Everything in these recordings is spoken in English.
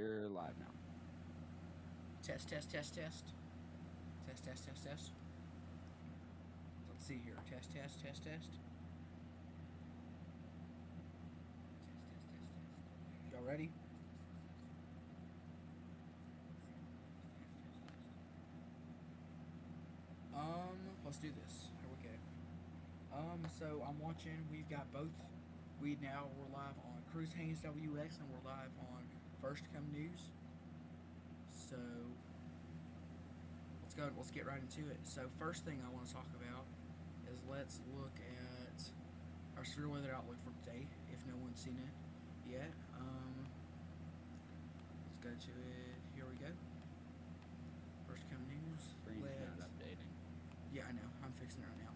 You're live now. Test, test, test, test. Test, test, test, test. Let's see here. Test, test, test, test. Y'all ready? Let's do this. Here we go. So I'm watching. We've got both. We're live on Cruise Haynes WX and we're live on First Come News. So let's go. Let's get right into it. So first thing I want to talk about is let's look at our severe weather outlook for today. If no one's seen it yet, let's go to it. Here we go. First Come News. Screen's not updating. Yeah, I know. I'm fixing it right now.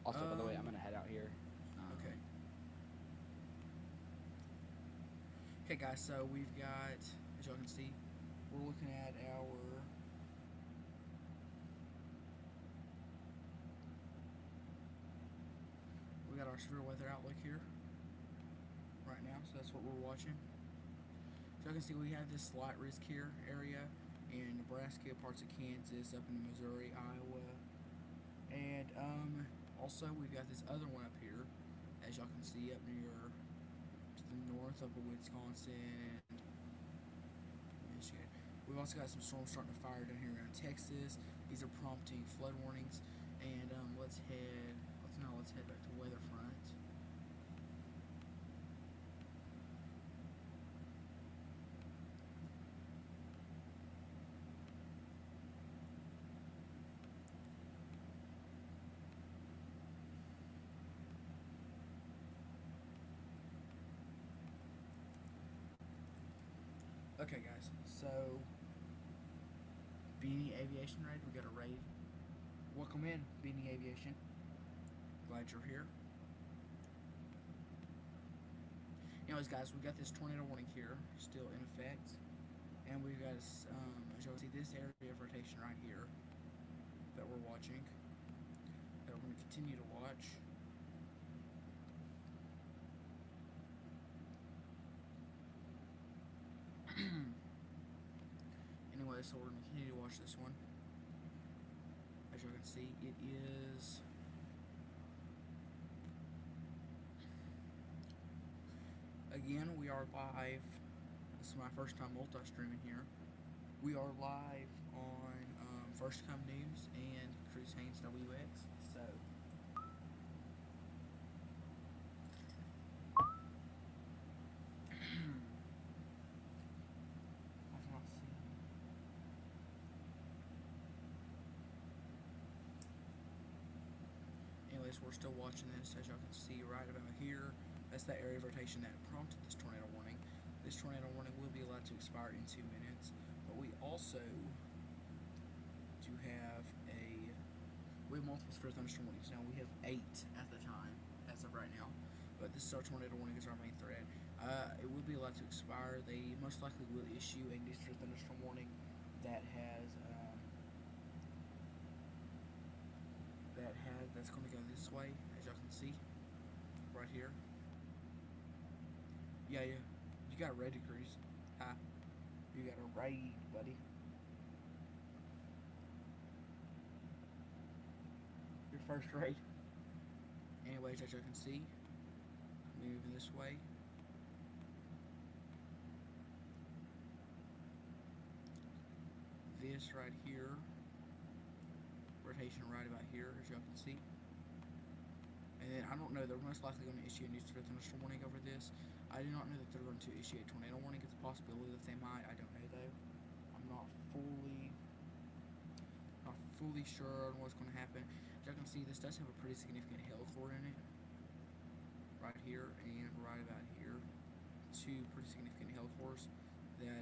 Also, by the way, I'm gonna head out here. Okay. Okay, guys. So we've got, as y'all can see, we're looking at our severe weather outlook here right now. So that's what we're watching. So y'all can see we have this slight risk here area in Nebraska, parts of Kansas, up into Missouri, Iowa, and also we've got this other one up here, as y'all can see up near to the north of Wisconsin and Michigan. We've also got some storms starting to fire down here around Texas. These are prompting flood warnings. And let's head back to weather front. Okay, guys. So, Beanie Aviation Raid. We got a raid. Welcome in, Beanie Aviation. Glad you're here. Anyways, guys, we got this tornado warning here, still in effect, and we've got, as y'all can see, this area of rotation right here that we're watching, that we're going to continue to watch. Anyway, so we're going to continue to watch this one. As you can see, it is again, we are live. This is my first time multi-streaming here. We are live on First Come News and Cruise Haynes WX. So anyways, we're still watching this, as y'all can see right about here. That's the area of rotation that prompted this tornado warning. This tornado warning will be allowed to expire in 2 minutes, but we also do have multiple severe thunderstorm warnings. Now we have 8 at the time, as of right now, but this is our tornado warning, is our main threat. It will be allowed to expire. They most likely will issue a new severe thunderstorm warning that that's going to go this way, as y'all can see, right here. Yeah, you got raid to cruise. Hi. You got a raid, buddy. Your first raid. Anyways, as y'all can see, moving this way. This right here, rotation right about here, as y'all can see. And then I don't know, they're most likely going to issue a new severe thunderstorm warning over this. I do not know that they're going to issue a tornado warning. It's a possibility that they might. I don't know though. I'm not fully sure on what's going to happen. As y'all can see, this does have a pretty significant hail core in it. Right here and right about here. 2 pretty significant hail cores that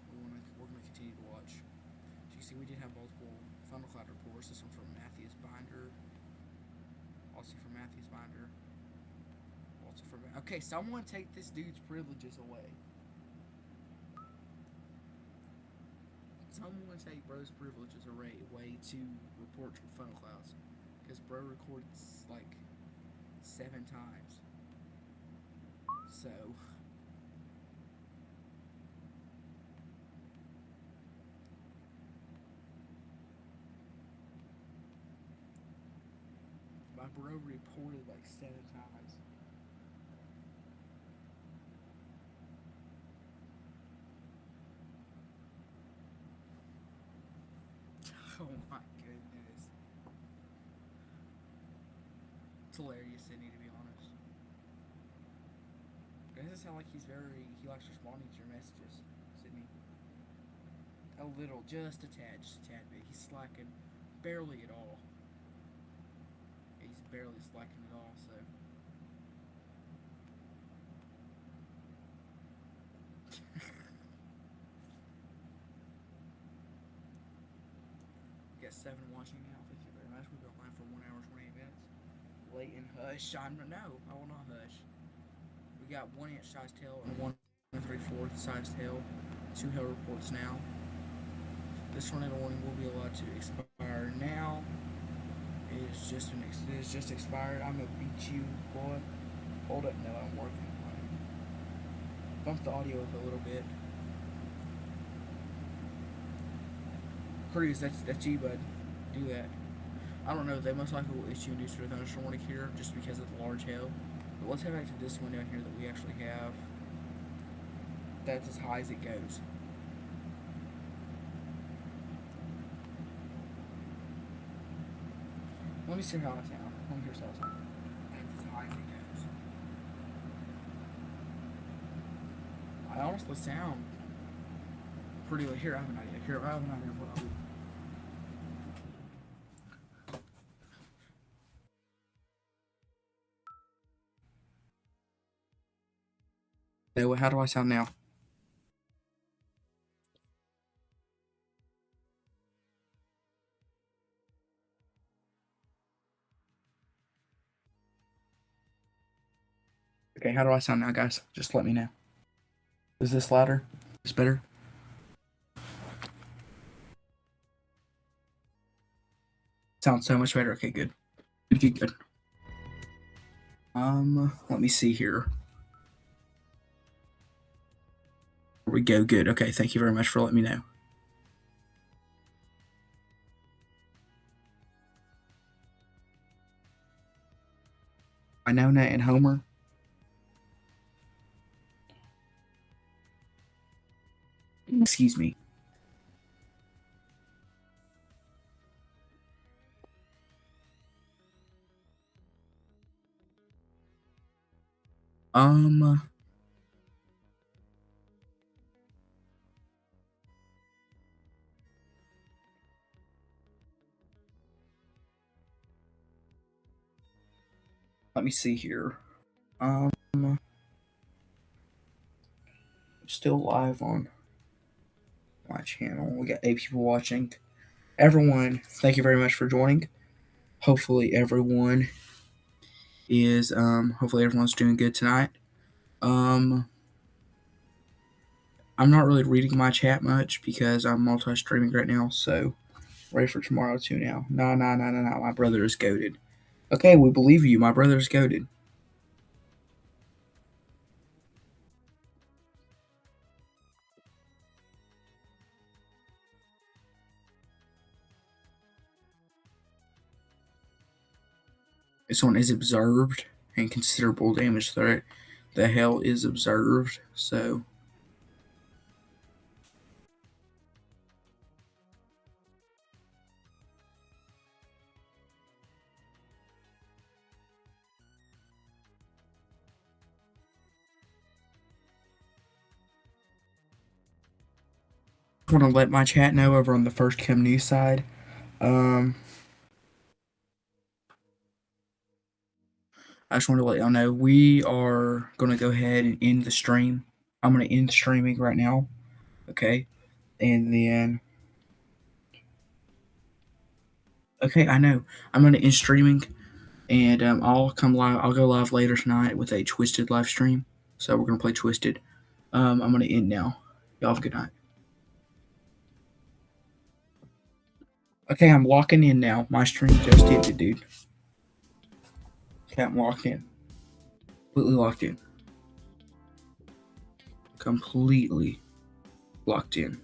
we're going to continue to watch. As you can see, we did have multiple thundercloud reports. This one from Matthews Binder. Also from Matthews Binder. Also from... Okay, someone take this dude's privileges away. Someone take bro's privileges away to report funnel clouds. Because bro records like 7 times. So, bro reported like 7 times. Oh my goodness. It's hilarious, Sydney, to be honest. It doesn't sound like he likes responding to your messages, Sydney. A little, just a tad bit. He's slacking barely at all. He's barely slacking at all, so. We got 7 watching now. Thank you very much. We've been live for 1 hour, 28 minutes. Late and hush. No, I will not hush. We got 1 inch size tail and 1 3/4 size tail. 2 hail reports now. This tornado warning will be allowed to expire now. It is just expired. I'm gonna beat you, boy. Hold up, no, I'm working. Bump the audio up a little bit. Cruz, that's you, bud. Do that. I don't know. They most likely will issue a new sort of thunderstorm warning here just because of the large hail. But let's head back to this one down here that we actually have. That's as high as it goes. Let me see how I sound. Let me hear how I sound. That's as high as it goes. I honestly sound pretty. Here, I have an idea. Here, I have an idea of what I'll do. How do I sound now? Okay, how do I sound now, guys? Just let me know. Is this louder? Is this better? Sounds so much better. Okay, good. Good. Let me see here. There we go. Good. Okay, thank you very much for letting me know. Winona and Homer. Excuse me. Let me see here. Still live on my channel. We got 8 people watching. Everyone, thank you very much for joining. Hopefully everyone hopefully everyone's doing good tonight. I'm not really reading my chat much because I'm multi-streaming right now, so ready for tomorrow too now. No, my brother is goated. Okay, we believe you, my brother is goated. This one is observed and considerable damage threat. The hail is observed, so I want to let my chat know over on the First Come News side. I just want to let y'all know we are going to go ahead and end the stream. I'm going to end streaming right now, okay? And then, okay, I know I'm going to end streaming, and I'll come live. I'll go live later tonight with a Twisted live stream. So we're going to play Twisted. I'm going to end now. Y'all have a good night. Okay, I'm locking in now. My stream just ended, dude. Okay, I'm locked in. Completely locked in. Completely locked in.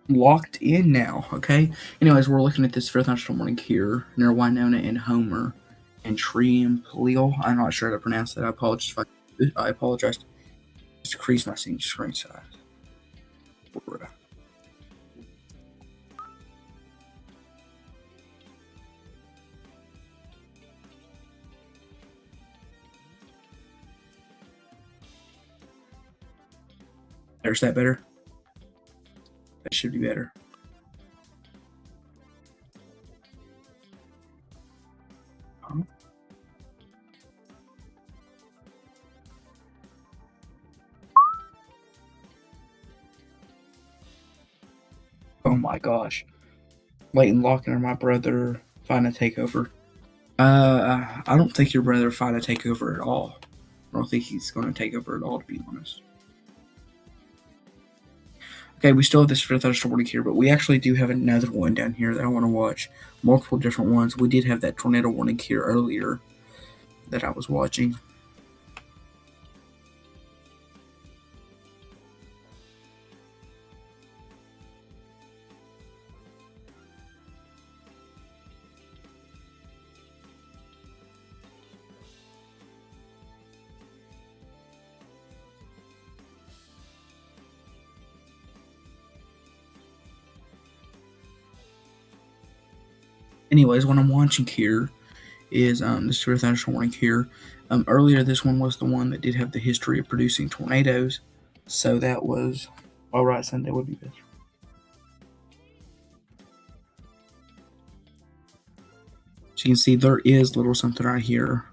locked in now. Okay. Anyways, we're looking at this fifth thunderstorm warning here near Winona and Homer and Triumphilio. I'm not sure how to pronounce that. I apologize. I apologize. Just increase my screen size. There's that better. That should be better. Oh my gosh. Leighton Locken or my brother find a takeover. I don't think your brother find a takeover at all. I don't think he's going to take over at all, to be honest. Okay, we still have this fifth thunderstorm warning here, but we actually do have another one down here that I want to watch. Multiple different ones. We did have that tornado warning here earlier that I was watching. Anyways, what I'm watching here is this fifth thunderstorm warning here. Earlier, this one was the one that did have the history of producing tornadoes. So that was alright. Sunday would be better. So you can see there is a little something right here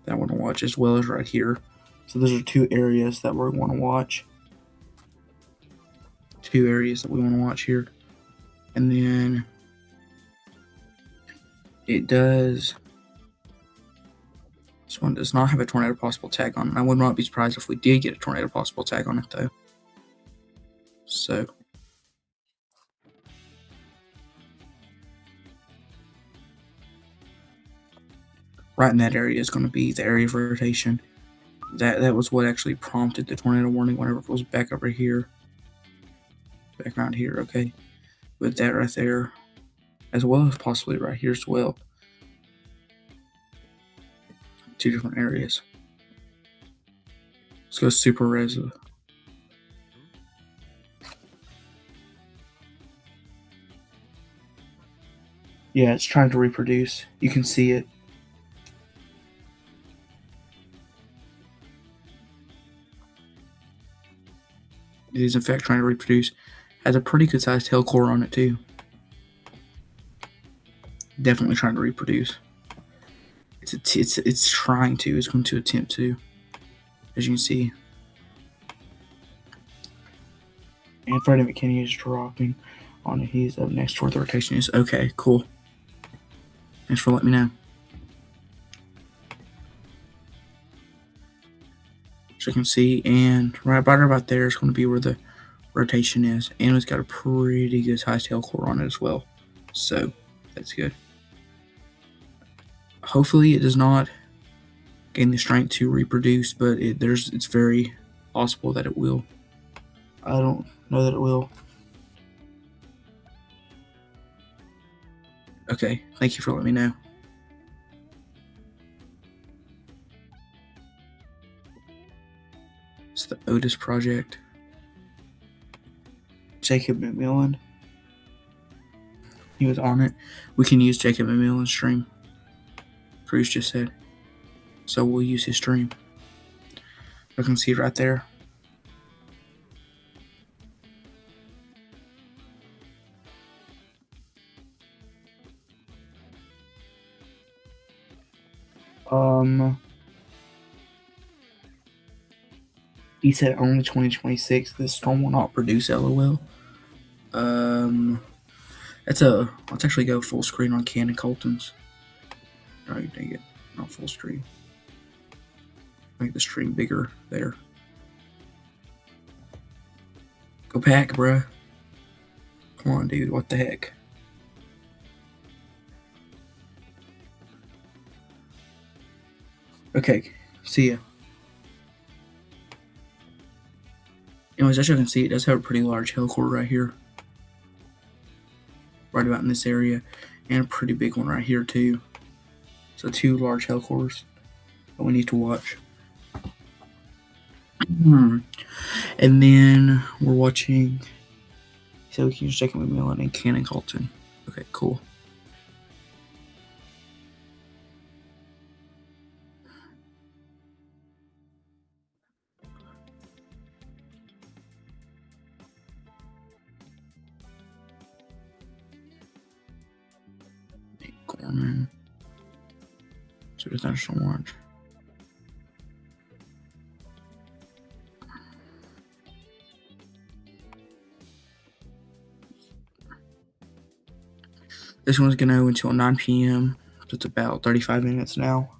that I want to watch, as well as right here. So those are two areas that we want to watch. Two areas that we want to watch here. And then it does. This one does not have a tornado possible tag on it. I would not be surprised if we did get a tornado possible tag on it, though. So right in that area is going to be the area of rotation. That was what actually prompted the tornado warning whenever it was back over here. Back around here, okay. With that right there, as well as possibly right here as well. Two different areas. Let's go super res. Yeah, it's trying to reproduce. You can see it. It is in fact trying to reproduce. Has a pretty good sized tail core on it too. Definitely trying to reproduce. It's trying to. It's going to attempt to, as you can see. And Freddie McKinney is dropping on it. He's up next to where the rotation is. Okay, cool. Thanks for letting me know. So you can see, and right about there is going to be where the rotation is, and it's got a pretty good size tail core on it as well. So that's good. Hopefully it does not gain the strength to reproduce, but it's very possible that it will. I don't know that it will. Okay, thank you for letting me know. It's the Otis project. Jacob McMillan. He was on it. We can use Jacob McMillan's stream. Cruz just said. So we'll use his stream. You can see it right there. He said only 2026. This storm will not produce LOL. Let's actually go full screen on Canon Colton's. Oh, dang it. Not full screen. Make the stream bigger there. Go pack, bruh. Come on, dude. What the heck? Okay. See ya. Anyways, as you can see, it does have a pretty large tail core right here. right about in this area, and a pretty big one right here too. So 2 large hail cores that we need to watch. And then we're watching. So we can just check McMillan and Cannon Colton. Okay, cool. Gorman. So there's National Watch. This one's gonna go until 9 p.m. So it's about 35 minutes now.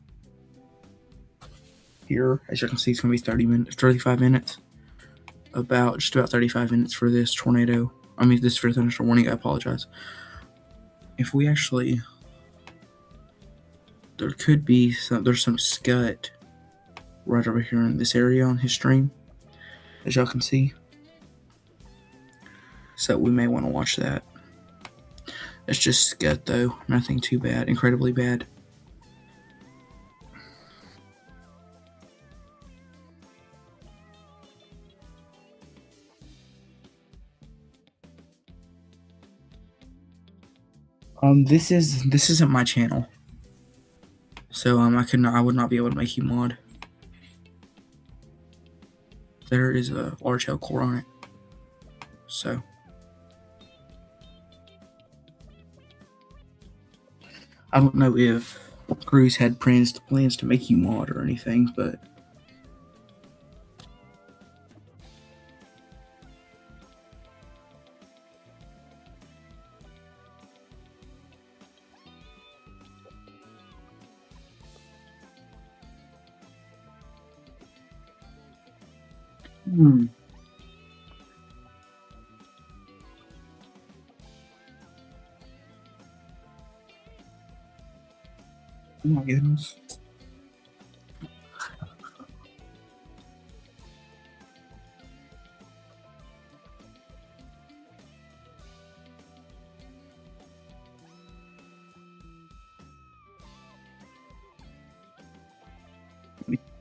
Here, as you can see, it's gonna be 35 minutes. Just about 35 minutes for this tornado. This for thunderstorm warning. I apologize. If we actually, there's some scud right over here in this area on his stream, as y'all can see. So we may want to watch that. It's just scud though, nothing too bad, incredibly bad. This isn't my channel, so I would not be able to make you mod. There is a large hail core on it, so I don't know if Cruz had plans to make you mod or anything, but oh my goodness.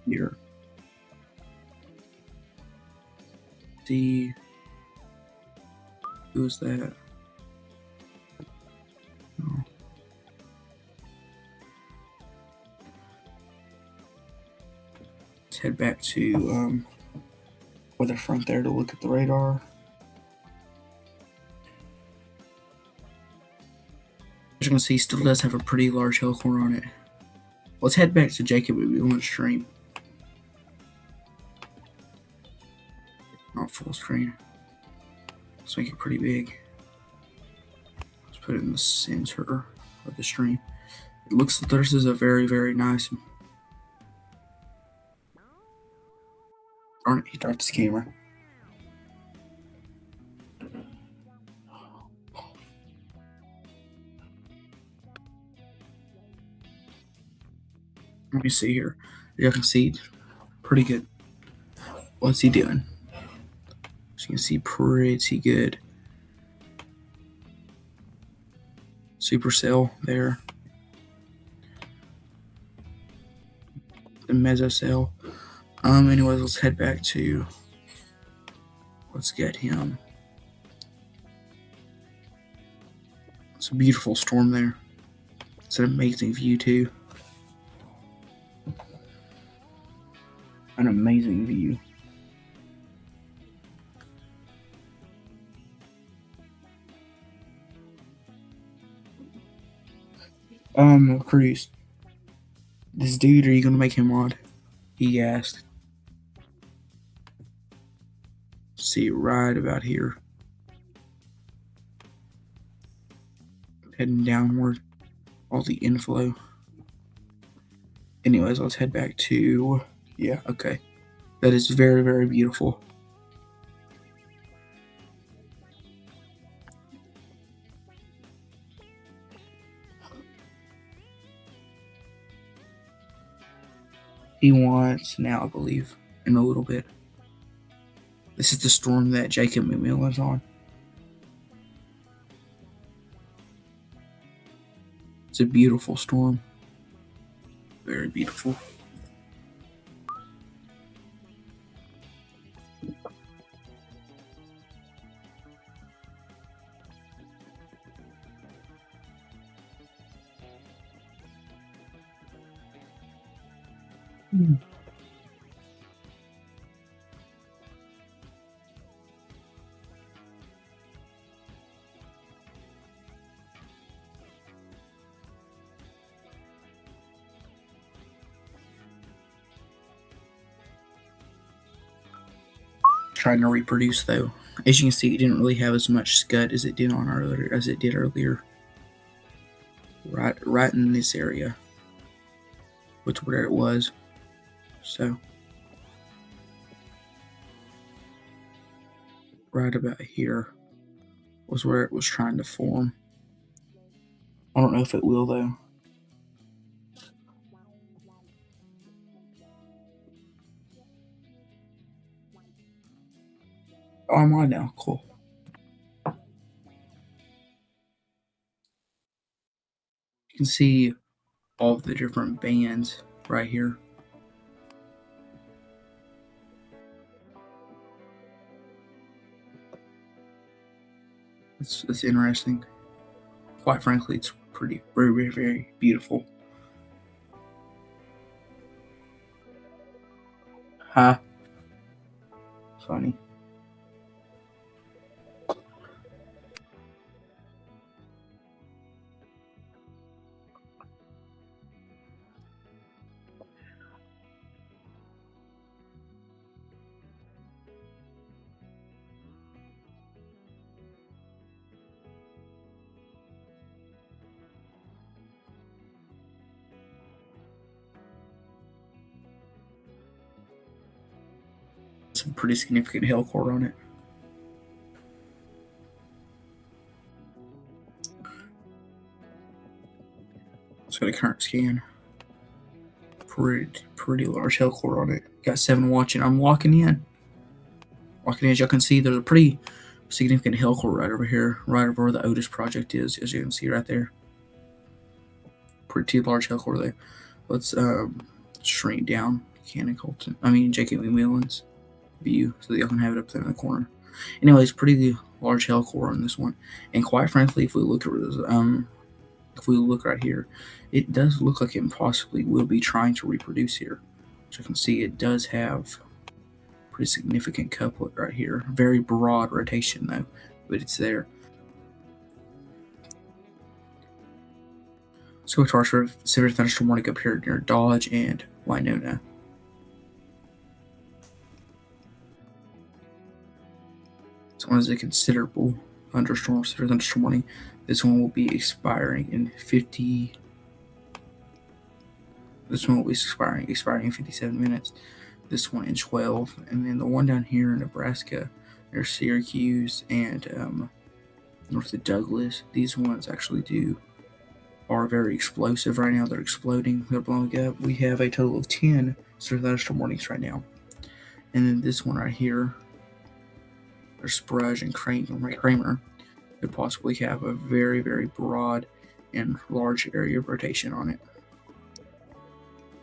Here. See, who's that? Oh. Let's head back to weather front there to look at the radar. As you can see, still does have a pretty large hail core on it. Let's head back to Jacob McMillan's stream. Not full screen. Let's make it pretty big. Let's put it in the center of the stream. It looks like this is a very, very nice. Darn it, he dropped his camera. Let me see here. You can see, pretty good. What's he doing? As you can see, pretty good. Supercell there. The mesocell. Anyways, let's head back to. Let's get him. It's a beautiful storm there. It's an amazing view too. An amazing view. Cruz. This dude, are you gonna make him mod? He asked. See right about here. Heading downward. All the inflow. Anyways, let's head back to. Yeah, okay. That is very, very beautiful. He wants now, I believe, in a little bit. This is the storm that Jacob McMillan's on. It's a beautiful storm. Very beautiful. Trying to reproduce though. As you can see, it didn't really have as much scud as it did earlier. Right in this area, which where it was. So right about here was where it was trying to form. I don't know if it will though. Oh, I'm on now. Cool. You can see all of the different bands right here. It's interesting. Quite frankly, it's pretty, very, very, very beautiful. Huh? Funny. Some pretty significant hail core on it. Let's go to current scan. Pretty large hail core on it. Got 7 watching. I'm walking in. As y'all can see, there's a pretty significant hail core right over here, right over where the Otis project is, as you can see right there. Pretty large hail core there. Let's shrink down J.K. McMillan's view so that y'all can have it up there in the corner. Anyways, pretty large hail core on this one, and quite frankly, if we look at if we look right here, it does look like it possibly will be trying to reproduce here. As you can see, it does have pretty significant couplet right here. Very broad rotation though, but it's there. Let's go to our severe thunderstorm warning up here near Dodge and Winona. This one is a considerable thunderstorm, severe thunderstorm warning. This one will be expiring in 50. This one will be expiring in 57 minutes. This one in 12, and then the one down here in Nebraska, near Syracuse and north of Douglas. These ones actually are very explosive right now. They're exploding. They're blowing up. We have a total of 10 severe thunderstorm warnings right now, and then this one right here, there's Sprudge and Kramer, could possibly have a very, very broad and large area of rotation on it.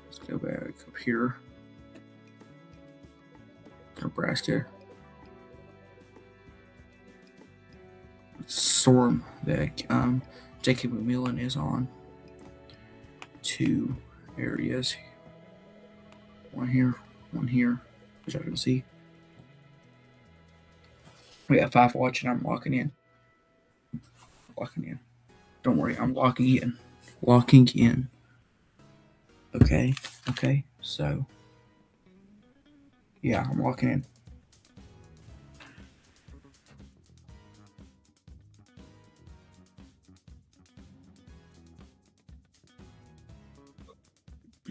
Let's go back up here. Nebraska. Storm that J.K. McMillan is on. 2 areas. One here, as you can see. We got 5 watching. I'm locking in. Don't worry, I'm locking in. Okay. So, yeah, I'm locking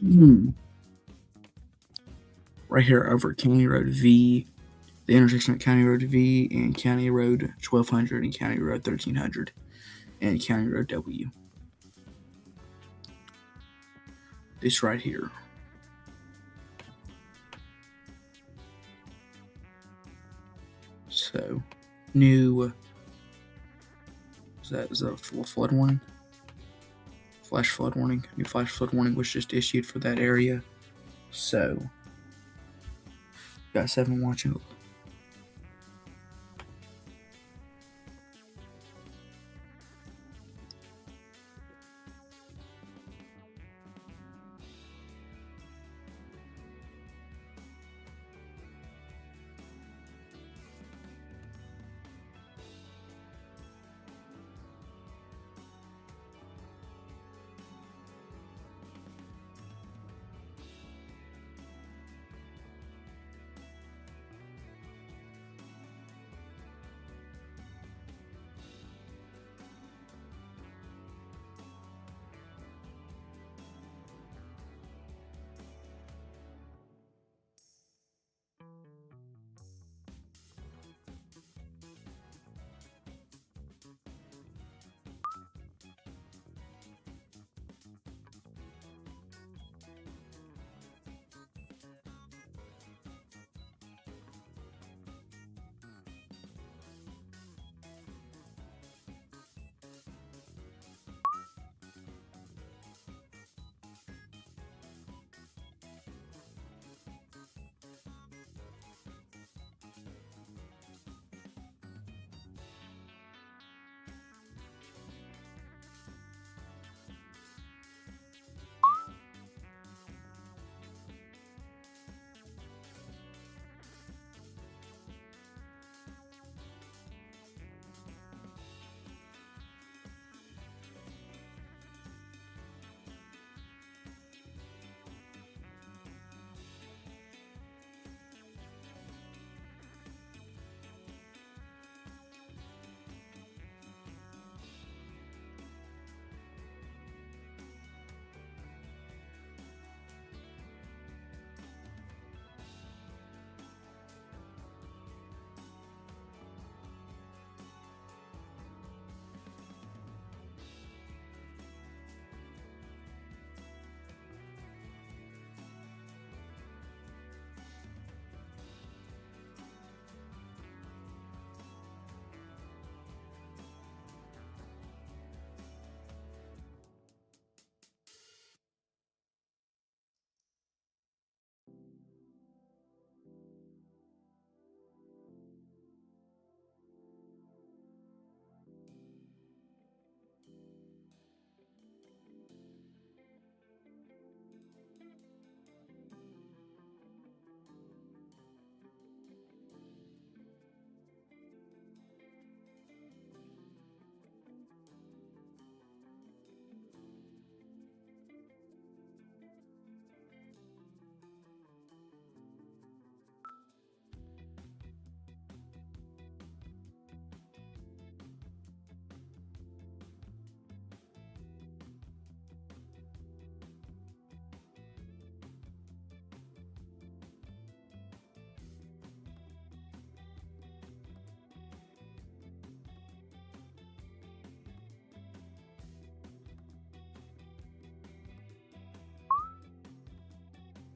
in. Right here over County Road V, the intersection of County Road V and County Road 1200 and County Road 1300 and County Road W. This right here. So, new. Is that a full flood warning? flash flood warning. New flash flood warning was just issued for that area. So, got 7 watching.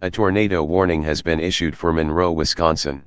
A tornado warning has been issued for Monroe, Wisconsin.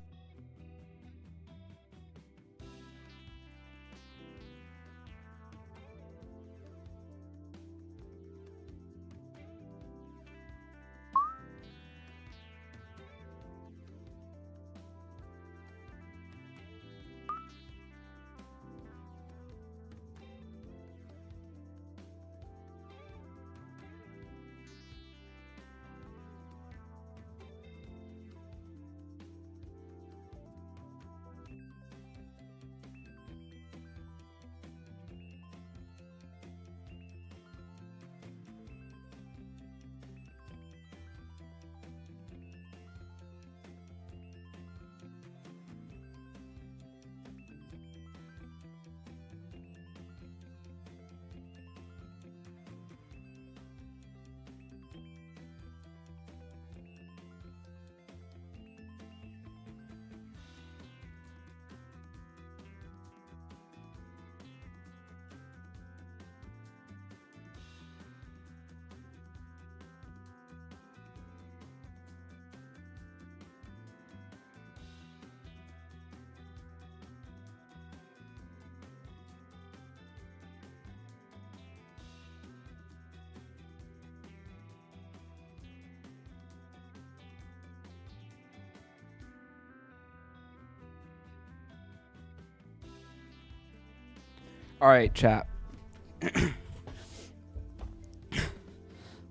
All right, chat.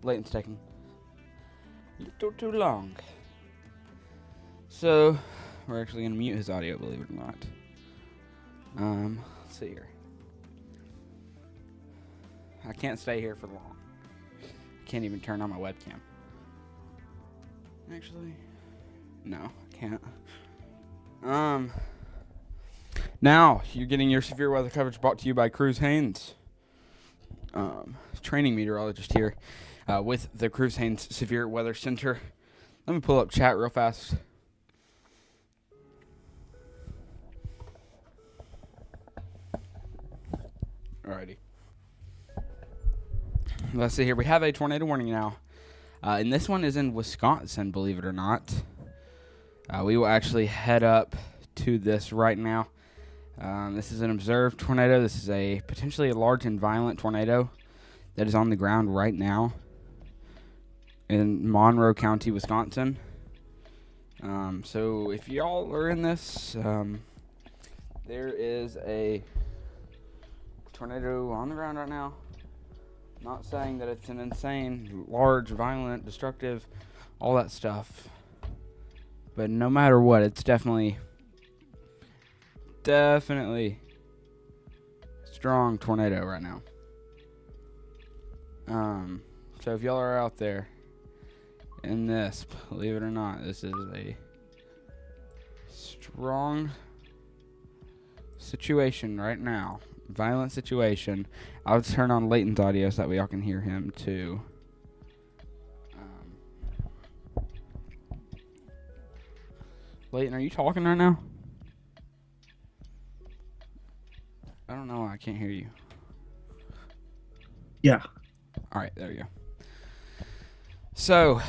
Layton's taking a little too long. So, we're actually going to mute his audio, believe it or not. Let's see here. I can't stay here for long. Can't even turn on my webcam. Actually, no, I can't. Now, you're getting your severe weather coverage brought to you by Cruz Haynes. Training meteorologist here with the Cruz Haynes Severe Weather Center. Let me pull up chat real fast. Alrighty. Let's see here. We have a tornado warning now. And this one is in Wisconsin, believe it or not. We will actually head up to this right now. This is an observed tornado. This is a potentially a large and violent tornado that is on the ground right now in Monroe County, Wisconsin. So if y'all are in this, there is a tornado on the ground right now. Not saying that it's an insane, large, violent, destructive, all that stuff. But no matter what, it's definitely strong tornado right now. So if y'all are out there in this, believe it or not, this is a strong situation right now. Violent situation. I'll turn on Layton's audio so that way y'all can hear him too. Layton, are you talking right now? I don't know why I can't hear you. Yeah. Alright, there we go. So,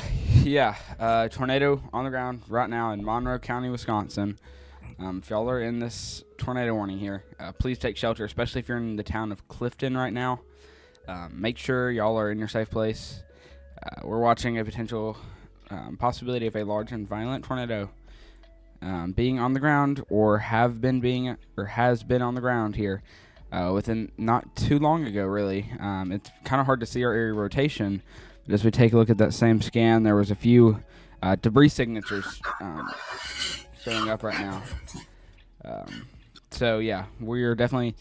yeah, tornado on the ground right now in Monroe County, Wisconsin. If y'all are in this tornado warning here, please take shelter, especially if you're in the town of Clifton right now. Make sure y'all are in your safe place. We're watching a potential possibility of a large and violent tornado being on the ground or has been on the ground here within not too long ago, really. It's kind of hard to see our area rotation, but as we take a look at that same scan, there was a few debris signatures showing up right now. So yeah, we're definitely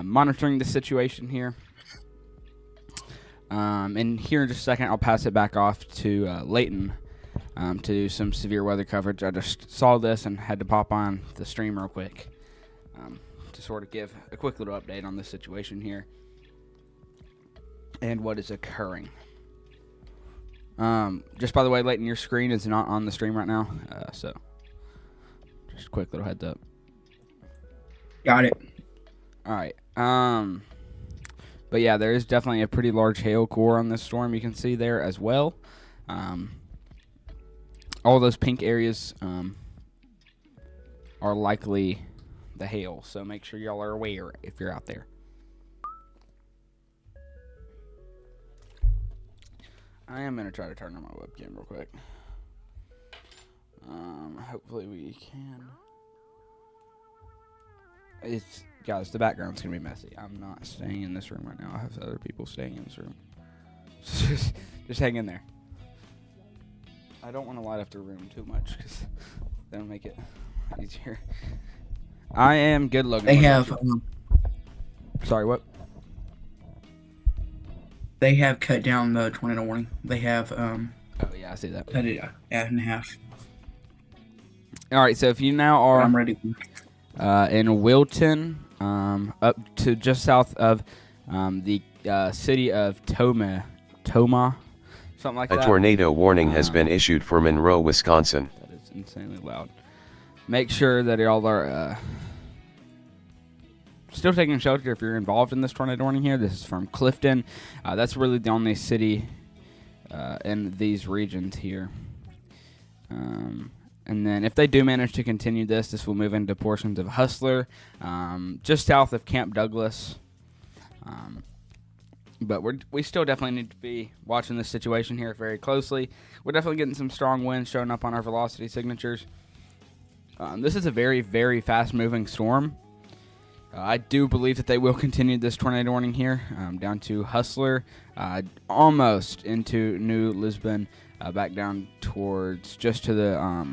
monitoring the situation here. And here in just a second, I'll pass it back off to Layton to do some severe weather coverage. I just saw this and had to pop on the stream real quick to sort of give a quick little update on the situation here and what is occurring. Just by the way, Layton, your screen is not on the stream right now, so just a quick little heads up. Got it. All right. But yeah, there is definitely a pretty large hail core on this storm. You can see there as well. All those pink areas are likely the hail, so make sure y'all are aware if you're out there. I am going to try to turn on my webcam real quick. Hopefully we can. Guys, the background's going to be messy. I'm not staying in this room right now. I have other people staying in this room. just hang in there. I don't want to light up the room too much because that'll make it easier. I am good looking. They have. Sorry, what? They have cut down the tornado warning. They have. Oh yeah, I see that. Cut it in half. All right, so if you now are. I'm ready. In Wilton, up to just south of the city of Toma, something like that. A tornado warning has been issued for Monroe, Wisconsin. That is insanely loud. Make sure that y'all are still taking shelter if you're involved in this tornado warning here. This is from Clifton. That's really the only city in these regions here. And then if they do manage to continue this will move into portions of Hustler, just south of Camp Douglas. But we still definitely need to be watching this situation here very closely. We're definitely getting some strong winds showing up on our velocity signatures. This is a very, very fast-moving storm. I do believe that they will continue this tornado warning here, down to Hustler, almost into New Lisbon, back down towards just to the,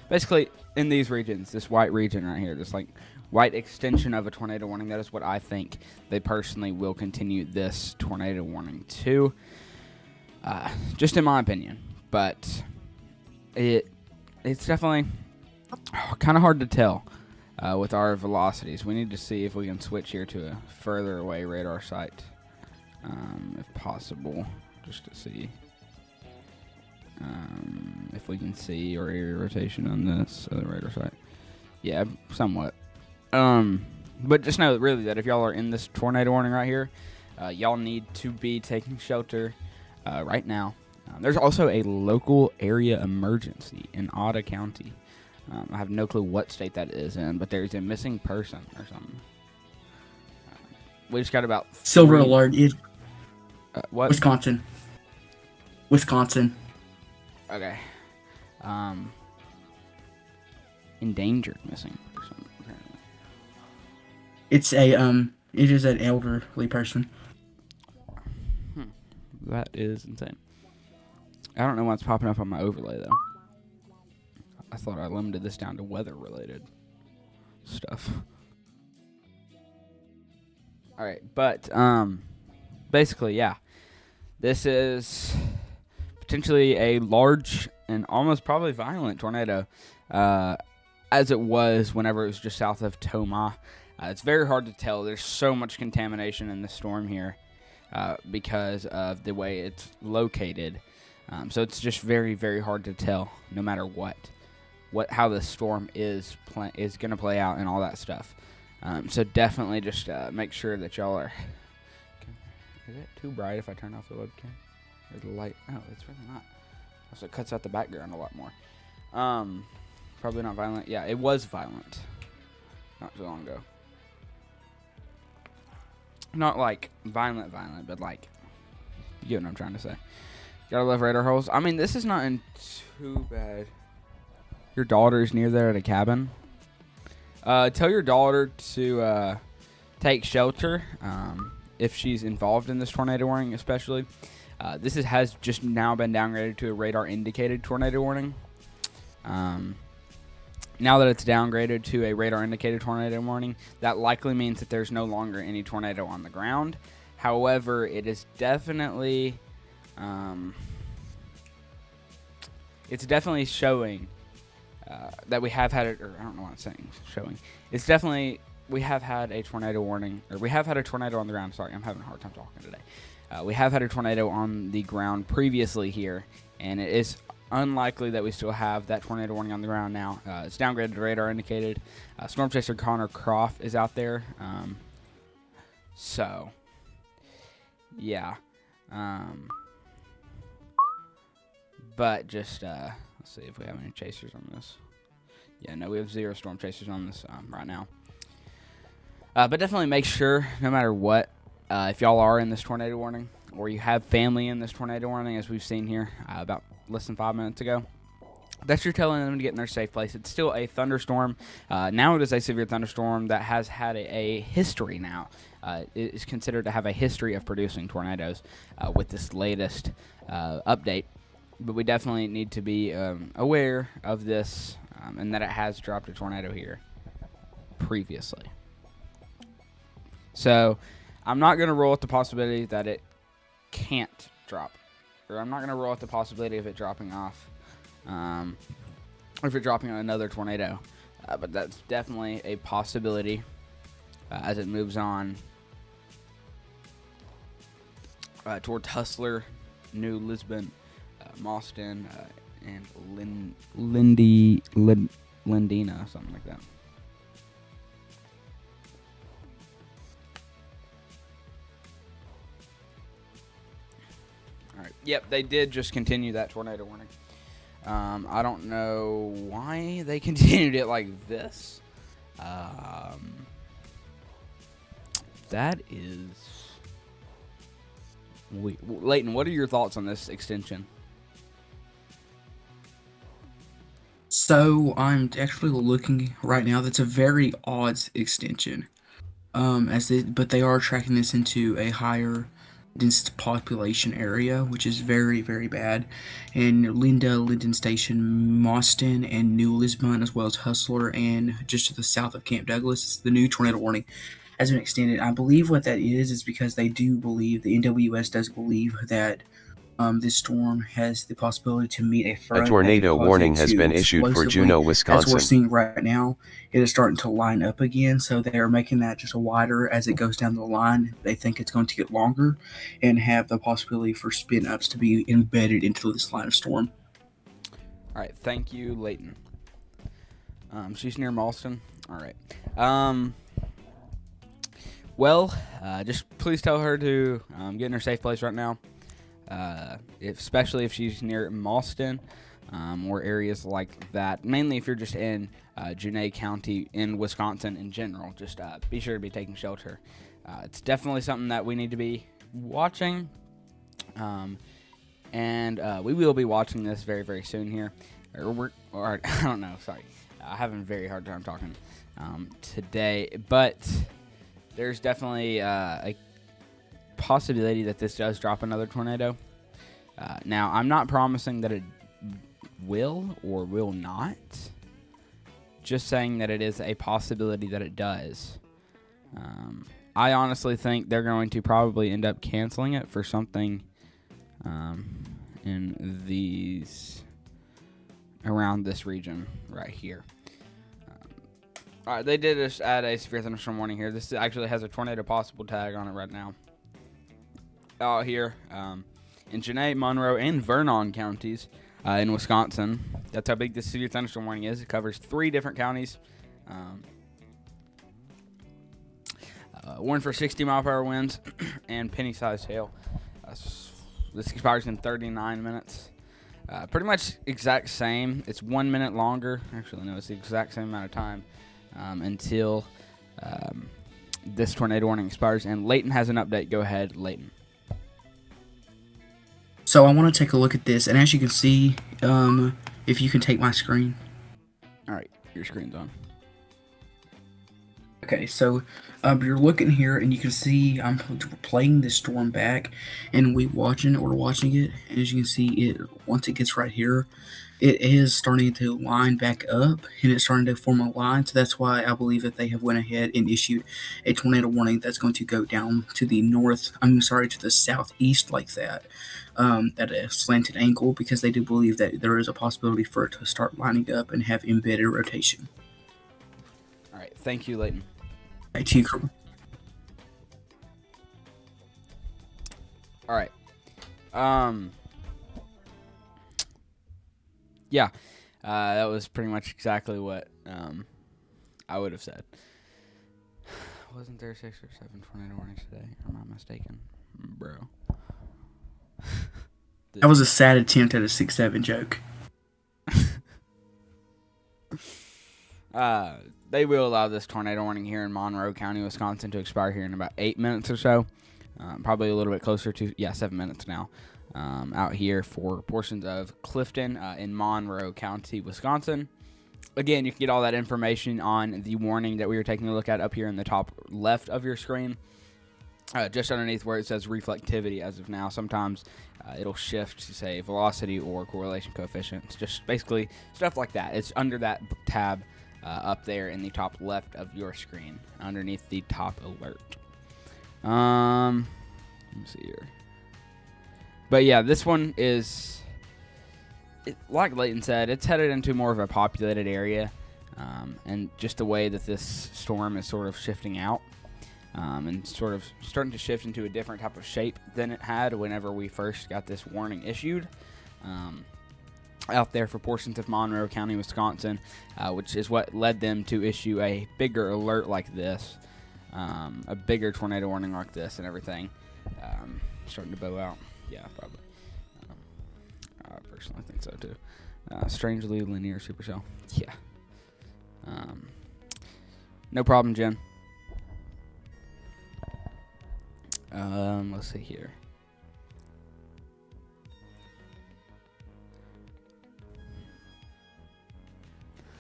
basically in these regions, this white region right here, this like white extension of a tornado warning. That is what I think they personally will continue this tornado warning to, just in my opinion. But it's definitely kind of hard to tell. With our velocities, we need to see if we can switch here to a further away radar site, if possible, just to see if we can see our area rotation on this other radar site. Yeah, somewhat. But just know really that if y'all are in this tornado warning right here, y'all need to be taking shelter right now. There's also a local area emergency in Otta County. I have no clue what state that is in, but there's a missing person or something. We just got about Silver alert. What? Wisconsin. Okay. Endangered missing person, apparently. It is an elderly person. That is insane. I don't know why it's popping up on my overlay, though. I thought I limited this down to weather-related stuff. All right, but basically, yeah, this is potentially a large and almost probably violent tornado, as it was whenever it was just south of Toma. It's very hard to tell. There's so much contamination in the storm here because of the way it's located. So it's just very, very hard to tell, no matter how the storm is going to play out and all that stuff. So definitely just make sure that y'all are... Is it too bright if I turn off the webcam? Or the light? No, it's really not. Also, it cuts out the background a lot more. Probably not violent. Yeah, it was violent. Not too long ago. Not like violent, but like... You get what I'm trying to say. Gotta love radar holes. I mean, this is not in too bad... Your daughter's near there at a cabin. Tell your daughter to take shelter if she's involved in this tornado warning, especially. This has just now been downgraded to a radar indicated tornado warning. Now that it's downgraded to a radar indicated tornado warning, that likely means that there's no longer any tornado on the ground. However, it is definitely showing that we have had it, or I don't know what I'm saying, showing. It's definitely, we have had a tornado warning, or we have had a tornado on the ground. Sorry, I'm having a hard time talking today. We have had a tornado on the ground previously here, and it is unlikely that we still have that tornado warning on the ground now. It's downgraded to radar indicated. Storm Chaser Connor Croft is out there. So, yeah. But just, let's see if we have any chasers on this. Yeah, no, we have 0 storm chasers on this right now. But definitely make sure, no matter what, if y'all are in this tornado warning, or you have family in this tornado warning, as we've seen here about less than 5 minutes ago, that you're telling them to get in their safe place. It's still a thunderstorm. Now it is a severe thunderstorm that has had a history now. It is considered to have a history of producing tornadoes with this latest update. But we definitely need to be aware of this and that it has dropped a tornado here previously. So I'm not going to rule out the possibility that it can't drop. Or I'm not going to rule out the possibility of it dropping off. Or if it dropping on another tornado. But that's definitely a possibility as it moves on towards Hustler, New Lisbon, Mauston, and Lindina, something like that. All right. Yep, they did just continue that tornado warning. I don't know why they continued it like this. That is... Leighton, what are your thoughts on this extension? So I'm actually looking right now. That's a very odd extension. But they are tracking this into a higher dense population area, which is very, very bad. And Linda, Linden Station, Mauston, and New Lisbon, as well as Hustler, and just to the south of Camp Douglas, the new tornado warning has been extended. I believe what that is because they do believe, the NWS does believe that this storm has the possibility to meet a A front that could tornado cause it warning has to been issued for explosively, Juneau, as we're Wisconsin. seeing right now, it is starting to line up again. So they are making that just wider as it goes down the line. They think it's going to get longer and have the possibility for spin ups to be embedded into this line of storm. All right, thank you, Leighton. She's near Malston. All right. Just please tell her to get in her safe place right now. Especially if she's near Malston or areas like that. Mainly if you're just in Juneau County in Wisconsin in general. Just be sure to be taking shelter. It's definitely something that we need to be watching. And we will be watching this very, very soon here. I don't know, sorry. I'm having a very hard time talking today. But there's definitely a possibility that this does drop another tornado. Now, I'm not promising that it will or will not. Just saying that it is a possibility that it does. I honestly think they're going to probably end up canceling it for something in these around this region right here. All right, they did just add a severe thunderstorm warning here. This actually has a tornado possible tag on it right now. Out here in Juneau, Monroe, and Vernon counties in Wisconsin. That's how big this severe thunderstorm warning is. It covers 3 different counties. Warned for 60-mile-per-hour winds and penny-sized hail. This expires in 39 minutes. Pretty much exact same. It's 1 minute longer. Actually, no, it's the exact same amount of time until this tornado warning expires. And Leighton has an update. Go ahead, Leighton. So I want to take a look at this, and as you can see, if you can take my screen. All right, your screen's on. Okay, so you're looking here, and you can see I'm playing the storm back, and we're watching it. And as you can see, it once it gets right here, it is starting to line back up, and it's starting to form a line. So that's why I believe that they have went ahead and issued a tornado warning that's going to go down to the to the southeast like that, at a slanted angle, because they do believe that there is a possibility for it to start lining up and have embedded rotation. All right, thank you, Leighton. Back to you. All right. Yeah, that was pretty much exactly what I would have said. Wasn't there 6 or 7 tornado warnings today? Or am I mistaken? Bro. That was a sad attempt at a 6-7 joke. They will allow this tornado warning here in Monroe County, Wisconsin to expire here in about 8 minutes or so. Probably a little bit closer to, 7 minutes now. Out here for portions of Clifton in Monroe County, Wisconsin. Again, you can get all that information on the warning that we were taking a look at up here in the top left of your screen. Just underneath where it says reflectivity as of now. Sometimes it'll shift to, say, velocity or correlation coefficients. Just basically stuff like that. It's under that tab up there in the top left of your screen, underneath the top alert. Let me see here. But yeah, this one is, like Leighton said, it's headed into more of a populated area, and just the way that this storm is sort of shifting out, and sort of starting to shift into a different type of shape than it had whenever we first got this warning issued. Out there for portions of Monroe County, Wisconsin, which is what led them to issue a bigger alert like this, a bigger tornado warning like this and everything. Starting to bow out. Yeah, probably. I personally think so too. Strangely linear supercell. Yeah. No problem, Jen. Let's see here.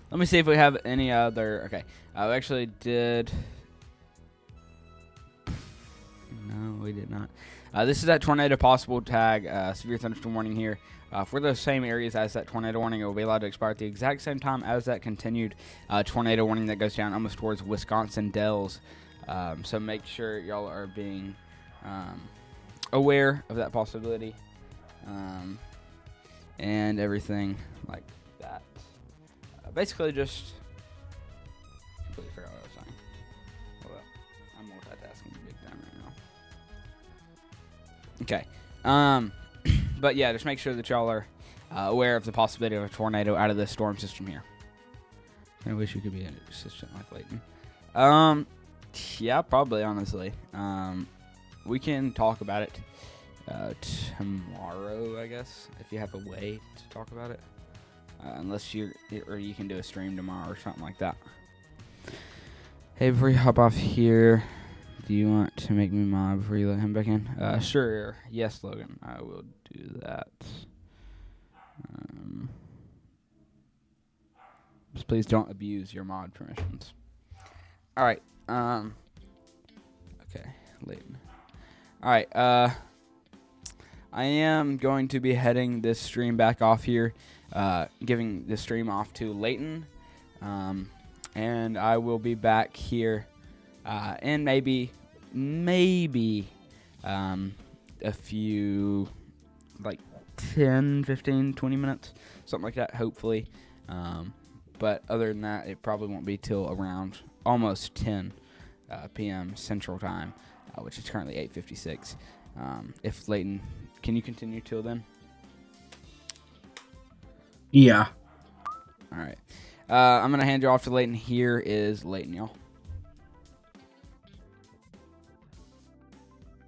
Let me see if we have any other. Okay, I actually did. No, we did not. This is that tornado possible tag, severe thunderstorm warning here. For those same areas as that tornado warning, it will be allowed to expire at the exact same time as that continued tornado warning that goes down almost towards Wisconsin Dells. So make sure y'all are being aware of that possibility and everything like that. Basically, just completely forgot what I was saying. Hold up. I'm multitasking big time right now. Okay. But yeah, just make sure that y'all are aware of the possibility of a tornado out of this storm system here. I wish you could be an assistant like Leighton. Yeah, probably, honestly. We can talk about it tomorrow, I guess, if you have a way to talk about it. Unless you can do a stream tomorrow or something like that. Hey, before you hop off here, do you want to make me mod before you let him back in? Sure. Yes, Logan. I will do that. Just please don't abuse your mod permissions. All right. Okay, Leighton. All right. I am going to be heading this stream back off here, giving the stream off to Leighton, and I will be back here in maybe a few, like 10, 15, 20 minutes, something like that, hopefully. But other than that, it probably won't be till around almost 10 p.m. Central Time, which is currently 8:56. If Leighton, can you continue till then? Yeah. All right. I'm going to hand you off to Leighton. Here is Leighton, y'all.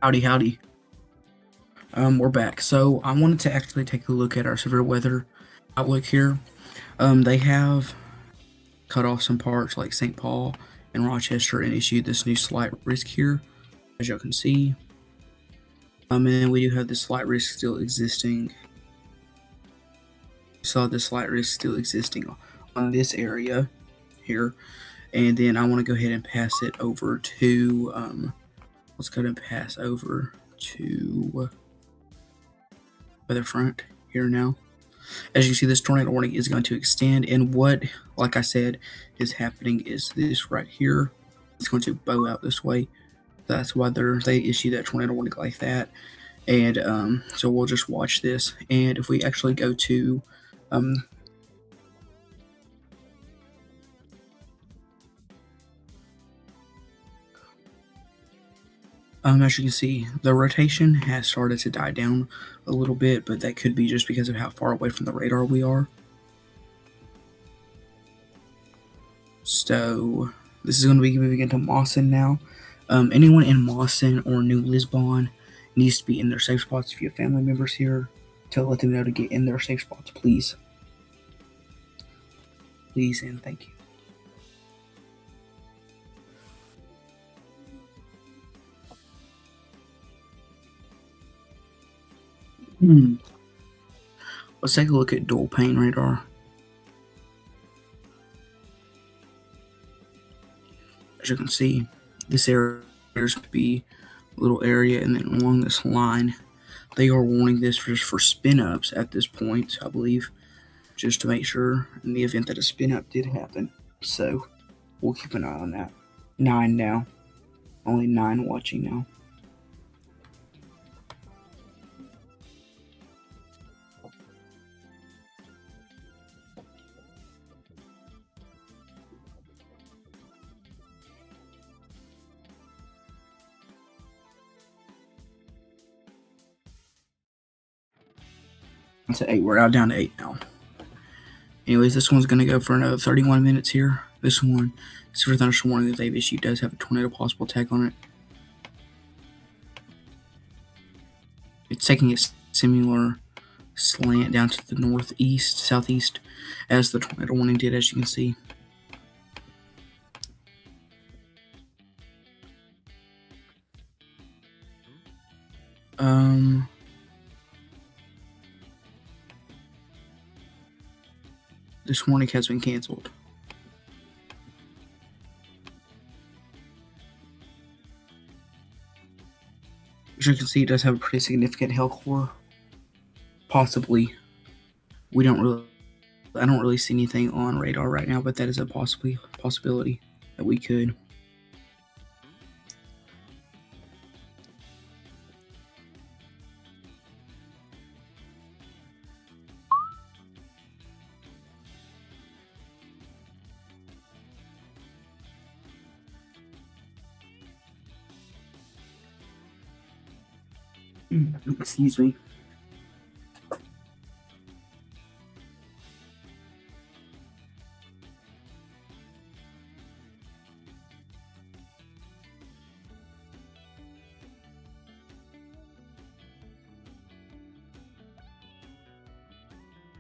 Howdy. We're back. So I wanted to actually take a look at our severe weather outlook here. They have cut off some parts like St. Paul and Rochester and issued this new slight risk here, as you can see. And then we do have this slight risk still existing. Saw the slight risk still existing on this area here. And then I want to go ahead and pass it over to, let's go ahead and pass over to weather front here now. As you see, this tornado warning is going to extend, and what, like I said, is happening is this right here. It's going to bow out this way. That's why they issue that tornado warning like that. And so we'll just watch this. And if we actually go to as you can see, the rotation has started to die down a little bit, but that could be just because of how far away from the radar we are. So this is going to be moving into Mawson now. Anyone in Mawson or New Lisbon needs to be in their safe spots. If you have family members here, to let them know to get in their safe spots, please. Please and thank you. Let's take a look at dual pane radar. As you can see, this area appears to be a little area, and then along this line, they are warning this just for spin-ups at this point, I believe, just to make sure in the event that a spin-up did happen. So we'll keep an eye on that. 9 now. Only 9 watching now. To 8. We're out down to 8 now. Anyways, this one's going to go for another 31 minutes here. This one, severe thunderstorm warning that they've issued, does have a tornado possible tag on it. It's taking a similar slant down to the northeast, southeast, as the tornado warning did, as you can see. This warning has been canceled. As you can see, it does have a pretty significant hail core. Possibly. I don't really see anything on radar right now, but that is a possibility that we could. Excuse me.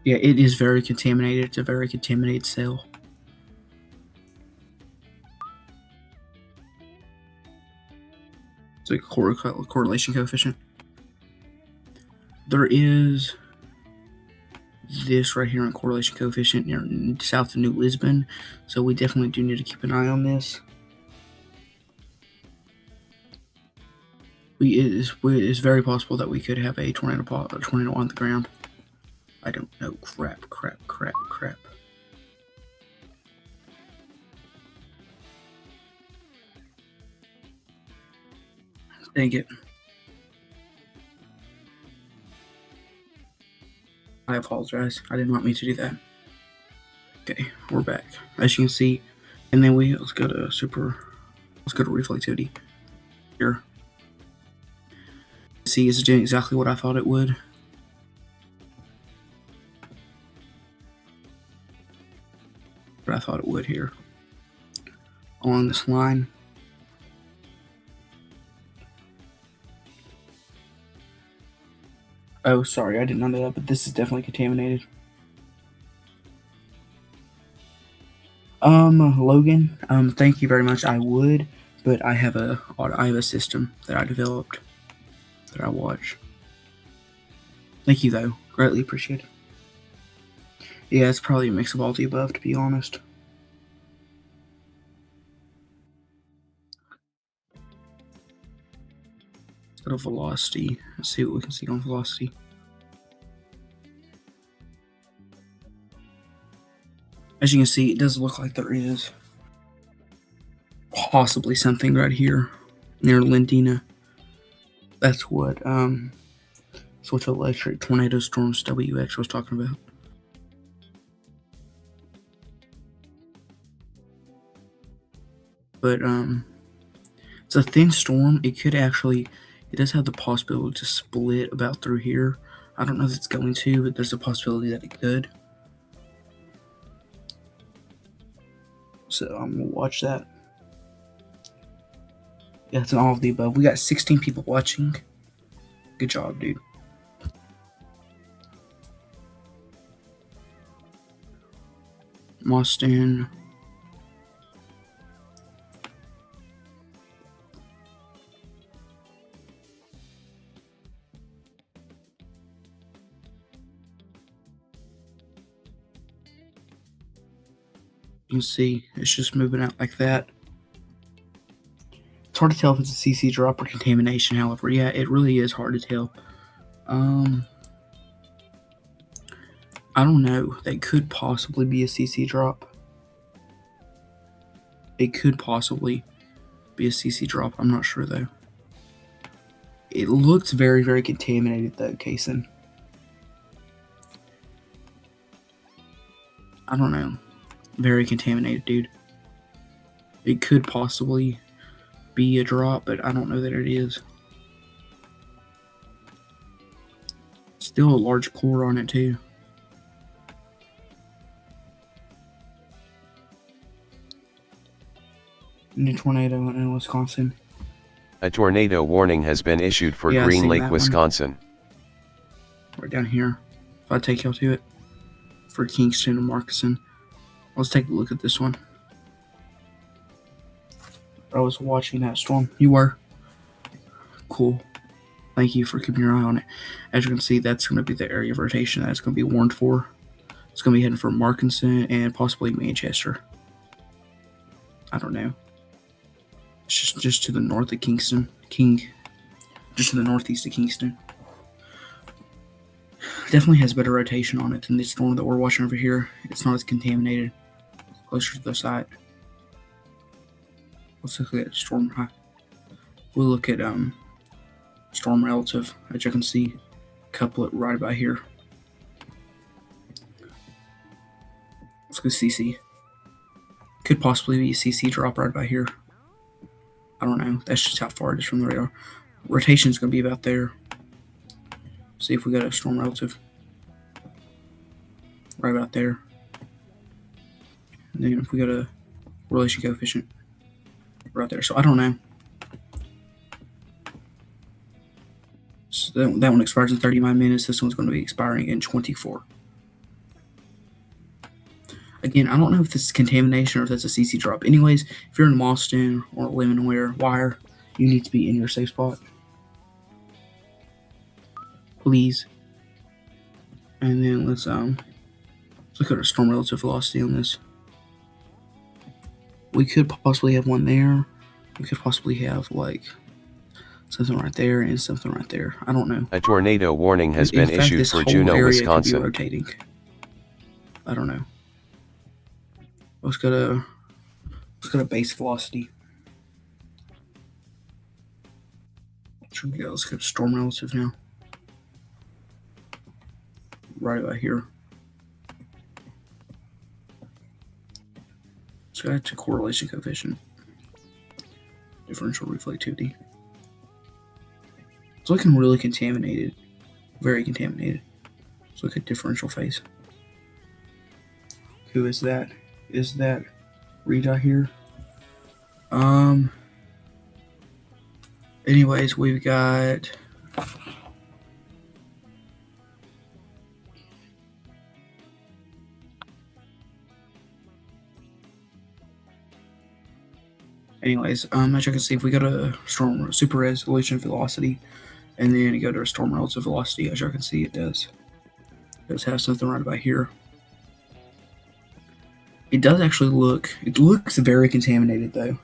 Yeah, it is very contaminated. It's a very contaminated cell. It's a correlation coefficient. There is this right here on correlation coefficient near south of New Lisbon, so we definitely do need to keep an eye on this. It is very possible that we could have a tornado on the ground. I don't know. Crap. Dang it. I apologize. I didn't want me to do that. Okay, we're back. As you can see, and then let's go to reflectivity here. See, it's doing exactly what I thought it would. What I thought it would here. Along this line. Oh, sorry, I did not know that, but this is definitely contaminated. Logan, thank you very much. I would, but I have a system that I developed that I watch. Thank you though, greatly appreciate it. Yeah, it's probably a mix of all the above, to be honest. Let's go to velocity. Let's see what we can see on velocity. As you can see, it does look like there is possibly something right here near Lindina. That's what electric tornado storms WX was talking about. But it's a thin storm. It does have the possibility to split about through here. I don't know if it's going to, but there's a possibility that it could. So I'm gonna watch that. Yeah, it's an all of the above. We got 16 people watching. Good job, dude. Moston. You can see it's just moving out like that. It's hard to tell if it's a CC drop or contamination, however. Yeah, it really is hard to tell. I don't know. That could possibly be a CC drop. It could possibly be a CC drop. I'm not sure, though. It looks very, very contaminated, though, Kason. I don't know. Very contaminated, dude. It could possibly be a drop, but I don't know that it is. Still a large core on it, too. New tornado in Wisconsin. A tornado warning has been issued for Green Lake, Wisconsin. Right down here. If I take y'all to it. For Kingston and Markeson. Let's take a look at this one. I was watching that storm. You were? Cool. Thank you for keeping your eye on it. As you can see, that's going to be the area of rotation that it's going to be warned for. It's going to be heading for Markeson and possibly Manchester. I don't know. It's just to the north of Kingston. just to the northeast of Kingston. Definitely has better rotation on it than the storm that we're watching over here. It's not as contaminated. Closer to the site. Let's look at storm high. We'll look at storm relative, as you can see, couplet right about here. Let's go CC. Could possibly be a CC drop right about here. I don't know. That's just how far it is from the radar. Rotation is going to be about there. See if we got a storm relative. Right about there. And then if we got a relation coefficient right there. So I don't know. So that one expires in 39 minutes. This one's going to be expiring in 24. Again, I don't know if this is contamination or if that's a CC drop. Anyways, if you're in Boston or Lemonware Wire, you need to be in your safe spot. Please. And then let's look at our storm relative velocity on this. We could possibly have one there. We could possibly have like something right there and something right there. I don't know. A tornado warning has been issued for Juneau, Wisconsin. Could be rotating. I don't know. Let's go to base velocity. Here we go. Let's go to storm relative now. Right about here. Let's go to correlation coefficient. Differential reflectivity. It's looking really contaminated. Very contaminated. Let's look at differential phase. Who is that? Is that Rita here? Anyways, we've got as you can see, if we go to storm super resolution velocity and then you go to a storm relative velocity, as you can see, it does have something right about here. It does actually it looks very contaminated though.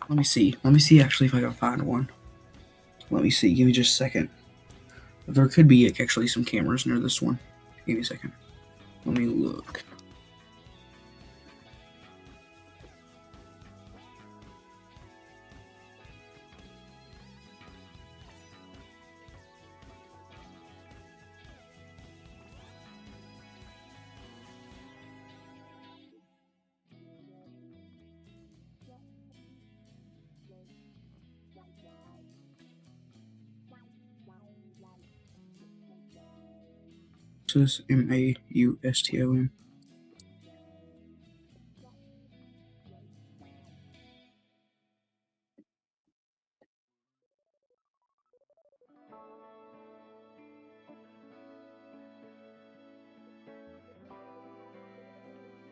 Let me see actually if I can find one. Let me see, give me just a second. There could be actually some cameras near this one. Give me a second. Let me look. This is MAUSTOM.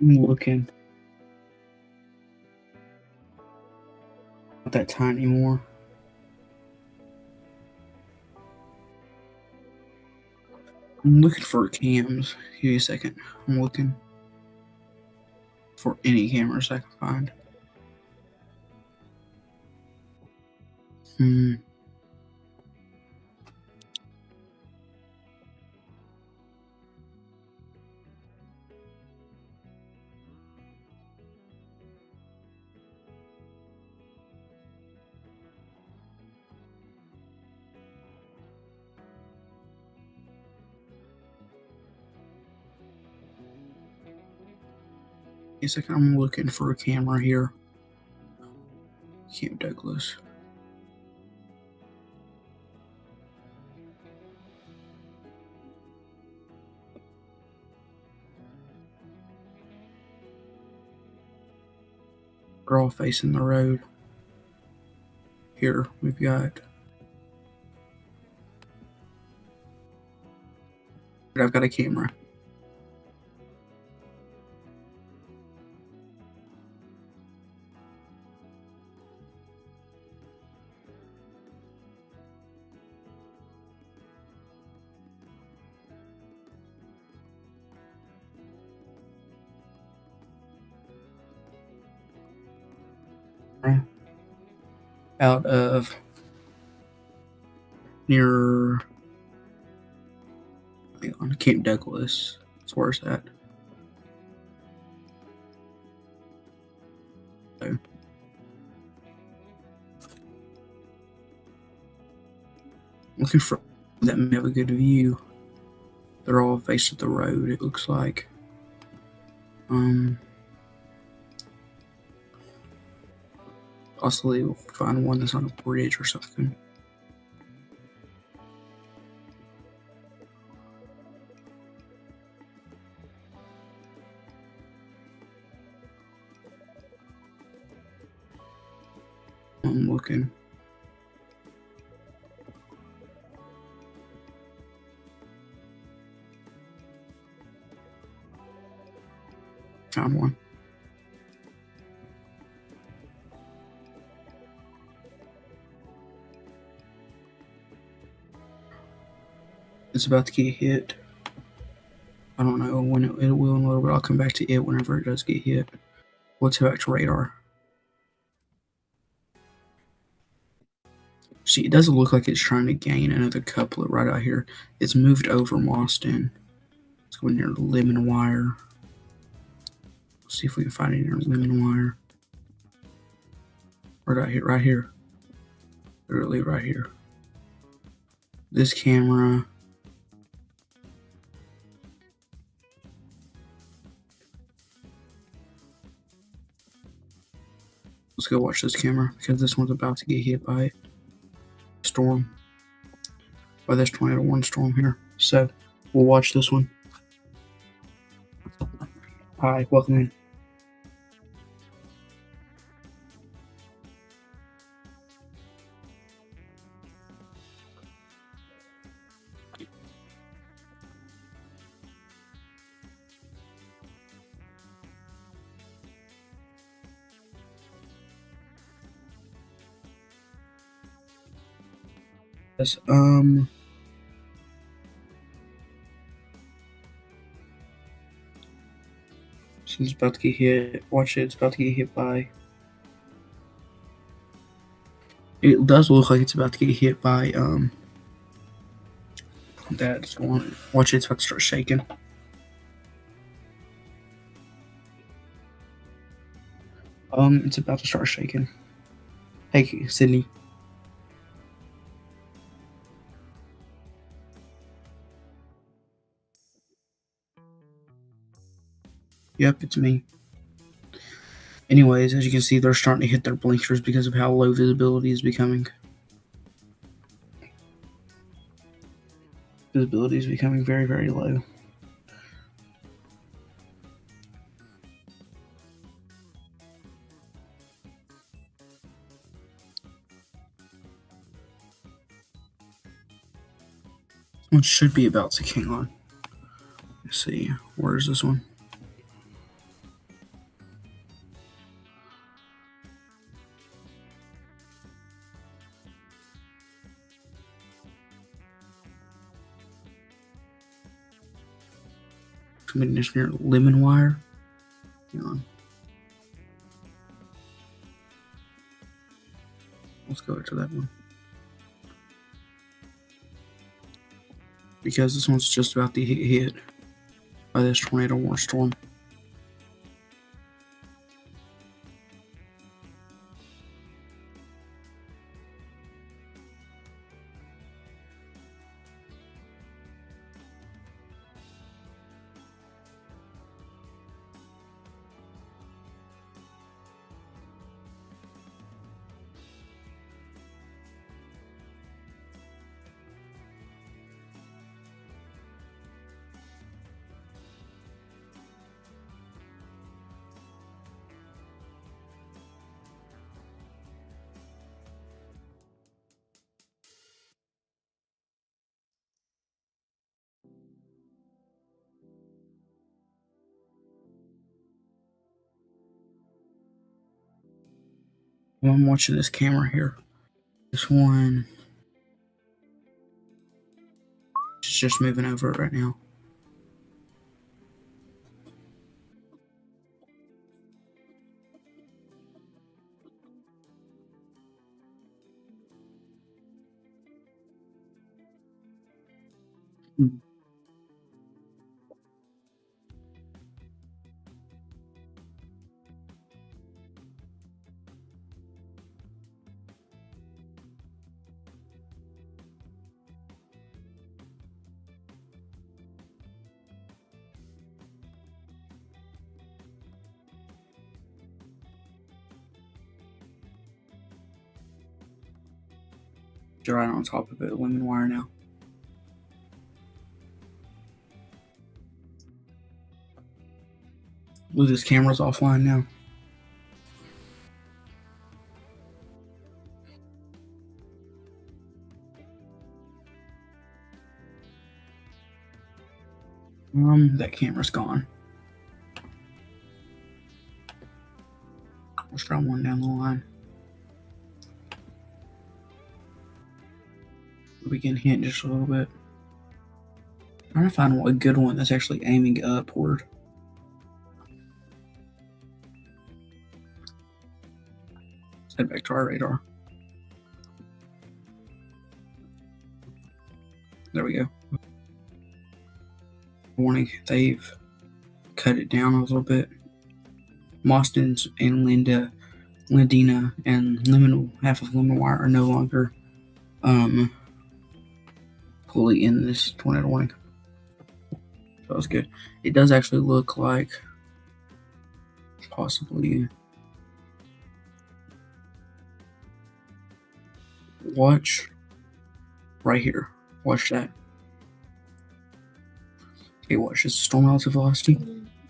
I'm looking. Not that tiny anymore. I'm looking for cams. Give me a second. I'm looking for any cameras I can find. Yes, I'm looking for a camera here. Camp Douglas. They're all facing the road. Here we've got. I've got a camera. camera out of near on Camp Douglas. That's where it's at. So, looking for that may have a good view. They're all facing the road, it looks like. Possibly we'll find one that's on a bridge or something. I'm looking. Found one. It's about to get hit. I don't know when it will in a little bit. I'll come back to it whenever it does get hit. Let's go back to radar. See, it doesn't look like it's trying to gain another couplet right out here. It's moved over Moston. Let's go near Lemon Wire. Let's see if we can find it near Lemon Wire. Right out here, right here. Literally right here. This camera. Let's go watch this camera because this one's about to get hit by a storm. By this tornado warning storm here. So we'll watch this one. Hi, welcome in. Yes, so it's about to get hit. Watch it, it's about to get hit by. It does look like it's about to get hit by that storm. Watch it, it's about to start shaking. It's about to start shaking. Hey, Sydney. Yep, it's me. Anyways, as you can see, they're starting to hit their blinkers because of how low visibility is becoming. Visibility is becoming very, very low. One should be about to hang on. Let's see, where is this one? Committing this near Lemon Wire. Hang on. Let's go to that one. Because this one's just about to get hit by this tornado warning storm. I'm watching this camera here. This one is just moving over it right now. Hmm. You're right on top of it, lemon wire now. Believe this camera's offline now. That camera's gone. Let's try one down the line. We can hint just a little bit. Trying to find a good one that's actually aiming upward. Let's head back to our radar. There we go. Warning, they've cut it down a little bit. Mostyn's and Lindina and half of lemon wire are no longer fully in this tornado warning. So that's good. It does actually look like possibly watch right here. Watch that. Okay, watch this storm relative velocity.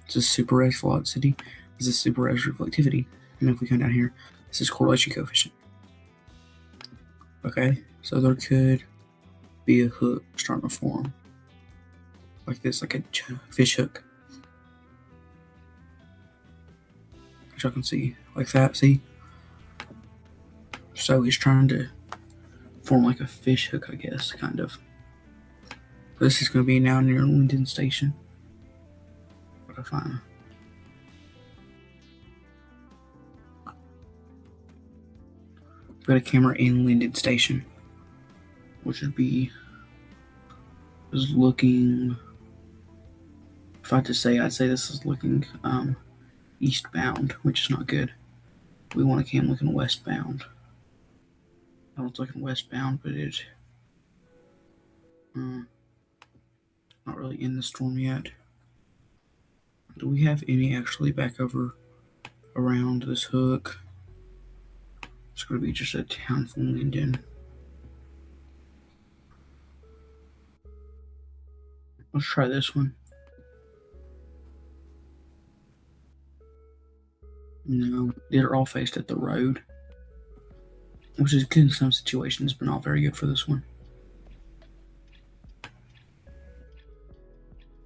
This is super res velocity. This is super res reflectivity. And if we come down here, this is correlation coefficient. Okay, so there could be a hook starting to form. Like this, like a fish hook. Which I can see, like that, see? So he's trying to form like a fish hook, I guess, kind of. This is going to be now near Linden Station. What I find. Got a camera in Linden Station, which would be is looking. If I had to say, I'd say this is looking eastbound, which is not good. We want a cam looking westbound. I was looking westbound, but it's not really in the storm yet. Do we have any actually back over around this hook? It's going to be just a town from Linden. Let's try this one. No, they're all faced at the road, which is good in some situations, but not very good for this one.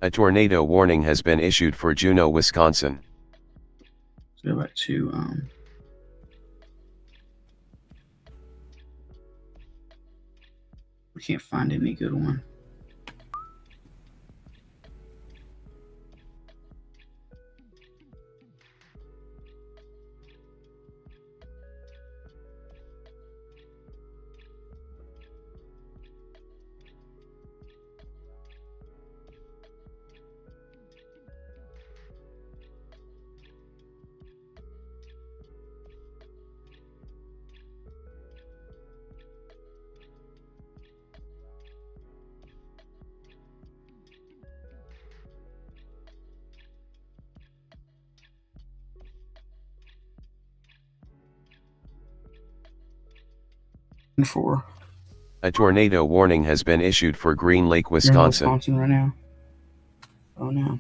A tornado warning has been issued for Juneau, Wisconsin. Let's go back to we can't find any good one. For A tornado warning has been issued for Green Lake, you're in Wisconsin. Wisconsin right now. Oh no.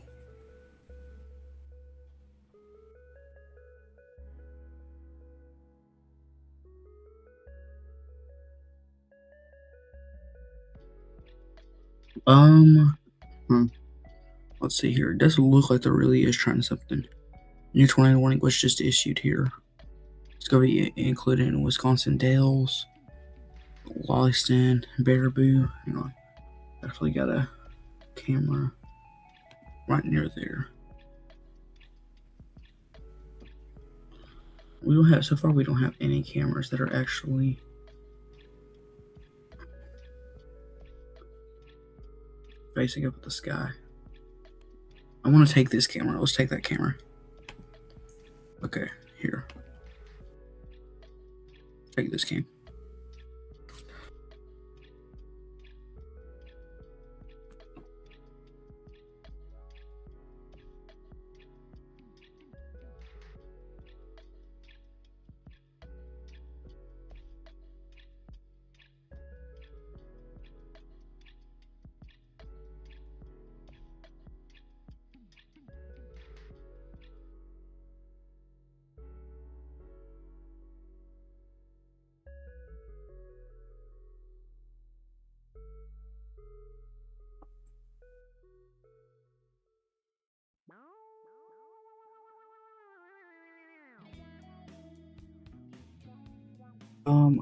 Let's see here. It doesn't look like there really is trying something. New tornado warning was just issued here. It's going to be included in Wisconsin Dells, Wollaston, Baraboo. Hang on. Actually got a camera right near there. We don't have, so far we don't have any cameras that are actually facing up at the sky. I want to take this camera. Let's take that camera. Okay, here. Take this cam.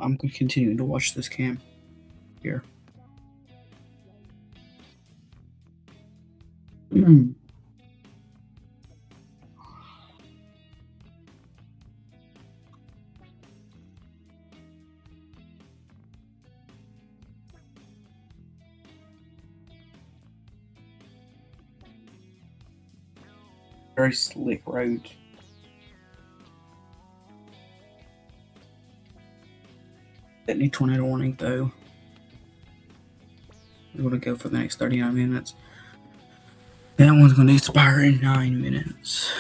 I'm continuing to watch this cam here. Very slick road. That need tornado warning though. We're gonna go for the next 39 minutes. That one's gonna expire in 9 minutes.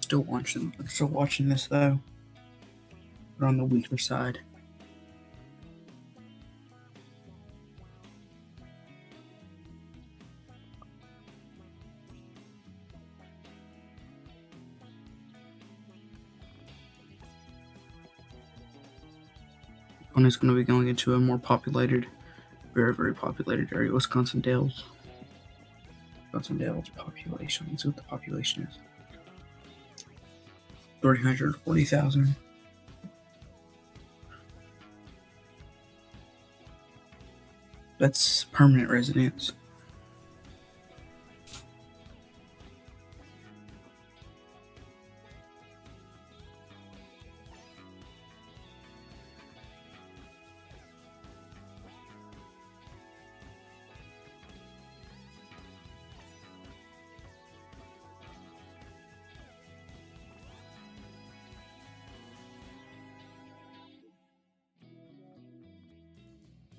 Still watching this though. But on the weaker side. One is going to be going into a more populated, very, very populated area, Wisconsin Dells. Wisconsin Dells population. Let's see what the population is. 340,000. That's permanent residents.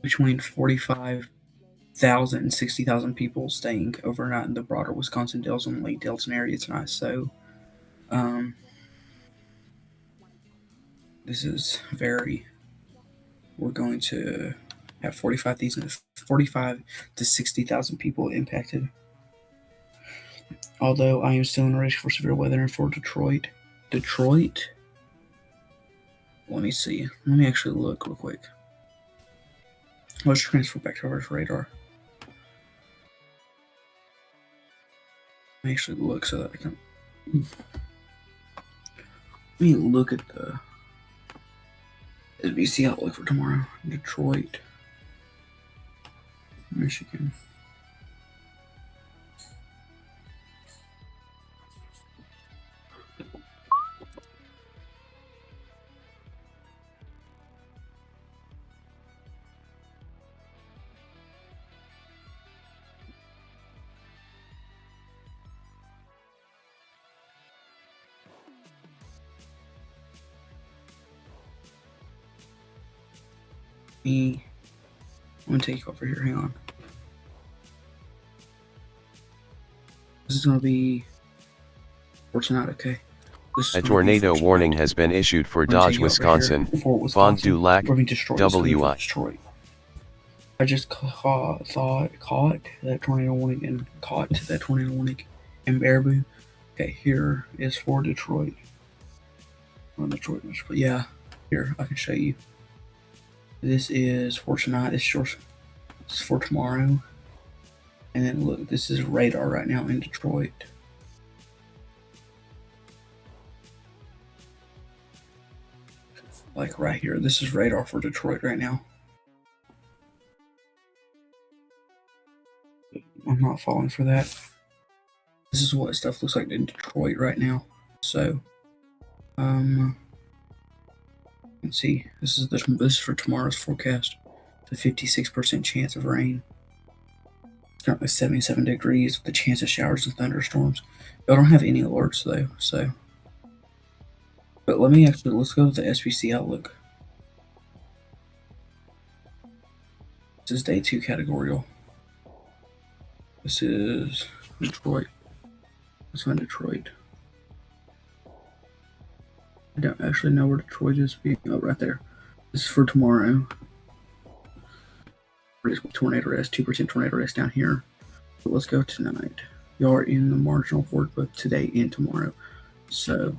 Between 45,000 and 60,000 people staying overnight in the broader Wisconsin Dells and Lake Delton area tonight. So, this is very. We're going to have 45 to 60,000 people impacted. Although I am still in risk for severe weather and for Detroit. Let me see. Let me actually look real quick. Let's transfer back to our radar. Let me actually look so that I can. Let me look at the SBC outlook for tomorrow. Detroit, Michigan. I'm gonna take you over here. Hang on. This is gonna be for tonight, okay? A tornado warning has been issued for Dodge, Wisconsin, Fond du Lac, WI. I just caught that tornado warning and caught that tornado warning in Baraboo. Okay, here is for Detroit. On Detroit, but yeah, here I can show you. This is for tonight. This is for tomorrow. And then look, this is radar right now in Detroit. Like right here, this is radar for Detroit right now. I'm not falling for that. This is what stuff looks like in Detroit right now. So, let's see. This is for tomorrow's forecast. The 56% chance of rain. It's currently 77 degrees with the chance of showers and thunderstorms. Y'all don't have any alerts though, so. But let's go with the SPC outlook. This is day 2 categorical. This is Detroit. Let's find Detroit. I don't actually know where Detroit is. Oh, right there. This is for tomorrow. Tornado risk, 2% tornado risk down here. But let's go tonight. Y'all are in the marginal for both today and tomorrow. So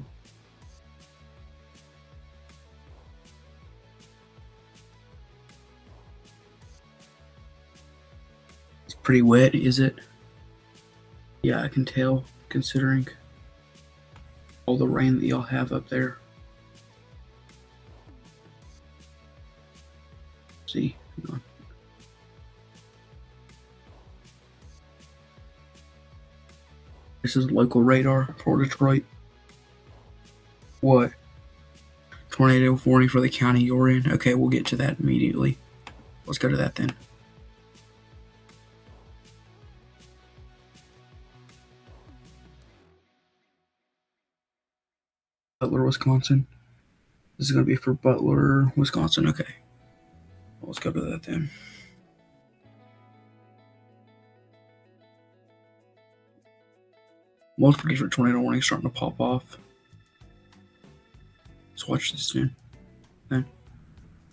it's pretty wet, is it? Yeah, I can tell, considering all the rain that y'all have up there. See, hang on. This is local radar for Detroit. What? Tornado warning for the county you're in? Okay, we'll get to that immediately. Let's go to that then. Butler, Wisconsin. This is going to be for Butler, Wisconsin. Okay. Let's go to that then. Multiple different tornado warnings starting to pop off. Let's watch this soon. Okay.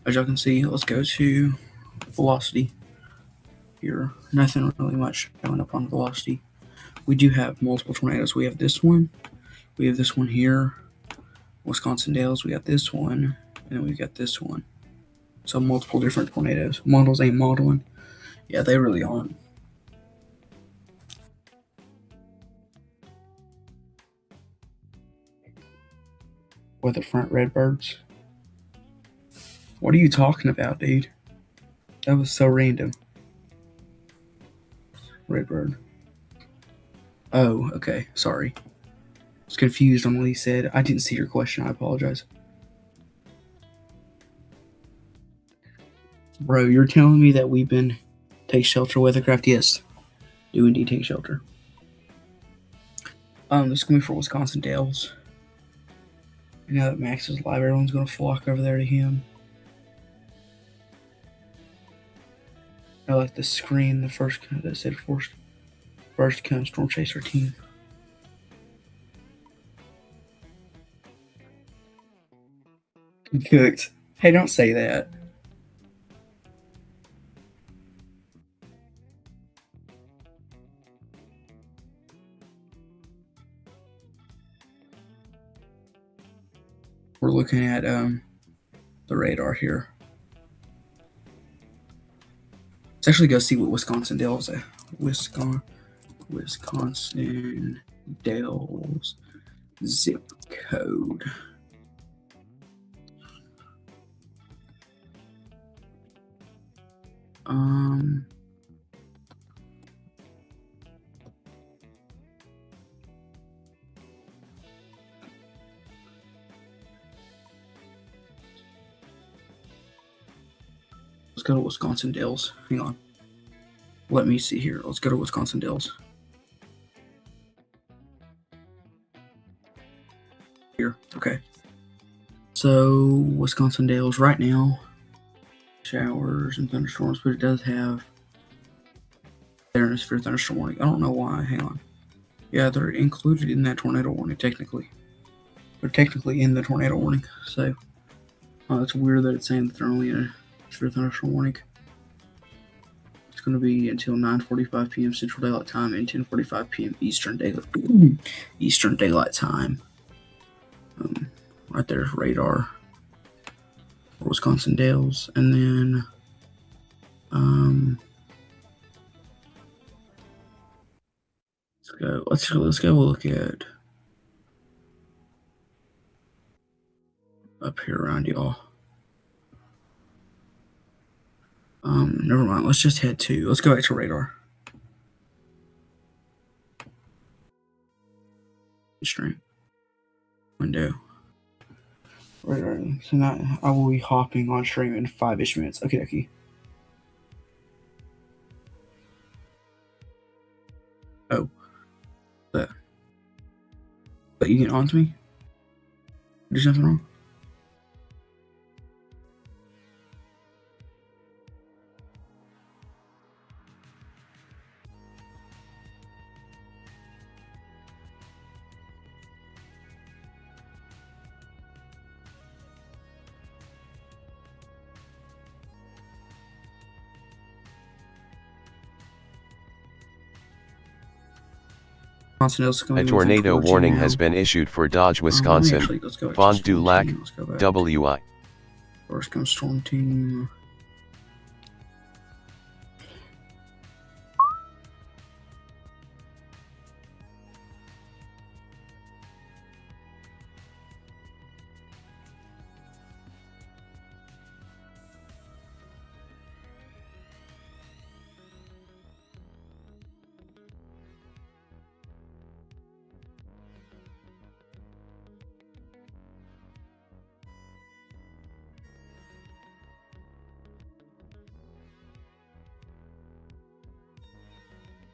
As y'all can see, let's go to velocity. Here, nothing really much showing up on velocity. We do have multiple tornadoes. We have this one. We have this one here. Wisconsin Dells. We got this one. And then we got this one. So multiple different tornadoes. Models ain't modeling. Yeah, they really aren't. Weatherfront Redbirds. What are you talking about, dude? That was so random. Redbird. Oh, okay. Sorry. I was confused on what he said. I didn't see your question. I apologize. Bro, you're telling me that we've been take shelter weathercraft? Yes. Do indeed take shelter. This is gonna be for Wisconsin Dells. And now that Max is live, everyone's gonna flock over there to him. I like the screen, the first that said first come Storm Chaser team. Cooked. Hey, don't say that. We're looking at the radar here. Let's actually go see what Wisconsin Dells is. Wisconsin Dells zip code. Let's go to Wisconsin Dells. Hang on. Let me see here. Let's go to Wisconsin Dells. Here. Okay. So, Wisconsin Dells right now. Showers and thunderstorms, but it does have severe thunderstorm warning. I don't know why. Hang on. Yeah, they're included in that tornado warning, technically. They're technically in the tornado warning. So, it's weird that it's saying that they're only in a severe thunderstorm warning. going to be until 9:45 p.m. Central Daylight Time and 10:45 p.m. Eastern Daylight Time. Right there's radar for Wisconsin Dells, and then let's go look at up here around y'all. Never mind. Let's just head to. Let's go back to radar. Stream window. Radar. So now I will be hopping on stream in 5-ish minutes. Okay. Oh, but you get on to me? Do something wrong? A tornado warning has been issued for Dodge, Wisconsin. Fond du Lac, WI. First comes Storm Team.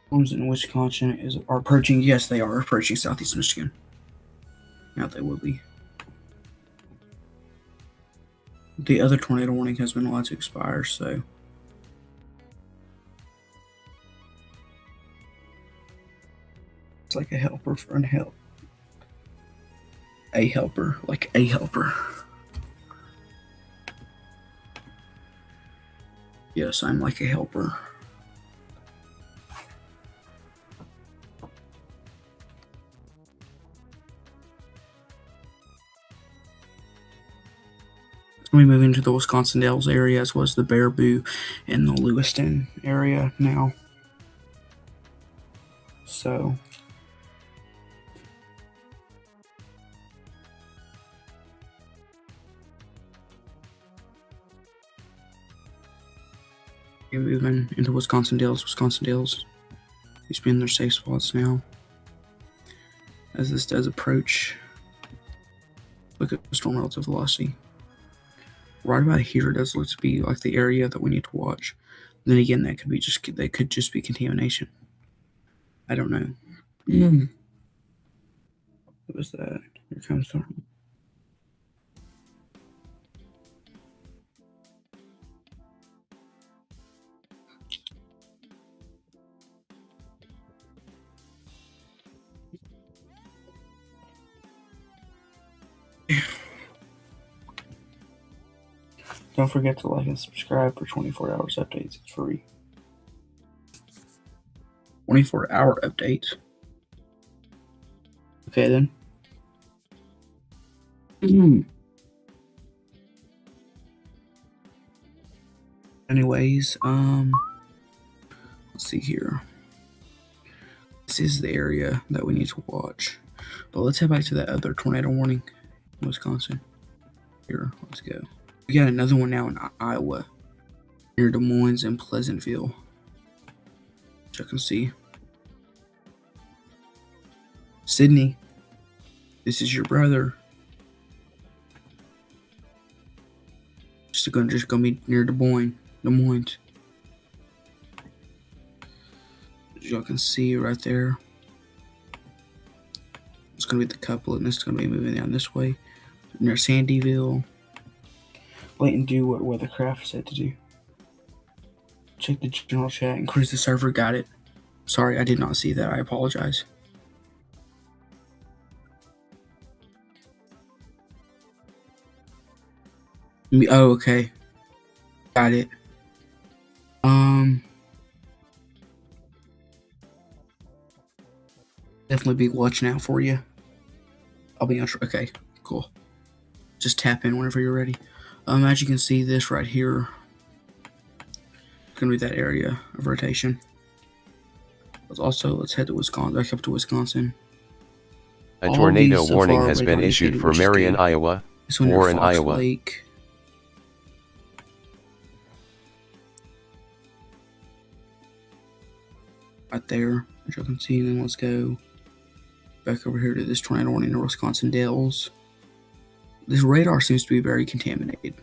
Storms in Wisconsin are approaching. Yes, they are approaching southeast Michigan. Now they will be. The other tornado warning has been allowed to expire, so. It's like a helper for an help. A helper, like a helper. Yes, I'm like a helper. We move into the Wisconsin Dells area as well as the Baraboo and the Lewiston area now. So we're moving into Wisconsin Dells. These be in their safe spots now. As this does approach, look at the storm relative velocity. Right about here does look to be like the area that we need to watch. Then again, that could just be contamination. I don't know. What was that? Here comes storm. Don't forget to like and subscribe for 24 hours updates. It's free. 24-hour updates. Okay then. Anyways, let's see here. This is the area that we need to watch. But let's head back to that other tornado warning in Wisconsin. Here, let's go. We got another one now in Iowa, near Des Moines and Pleasantville. Which I can see. Sydney, this is your brother. Just gonna be near Des Moines. As y'all can see right there. It's gonna be the couple, and it's gonna be moving down this way near Sandyville. Wait and do what Weathercraft said to do. Check the general chat. Increase the server. Got it. Sorry, I did not see that. I apologize. Oh, okay. Got it. Definitely be watching out for you. I'll be on. Okay, cool. Just tap in whenever you're ready. As you can see, this right here gonna be that area of rotation. But also, let's head to Wisconsin. Back up to Wisconsin. A tornado warning has been issued for Marion, Iowa, Warren, Iowa. Lake. Right there, as you can see. Then let's go back over here to this tornado warning in Wisconsin Dells. This radar seems to be very contaminated.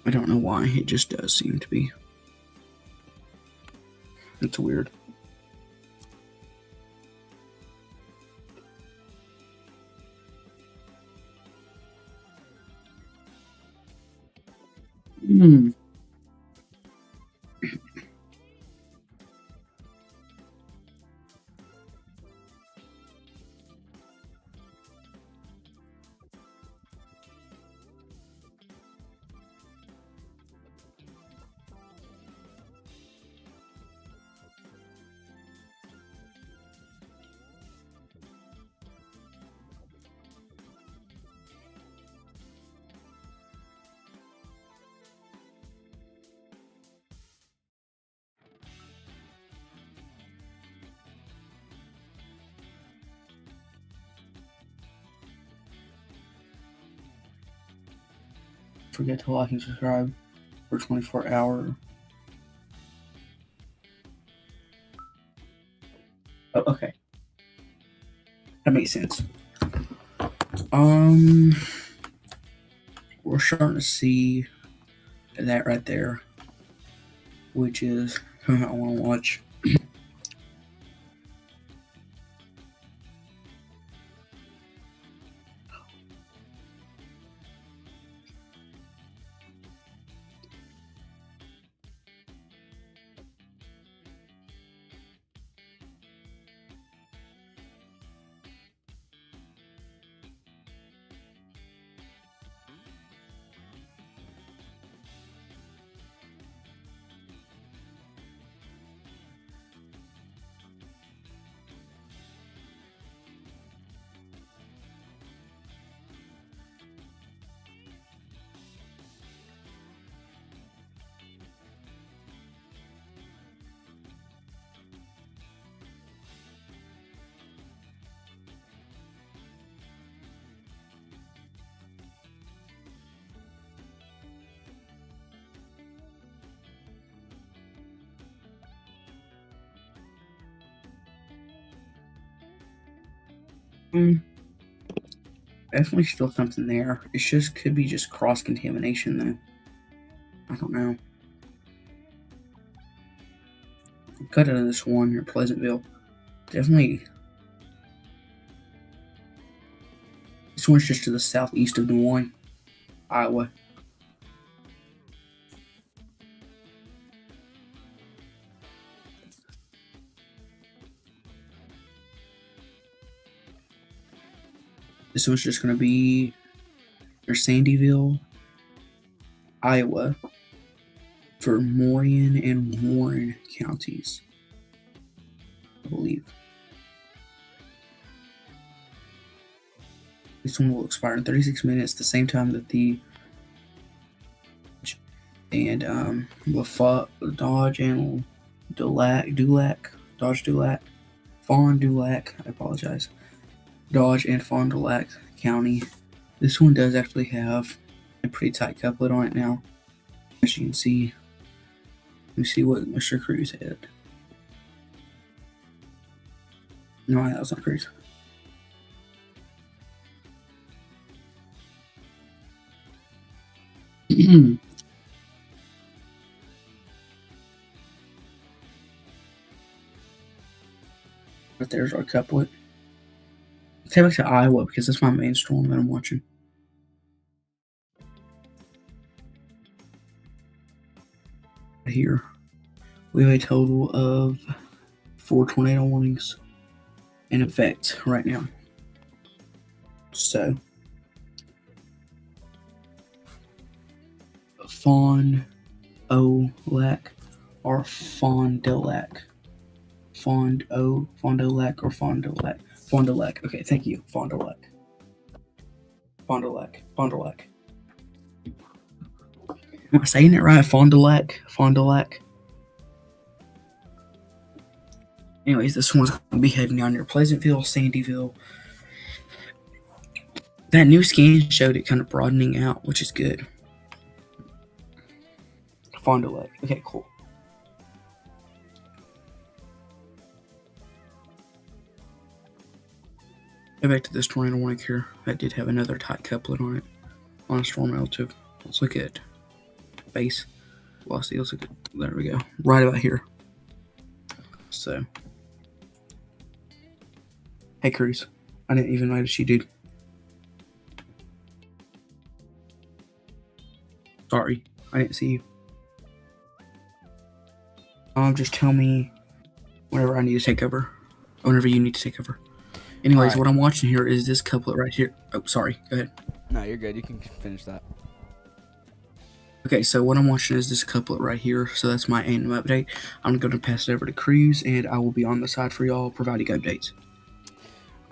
I don't know why, it just does seem to be. It's weird. Forget to like and subscribe for 24-hour. Oh, okay. That makes sense. We're starting to see that right there, which is I want to watch. Definitely still something there. It just could be just cross contamination though. I don't know. Cut out of this one near Pleasantville. Definitely. This one's just to the southeast of Des Moines, Iowa. This one's just going to be near Sandyville, Iowa, for Marion and Warren counties, I believe. This one will expire in 36 minutes, the same time that the Dodge and Dodge Dulac, Fond du Lac, I apologize, Dodge and Fond du Lac County. This one does actually have a pretty tight couplet on it now, as you can see. Let me see what Mr. Cruz had. No, that was not Cruz. But there's our couplet. Let's head back to Iowa because that's my main storm that I'm watching. Here, we have a total of 4 tornado warnings in effect right now. So, Fond du Lac or Fond du Lac Fond Fond du Lac or Fond du Lac? Fond du Lac. Okay, thank you. Fond du Lac. Fond du Lac. Fond du Lac. Am I saying it right? Fond du Lac. Fond du Lac. Anyways, this one's going to be heading down near Pleasantville, Sandyville. That new scan showed it kind of broadening out, which is good. Fond du Lac. Okay, cool. Go back to this tornado warning here. That did have another tight couplet on it. On a storm relative. Let's look at base velocity. Let's look at, there we go. Right about here. So. Hey, Cruz. I didn't even notice you, dude. Sorry, I didn't see you. Just tell me whenever I need to take over. Whenever you need to take over. Anyways, right. What I'm watching here is this couplet right here. Oh, sorry. Go ahead. No, you're good. You can finish that. Okay, so what I'm watching is this couplet right here. So that's my AIM update. I'm going to pass it over to Cruz, and I will be on the side for y'all providing updates.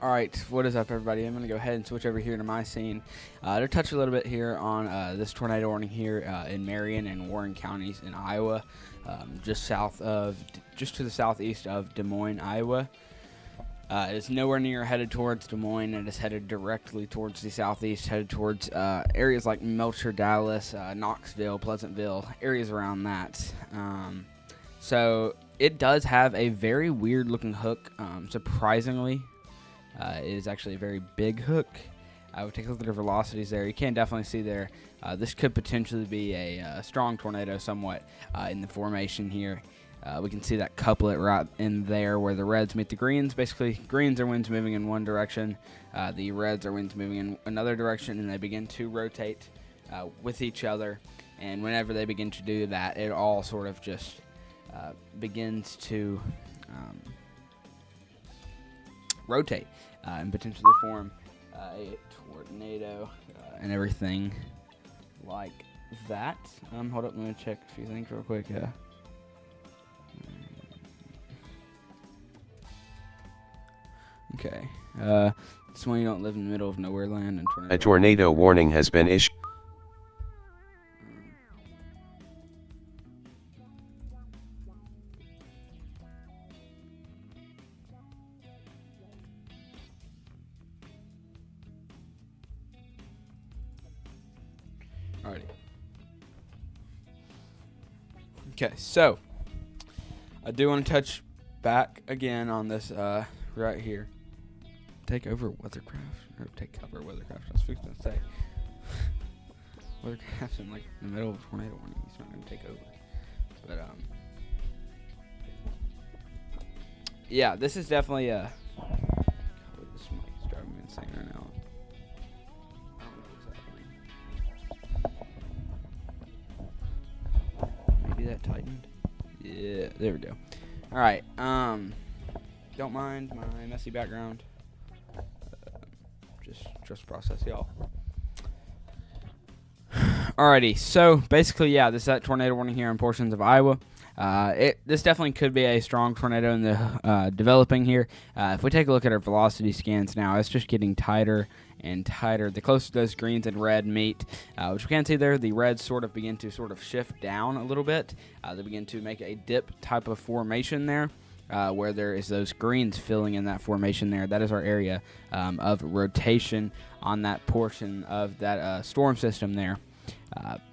All right, what is up, everybody? I'm going to go ahead and switch over here to my scene to touch a little bit here on this tornado warning here in Marion and Warren counties in Iowa, just to the southeast of Des Moines, Iowa. It's nowhere near headed towards Des Moines. It is headed directly towards the southeast, headed towards areas like Melcher, Dallas, Knoxville, Pleasantville, areas around that. So it does have a very weird-looking hook, surprisingly. It is actually a very big hook. I would take a look at the velocities there. You can definitely see there. This could potentially be a strong tornado somewhat in the formation here. We can see that couplet right in there where the reds meet the greens. Basically, greens are winds moving in one direction. The reds are winds moving in another direction, and they begin to rotate with each other. And whenever they begin to do that, it all sort of just begins to rotate and potentially form a tornado and everything like that. Hold up, let me check a few things real quick. Okay. This one, you don't live in the middle of nowhere land. And a tornado warning has been issued. Alrighty. Okay, so I do want to touch back again on this right here. Take over Weathercraft, or take cover Weathercraft. I was fixing to say Weathercraft's in like the middle of a tornado warning. He's not going to take over, but yeah, this is definitely a. This mic is driving me insane right now. I don't know what's happening. Maybe that tightened. Yeah, there we go. All right. Don't mind my messy background. Just process, y'all. Alrighty, so basically, yeah, this is that tornado warning here in portions of Iowa. This definitely could be a strong tornado in the developing here. If we take a look at our velocity scans now, it's just getting tighter and tighter. The closer those greens and red meet, which we can see there, the reds sort of begin to shift down a little bit. They begin to make a dip type of formation there. Where there is those greens filling in that formation there. That is our area of rotation on that portion of that storm system there,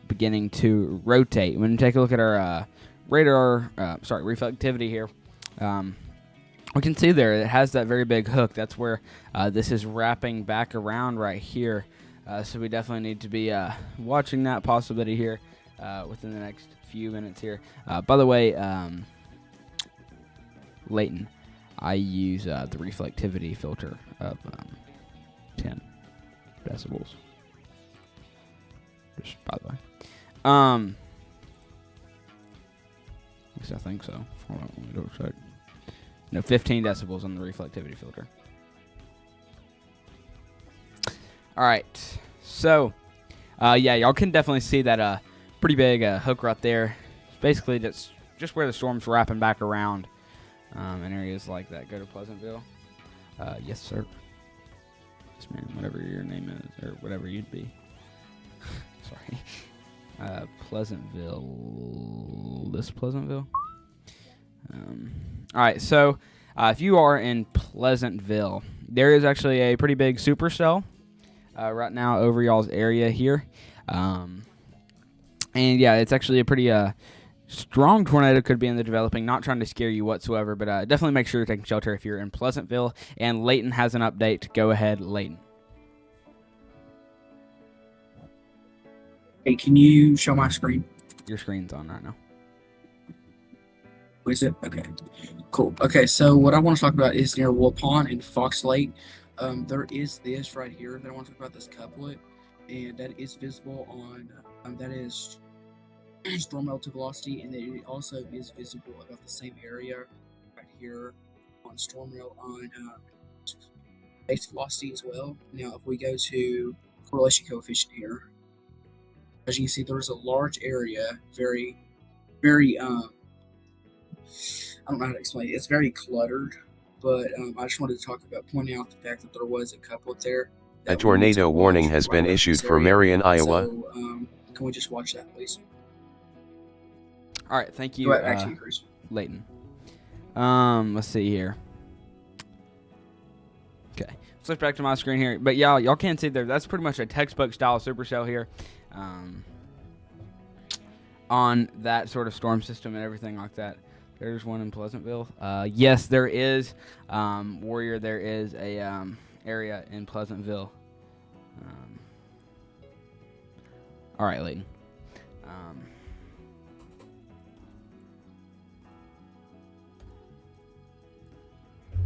beginning to rotate. When you take a look at our reflectivity here, we can see there it has that very big hook. That's where this is wrapping back around right here. So we definitely need to be watching that possibility here within the next few minutes here. By the way, Leighton, I use the reflectivity filter of 10 decibels. Just by the way. At least I think so. Hold on, let me double check. No, 15 decibels on the reflectivity filter. Alright, so, yeah, y'all can definitely see that pretty big hook right there. Basically, that's just where the storm's wrapping back around. and areas like that, go to Pleasantville. Yes, sir. Yes, man. Whatever your name is, or whatever you'd be. Sorry. Pleasantville. This Pleasantville? Alright, so if you are in Pleasantville, there is actually a pretty big supercell right now over y'all's area here. And yeah, it's actually a pretty strong tornado could be in the developing. Not trying to scare you whatsoever, but definitely make sure you're taking shelter if you're in Pleasantville. And Layton has an update. Go ahead, Layton. Hey, can you show my screen? Your screen's on right now. Is it? Okay, cool. Okay, so what I want to talk about is near Wilpon and Fox Lake. There is this right here that I want to talk about, this couplet, and that is visible on, that is storm relative velocity, and it also is visible about the same area right here on base velocity as well. Now, if we go to correlation coefficient here, as you can see, there's a large area, very, very, I don't know how to explain it. It's very cluttered, but I just wanted to point out the fact that there was a couplet there. A tornado warning has been issued for Marion, Iowa. So, can we just watch that, please? All right, thank you, Go ahead, back to you, Chris. Layton. Let's see here. Okay, switch back to my screen here. But y'all can't see there. That's pretty much a textbook style supercell here. On that sort of storm system and everything like that. There's one in Pleasantville. Yes, there is, Warrior. There is a area in Pleasantville. All right, Layton.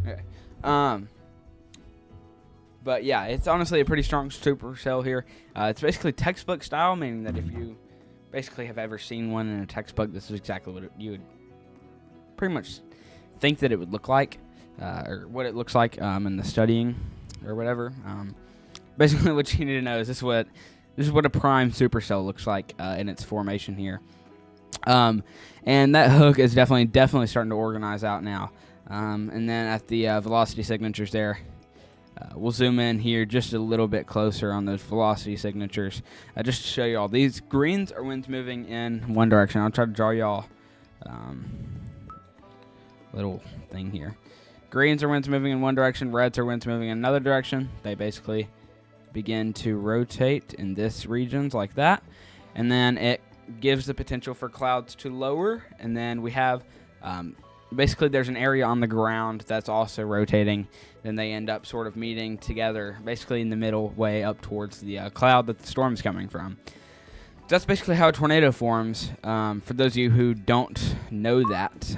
Okay. But yeah, it's honestly a pretty strong supercell here. It's basically textbook style, meaning that if you basically have ever seen one in a textbook, this is exactly what you would pretty much think that it would look like, or what it looks like in the studying or whatever. Basically, what you need to know is this is what a prime supercell looks like in its formation here. And that hook is definitely starting to organize out now. And then at the velocity signatures there, we'll zoom in here just a little bit closer on those velocity signatures, just to show you all. These greens are winds moving in one direction. I'll try to draw y'all little thing here. Greens are winds moving in one direction. Reds are winds moving in another direction. They basically begin to rotate in this regions like that, and then it gives the potential for clouds to lower, and then we have basically there's an area on the ground that's also rotating. Then they end up sort of meeting together basically in the middle way up towards the cloud that the storm's coming from. That's basically how a tornado forms. For those of you who don't know that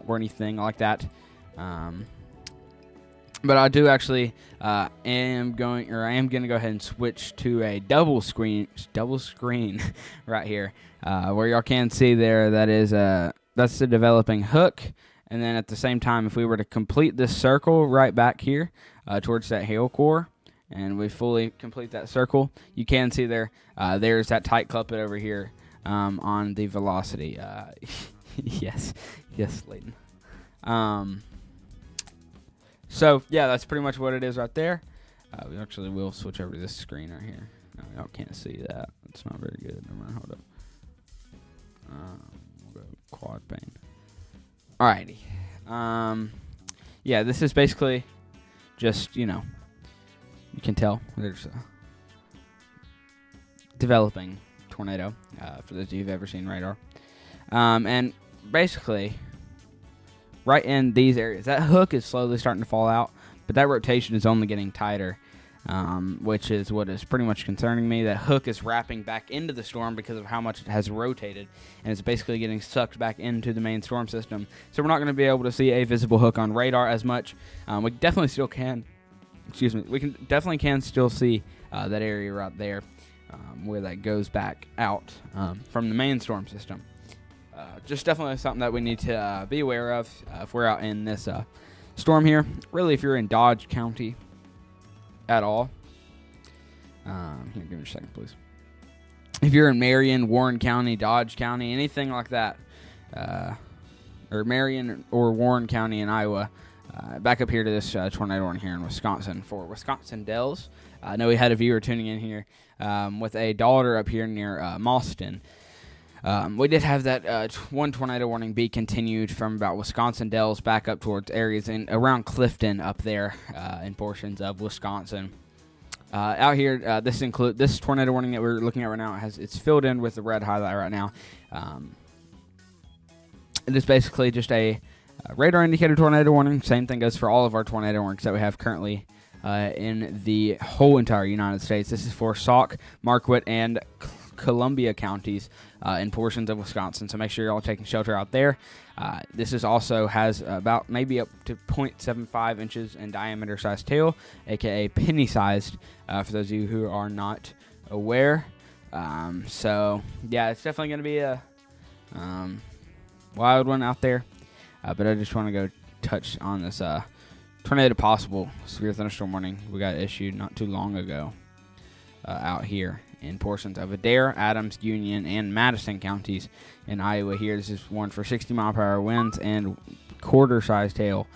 or anything like that, but I do actually am going to go ahead and switch to a double screen right here, where y'all can see there that's the developing hook. And then at the same time, if we were to complete this circle right back here towards that hail core, and we fully complete that circle, you can see there's that tight couplet over here on the velocity. Yes, Layton. So yeah, that's pretty much what it is right there. We actually will switch over to this screen right here. No, y'all can't see that. It's not very good. Never mind, hold up. We'll go quad pane. Alrighty. Yeah, this is basically just, you can tell there's a developing tornado, for those of you who've ever seen radar. And basically, right in these areas, that hook is slowly starting to fall out, but that rotation is only getting tighter, which is what is pretty much concerning me. That hook is wrapping back into the storm because of how much it has rotated, and it's basically getting sucked back into the main storm system. So we're not going to be able to see a visible hook on radar as much. We definitely still can. We can still see that area right there, where that goes back out from the main storm system. Just definitely something that we need to be aware of if we're out in this storm here. Really, if you're in Dodge County at all. Here, give me a second, please. If you're in Marion, Warren County, Dodge County, anything like that, or Marion or Warren County in Iowa. Back up here to this tornado warning here in Wisconsin for Wisconsin Dells. I know we had a viewer tuning in here with a daughter up here near Mauston. We did have that one tornado warning be continued from about Wisconsin Dells back up towards areas in around Clifton up there in portions of Wisconsin. Out here, this tornado warning that we're looking at right now it's filled in with the red highlight right now. It is basically just a radar indicated tornado warning. Same thing goes for all of our tornado warnings that we have currently in the whole entire United States. This is for Sauk, Marquette, and Columbia counties in portions of Wisconsin. So make sure you're all taking shelter out there. This is also has about maybe up to 0.75 inches in diameter sized tail, aka penny sized, for those of you who are not aware. So yeah, it's definitely going to be a wild one out there. But I just want to go touch on this tornado possible severe thunderstorm warning we got issued not too long ago out here in portions of Adair, Adams, Union, and Madison counties in Iowa here. This is one for 60-mile-per-hour winds and quarter-sized hail.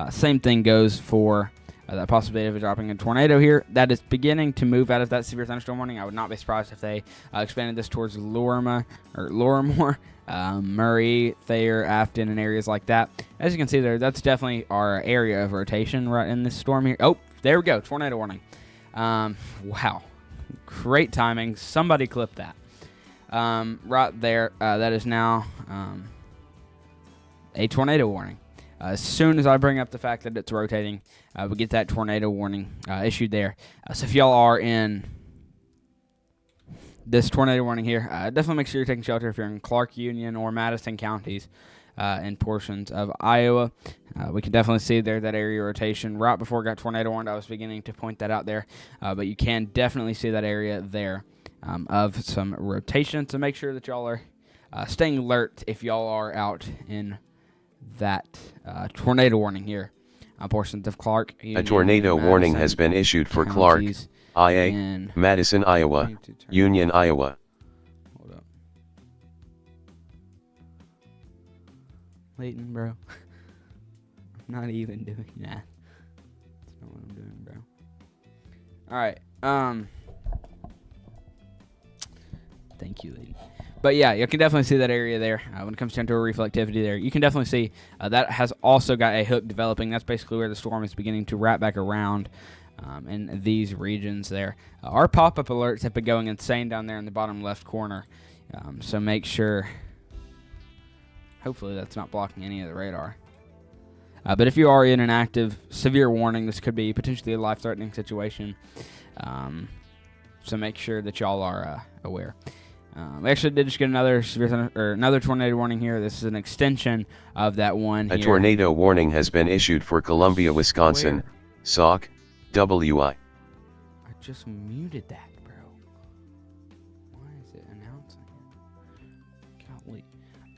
Same thing goes for that possibility of dropping a tornado here. That is beginning to move out of that severe thunderstorm warning. I would not be surprised if they expanded this towards Lorimore, Murray, Thayer, Afton, and areas like that. As you can see there, that's definitely our area of rotation right in this storm here. Oh, there we go, tornado warning. Wow. Great timing. Somebody clip that. Right there, that is now a tornado warning. As soon as I bring up the fact that it's rotating, we get that tornado warning issued there. So if y'all are in this tornado warning here, definitely make sure you're taking shelter if you're in Clark, Union, or Madison counties in portions of Iowa. We can definitely see there that area rotation. Right before it got tornado warned, I was beginning to point that out there. But you can definitely see that area there of some rotation. So make sure that y'all are staying alert if y'all are out in that tornado warning here. Portions of Clark, Union, a tornado Madison warning has been issued for Clark, IA, Madison, Iowa, Union, Iowa. Hold up. Leighton, bro. I'm not even doing that. That's not what I'm doing, bro. Alright, thank you, Leighton. But yeah, you can definitely see that area there when it comes down to reflectivity there. You can definitely see that has also got a hook developing. That's basically where the storm is beginning to wrap back around in these regions there. Our pop-up alerts have been going insane down there in the bottom left corner. So make sure, hopefully that's not blocking any of the radar. But if you are in an active severe warning, this could be potentially a life-threatening situation. So make sure that y'all are aware. We actually did just get another tornado warning here. This is an extension of that one here. A tornado warning has been issued for Columbia, Wisconsin, Sauk, WI. I just muted that, bro. Why is it announcing it?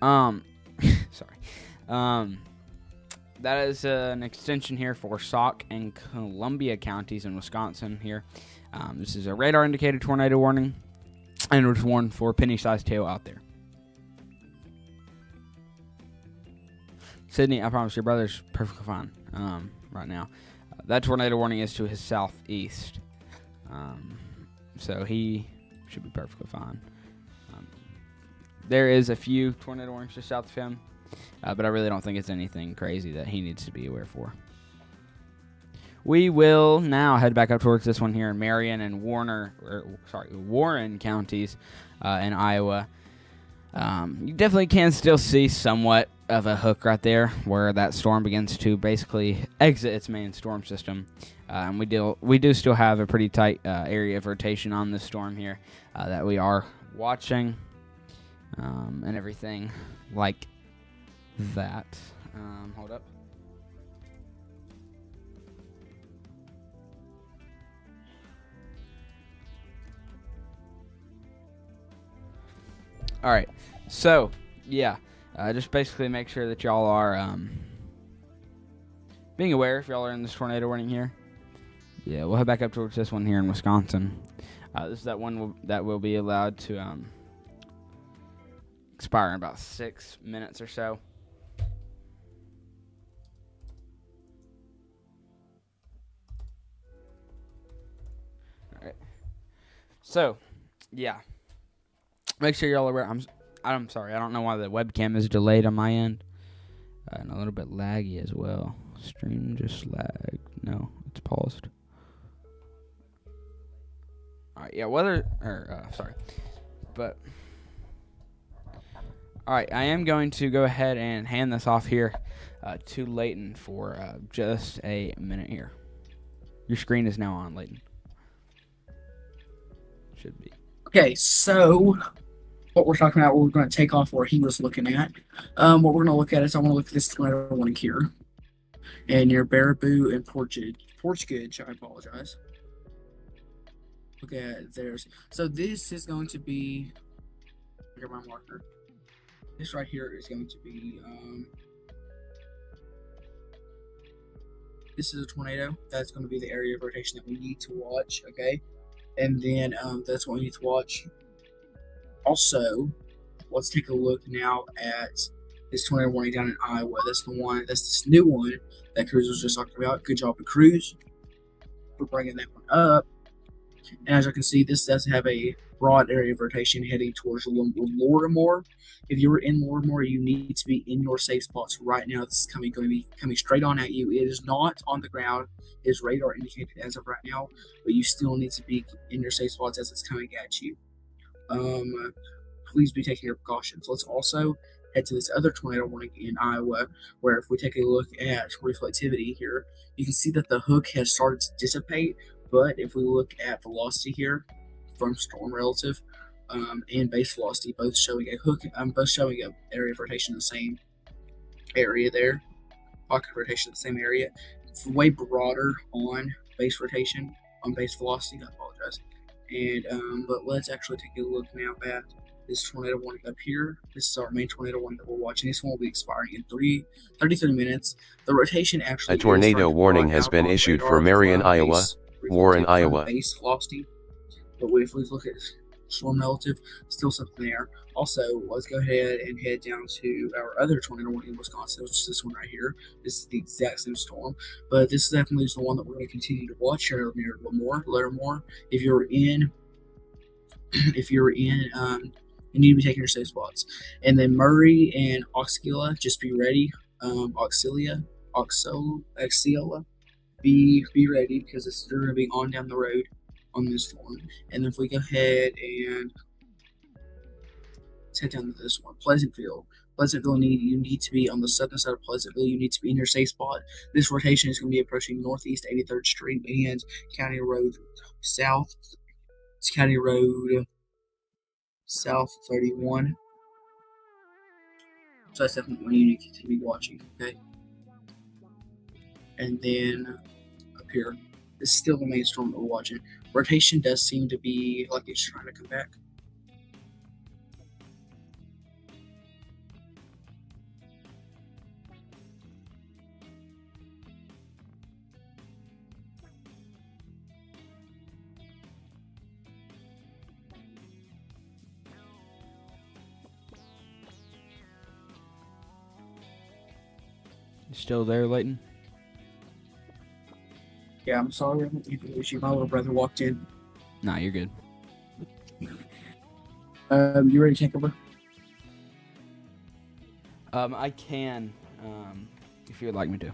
Golly. Sorry. That is an extension here for Sauk and Columbia counties in Wisconsin here. This is a radar indicated tornado warning. And it was warned for penny-sized tail out there. Sydney, I promise your brother's perfectly fine right now. That tornado warning is to his southeast. So he should be perfectly fine. There is a few tornado warnings just south of him. But I really don't think it's anything crazy that he needs to be aware for. We will now head back up towards this one here in Marion and Warren counties in Iowa. You definitely can still see somewhat of a hook right there where that storm begins to basically exit its main storm system. And we do still have a pretty tight area of rotation on this storm here that we are watching and everything like that. Hold up. All right, so yeah, just basically make sure that y'all are being aware if y'all are in this tornado warning here. Yeah, we'll head back up towards this one here in Wisconsin. This is that one that will be allowed to expire in about 6 minutes or so. So, yeah. Make sure y'all are aware. I'm sorry. I don't know why the webcam is delayed on my end. And a little bit laggy as well. Stream just lagged. No, it's paused. Alright, yeah, But, alright, I am going to go ahead and hand this off here to Leighton for just a minute here. Your screen is now on, Leighton. Should be. Okay, so what we're talking about, we're going to take off where he was looking at. What we're going to look at is I want to look at this tornado warning here. And near Baraboo and Porchgage, I apologize. Look at theirs. So this is going to be, here's my marker. This right here is going to be, this is a tornado. That's going to be the area of rotation that we need to watch, okay? And then that's what we need to watch. Also, let's take a look now at this tornado warning down in Iowa. That's this new one that Cruz was just talking about. Good job to Cruz for bringing that one up. And as you can see, this does have a broad area of rotation heading towards Lorimer. If you're in Lorimer, you need to be in your safe spots right now. This is going to be coming straight on at you. It is not on the ground. It is radar indicated as of right now, but you still need to be in your safe spots as it's coming at you. Please be taking your precautions. Let's also head to this other tornado warning in Iowa, where if we take a look at reflectivity here, you can see that the hook has started to dissipate. But if we look at velocity here from storm relative and base velocity, both showing a area of rotation in the same area there, pocket rotation in the same area. It's way broader on base rotation, on base velocity. I apologize. And but let's actually take a look now at this tornado warning up here. This is our main tornado warning that we're watching. This one will be expiring in 33 minutes. The rotation actually. A tornado warning has been issued for Marion, Iowa. Warren, Iowa. Base velocity. But if we look at storm relative, still something there. Also, let's go ahead and head down to our other tornado warning in Wisconsin, which is this one right here. This is the exact same storm, but this is definitely the one that we're going to continue to watch here near Lattimore. If you're in, you need to be taking your safe spots. And then Murray and Oxila, just be ready. Oxila, be ready because they're going to be on down the road on this one. And then if we go ahead and let's head down to this one, Pleasantville, you need to be on the southern side of Pleasantville. You need to be in your safe spot. This rotation is going to be approaching Northeast 83rd Street and County Road South. It's County Road South 31. So that's definitely one you need to be watching, okay? And then up here, this is still the main storm that we're watching. Rotation does seem to be like it's trying to come back. You still there, Leighton? Yeah, I'm sorry. My little brother walked in. Nah, you're good. You ready to take over? I can, if you would like me to.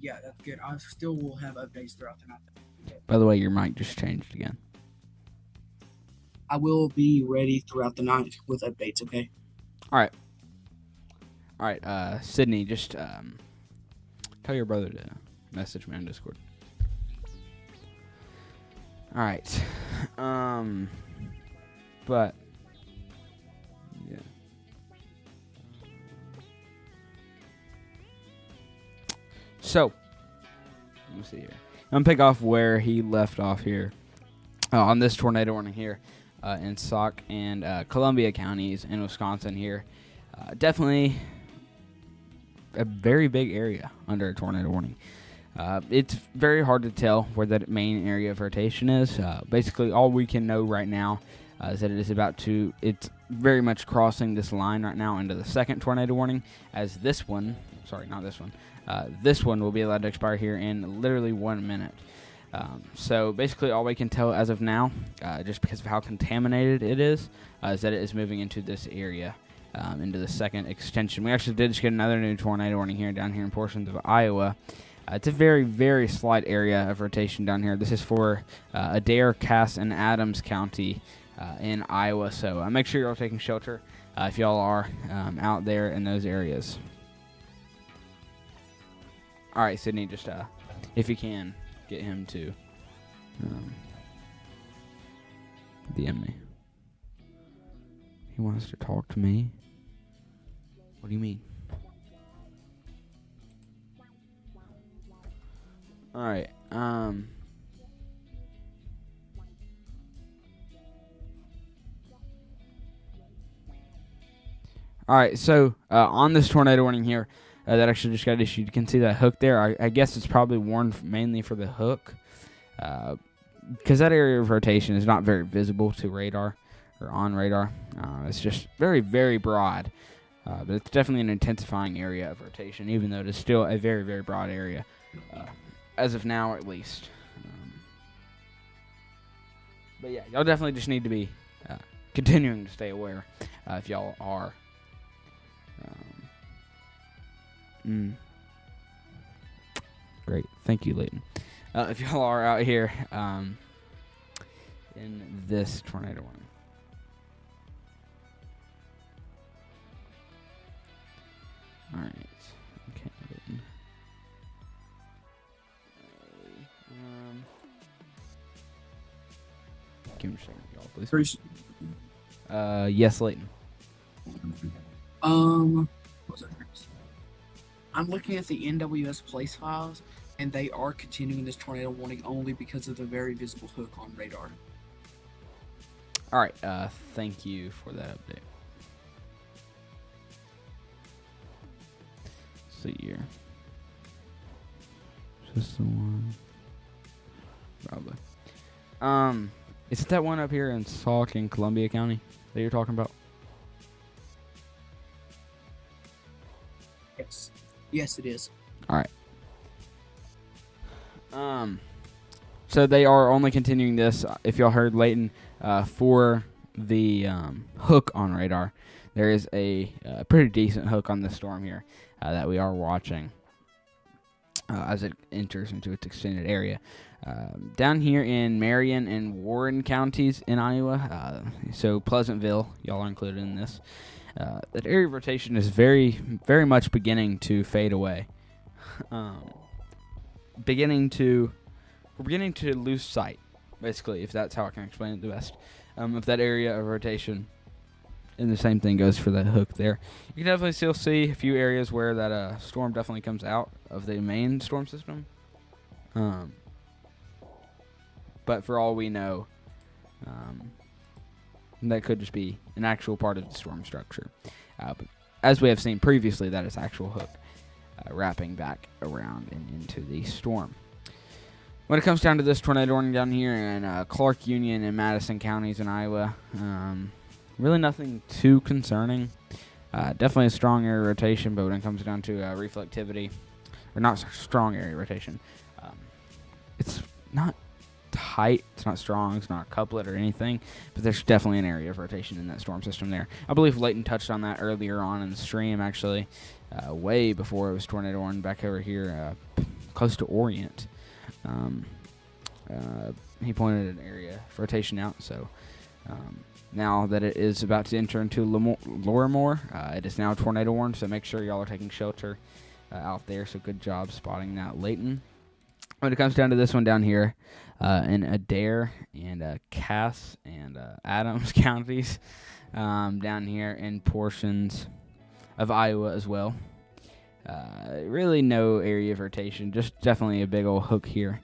Yeah, that's good. I still will have updates throughout the night. By the way, your mic just changed again. I will be ready throughout the night with updates, okay? All right, Sydney, just tell your brother to message me on Discord. All right, but yeah. So, let me see here. I'm gonna pick off where he left off here on this tornado warning here in Sauk and Columbia counties in Wisconsin here. Definitely a very big area under a tornado warning. It's very hard to tell where that main area of rotation is. Basically, all we can know right now is that it's very much crossing this line right now into the second tornado warning, as this one, This one will be allowed to expire here in literally 1 minute. So basically all we can tell as of now, just because of how contaminated it is that it is moving into this area, into the second extension. We actually did just get another new tornado warning here down here in portions of Iowa. It's a very, very slight area of rotation down here. This is for Adair, Cass, and Adams County in Iowa. So make sure you're all taking shelter if y'all are out there in those areas. All right, Sydney, just if you can, get him to DM me. He wants to talk to me? What do you mean? Alright, Alright, so on this tornado warning here that actually just got issued, you can see that hook there. I guess it's probably worn mainly for the hook, because that area of rotation is not very visible to radar or on radar. It's just very, very broad, but it's definitely an intensifying area of rotation, even though it is still a very, very broad area, as of now at least. But yeah, y'all definitely just need to be continuing to stay aware if y'all are. Great. Thank you, Leighton. If y'all are out here in this tornado warning. All right. Okay, Leighton. Give me a second, y'all, please. Yes, Leighton. What was that next? I'm looking at the NWS place files, and they are continuing this tornado warning only because of the very visible hook on radar. All right. Thank you for that update. See here. Just the one. Probably. Is it that one up here in Sauk in Columbia County that you're talking about? Yes. Yes, it is. All right. So they are only continuing this, if y'all heard Leighton, for the hook on radar. There is a pretty decent hook on the storm here that we are watching as it enters into its extended area. Down here in Marion and Warren counties in Iowa, so Pleasantville, y'all are included in this. That area of rotation is very, very much beginning to fade away. We're beginning to lose sight, basically, if that's how I can explain it the best, of that area of rotation. And the same thing goes for the hook there. You can definitely still see a few areas where that storm definitely comes out of the main storm system. But for all we know, that could just be an actual part of the storm structure. But as we have seen previously, that is actual hook wrapping back around and into the storm. When it comes down to this tornado warning down here in Clark, Union, and Madison counties in Iowa, really nothing too concerning. Definitely a strong area rotation, but when it comes down to reflectivity, or not strong area rotation, it's not tight, it's not strong, it's not a couplet or anything, but there's definitely an area of rotation in that storm system there. I believe Leighton touched on that earlier on in the stream, actually, way before it was tornado warning back over here, close to Orient. He pointed an area of rotation out, so now that it is about to enter into Lorimore, it is now tornado warned, so make sure y'all are taking shelter out there. So good job spotting that, Leighton. When it comes down to this one down here in Adair and Cass and Adams counties, down here in portions of Iowa as well, really no area of rotation, just definitely a big old hook here,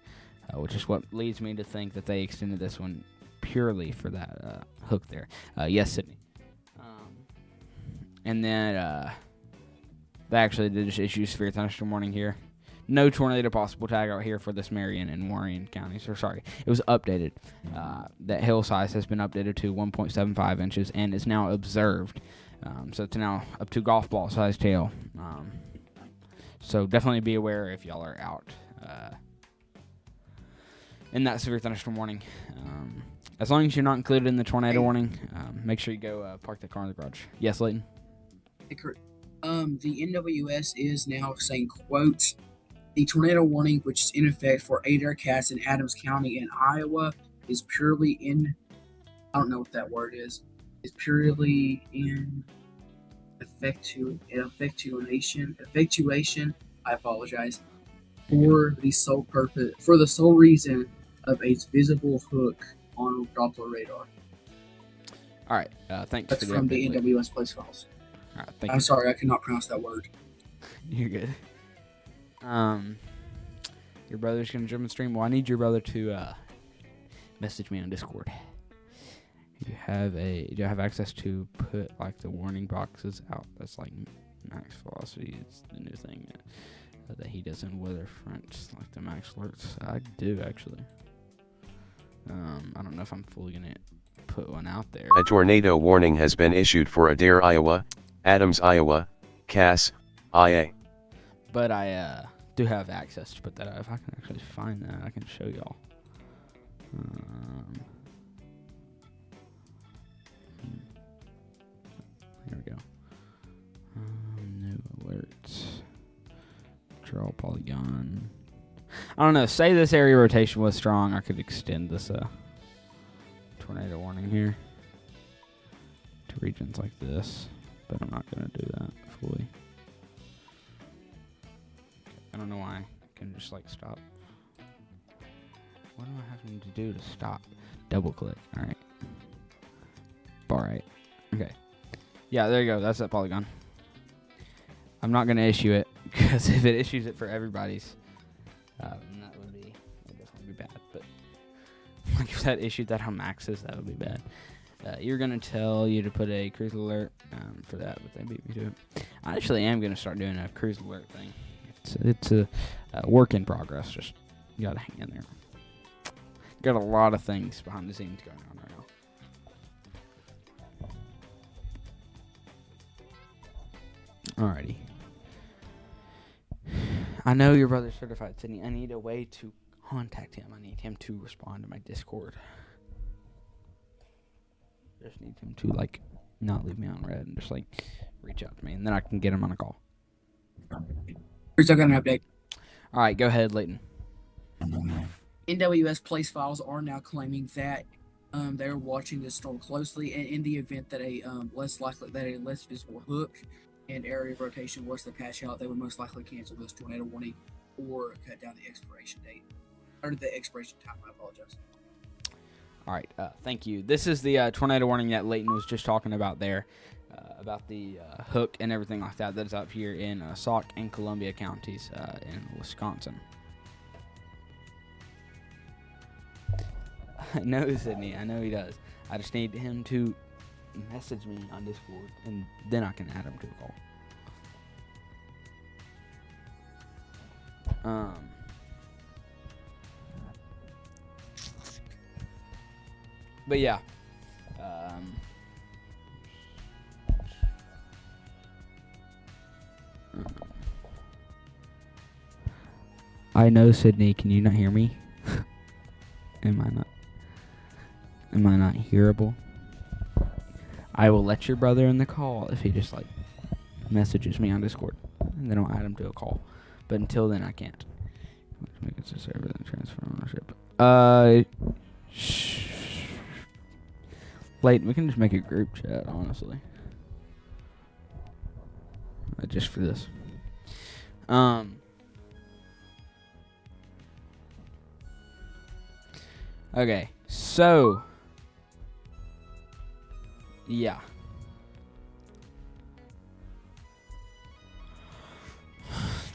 which is what leads me to think that they extended this one purely for that hook there. Yes, Sydney. And then they actually did just issue severe thunderstorm warning here. No tornado possible tag out here for this Marion and Warren counties. Or sorry, it was updated. That hail size has been updated to 1.75 inches and is now observed. So it's now up to golf ball sized hail. So definitely be aware if y'all are out in that severe thunderstorm warning. As long as you're not included in the tornado warning, make sure you go park the car in the garage. Yes, Leighton? The NWS is now saying, quote, the tornado warning, which is in effect for Adair, Cass, and Adams County in Iowa, is purely in, I don't know what that word is purely effectuation, I apologize, for the sole reason of a visible hook on Doppler radar. All right, thanks. That's from the NWS Place Files. All right, thank you. I'm sorry, I cannot pronounce that word. You're good. Your brother's gonna jump in the stream. Well, I need your brother to message me on Discord. Do you have access to put like the warning boxes out? That's like max velocity. It's the new thing that he does in weather fronts, like the max alerts. I do actually. I don't know if I'm fully gonna put one out there. A tornado warning has been issued for Adair, Iowa, Adams, Iowa, Cass, IA. But I do have access to put that out. If I can actually find that, I can show y'all. Here we go. New alerts. Draw polygon. I don't know. Say this area rotation was strong. I could extend this tornado warning here to regions like this, but I'm not going to do that fully. I don't know why. I can just like stop. What am I having to do to stop? Double click. All right. Bar right. Okay. Yeah, there you go. That's that polygon. I'm not going to issue it because if it issues it for everybody's, that would definitely be bad. But like if that issued that on maxes, that would be bad. You're going to tell you to put a cruise alert for that, but they beat me to it. I actually am going to start doing a cruise alert thing. It's a work in progress. Just you got to hang in there. Got a lot of things behind the scenes going on right now. Alrighty. I know your brother's certified, Sydney. I need a way to contact him. I need him to respond to my Discord. Just need him to, like, not leave me on red and just, like, reach out to me. And then I can get him on a call. Here's I got an update. Alright, go ahead, Leighton. NWS Place Files are now claiming that they're watching this storm closely, and in the event that a less visible hook and area of rotation was to pass out, they would most likely cancel this tornado warning or cut down the expiration date or the expiration time. I apologize. All right, thank you. This is the tornado warning that Leighton was just talking about there, about the hook and everything like that. That's up here in Sauk and Columbia counties in Wisconsin. I know, Sydney. I know he does. I just need him to message me on Discord, and then I can add him to the call. But yeah. I know, Sydney. Can you not hear me? Am I not hearable? I will let your brother in the call if he just like messages me on Discord, and then I'll add him to a call. But until then, I can't. Let's make it to server and transfer ownership. Leighton, we can just make a group chat, honestly. Just for this. Okay, so yeah.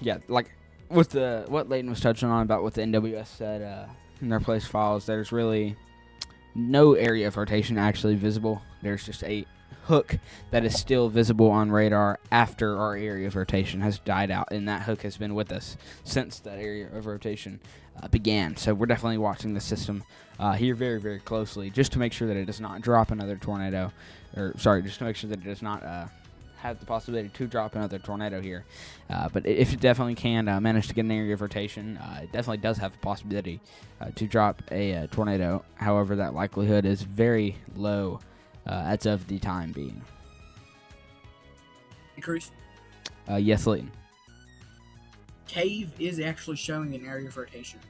Yeah, like with what Leighton was touching on about what the NWS said in their place files, there's really no area of rotation actually visible. There's just a hook that is still visible on radar after our area of rotation has died out, and that hook has been with us since that area of rotation began. So we're definitely watching the system here very, very closely, just to make sure that it does not drop another tornado, just to make sure that it does not have the possibility to drop another tornado here. But if it definitely can manage to get an area of rotation, it definitely does have the possibility to drop a tornado. However, that likelihood is very low as of the time being. Increase. Yes, Leighton. Cave is actually showing an area of rotation.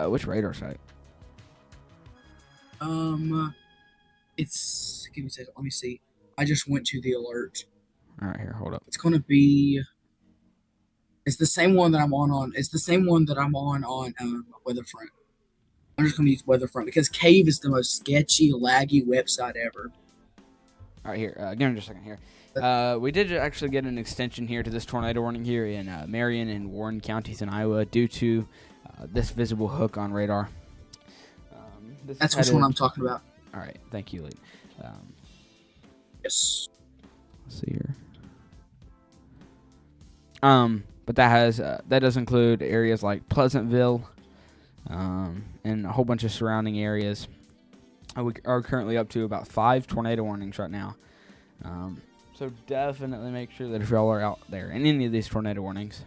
Which radar site? It's, give me a second, let me see. I just went to the alert. All right, here, hold up. It's gonna be, it's the same one that I'm on, it's the same one that I'm on Weatherfront. I'm just gonna use Weatherfront because Cave is the most sketchy, laggy website ever. All right, here, give me just a second here. We did actually get an extension here to this tornado warning here in Marion and Warren counties in Iowa due to this visible hook on radar. That's which one I'm talking about. All right, thank you, Lee. Yes. Let's see here. But that does include areas like Pleasantville, and a whole bunch of surrounding areas. We are currently up to about 5 tornado warnings right now. So definitely make sure that if y'all are out there in any of these tornado warnings,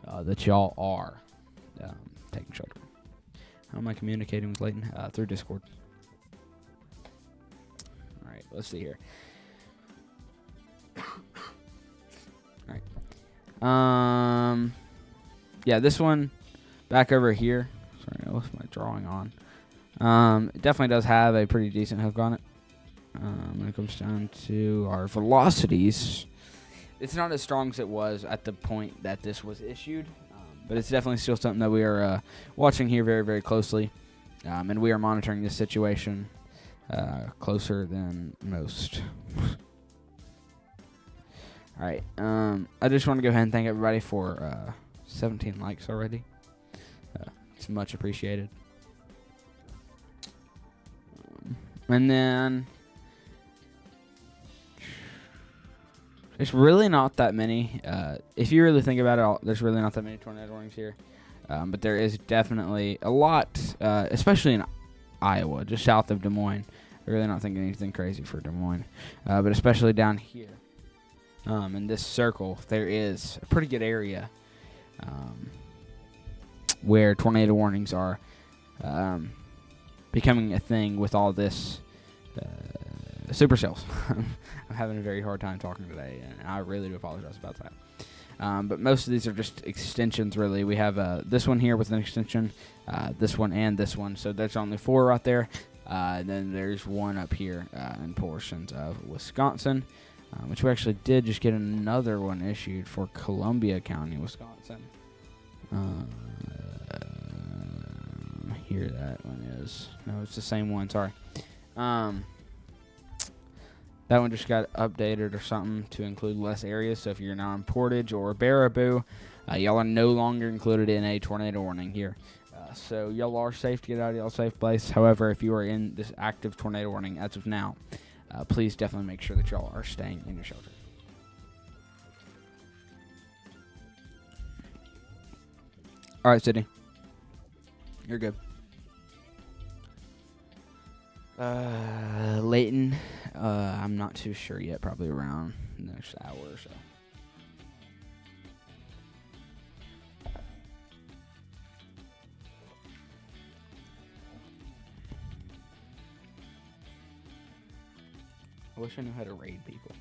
that y'all are taking shelter. How am I communicating with Leighton? Through Discord. All right, let's see here. All right. Yeah, this one back over here. Sorry, I left my drawing on. It definitely does have a pretty decent hook on it. When it comes down to our velocities, it's not as strong as it was at the point that this was issued, but it's definitely still something that we are watching here very, very closely, and we are monitoring this situation closer than most. All right, I just want to go ahead and thank everybody for 17 likes already. It's much appreciated. And then there's really not that many. If you really think about it, there's really not that many tornado warnings here. But there is definitely a lot, especially in Iowa, just south of Des Moines. I'm really not thinking anything crazy for Des Moines. But especially down here in this circle, there is a pretty good area where tornado warnings are becoming a thing with all this supercells. I'm having a very hard time talking today, and I really do apologize about that. But most of these are just extensions, really. We have this one here with an extension, this one, and this one. So there's only 4 right there. And then there's one up here in portions of Wisconsin, which we actually did just get another one issued for Columbia County, Wisconsin. Here that one is. No, it's the same one. Sorry. That one just got updated or something to include less areas. So if you're now in Portage or Baraboo, y'all are no longer included in a tornado warning here. So y'all are safe to get out of y'all's safe place. However, if you are in this active tornado warning as of now, please definitely make sure that y'all are staying in your shelter. All right, Sydney. You're good. Leighton, I'm not too sure yet. Probably around the next hour or so. I wish I knew how to raid people.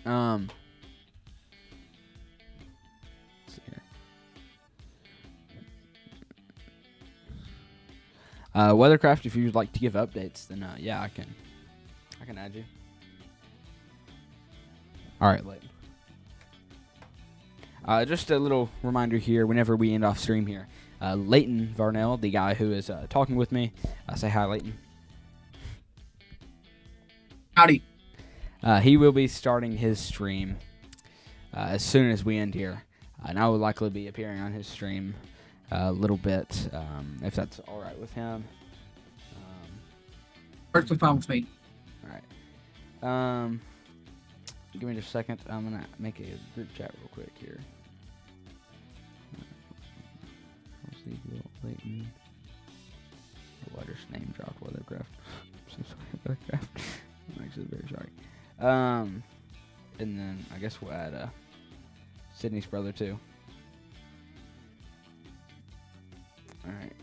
Let's see here. Weathercraft, if you'd like to give updates, then yeah, I can add you. All right, Leighton. Just a little reminder here, whenever we end off stream here, Leighton Varnell, the guy who is talking with me, say hi, Leighton. Howdy. He will be starting his stream as soon as we end here, and I will likely be appearing on his stream a little bit, if that's all right with him. Perfectly fine with me. All right. Give me just a second. I'm gonna make a group chat real quick here. Leighton. The letters name dropped Weathercraft. So sorry about Weathercraft. I'm actually very sorry. And then I guess we'll add Sydney's brother too. All right.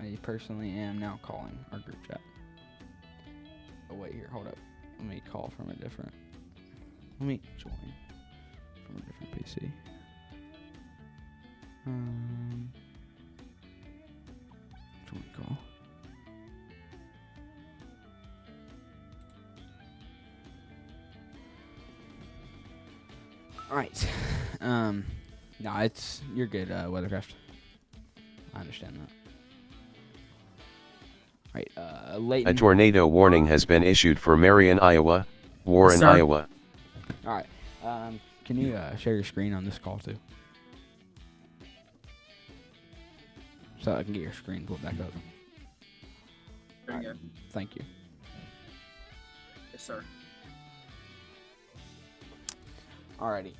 I personally am now calling our group chat. Oh wait, here, hold up. Let me call from a different. Let me join from a different PC. Join call. All right. No, you're good, Weathercraft. I understand that. All right, Leighton. A tornado warning has been issued for Marion, Iowa, Warren, Iowa. All right. Can you share your screen on this call too? So I can get your screen pulled back up. There you go. Thank you. Yes, sir. Alrighty.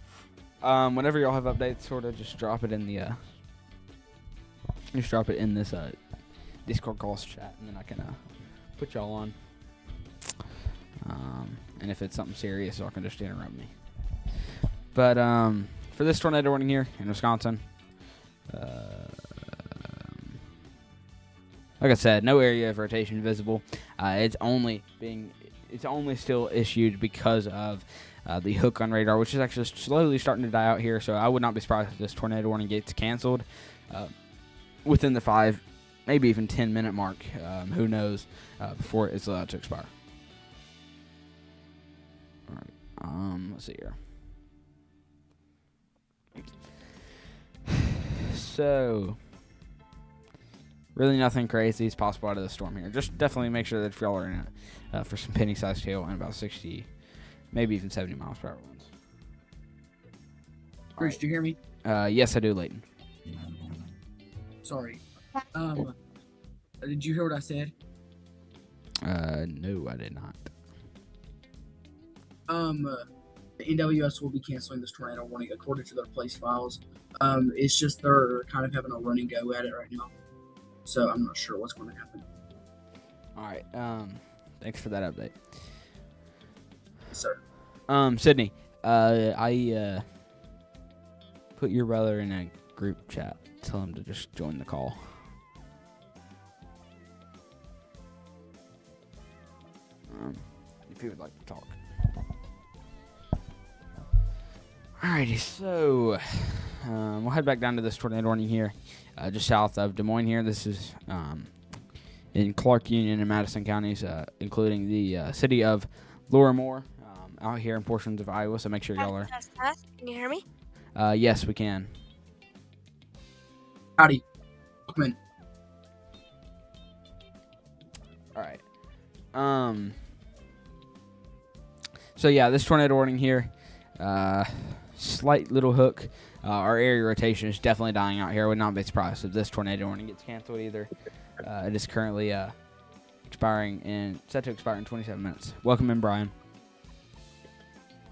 Whenever y'all have updates, sort of just drop it in the this Discord calls chat, and then I can put y'all on. And if it's something serious, y'all can just interrupt me. But for this tornado warning here in Wisconsin, like I said, no area of rotation visible. It's only still issued because of the hook on radar, which is actually slowly starting to die out here. So I would not be surprised if this tornado warning gets canceled within the 5, maybe even 10-minute mark. Who knows? Before it's allowed to expire. All right. Let's see here. So, really nothing crazy is possible out of the storm here. Just definitely make sure that if y'all are in it for some penny-sized hail and about 60, maybe even 70 miles per hour winds. Bruce, do you hear me? Yes, I do, Leighton. Sorry. Did you hear what I said? No, I did not. The NWS will be canceling this tornado warning according to their place files. It's just they're kind of having a running go at it right now. So I'm not sure what's going to happen. All right. Thanks for that update. Yes, sir. Sydney, I put your brother in a group chat. Tell him to just join the call. If he would like to talk. Alrighty, so we'll head back down to this tornado warning here, just south of Des Moines here. This is in Clark, Union, and Madison counties, including the city of Lorimore, out here in portions of Iowa, so make sure y'all are... Can you hear me? Yes, we can. Howdy. Come in. Alright. So yeah, this tornado warning here, slight little hook. Our area rotation is definitely dying out here. I would not be surprised if this tornado warning gets canceled either. It is currently set to expire in 27 minutes. Welcome in, Brian.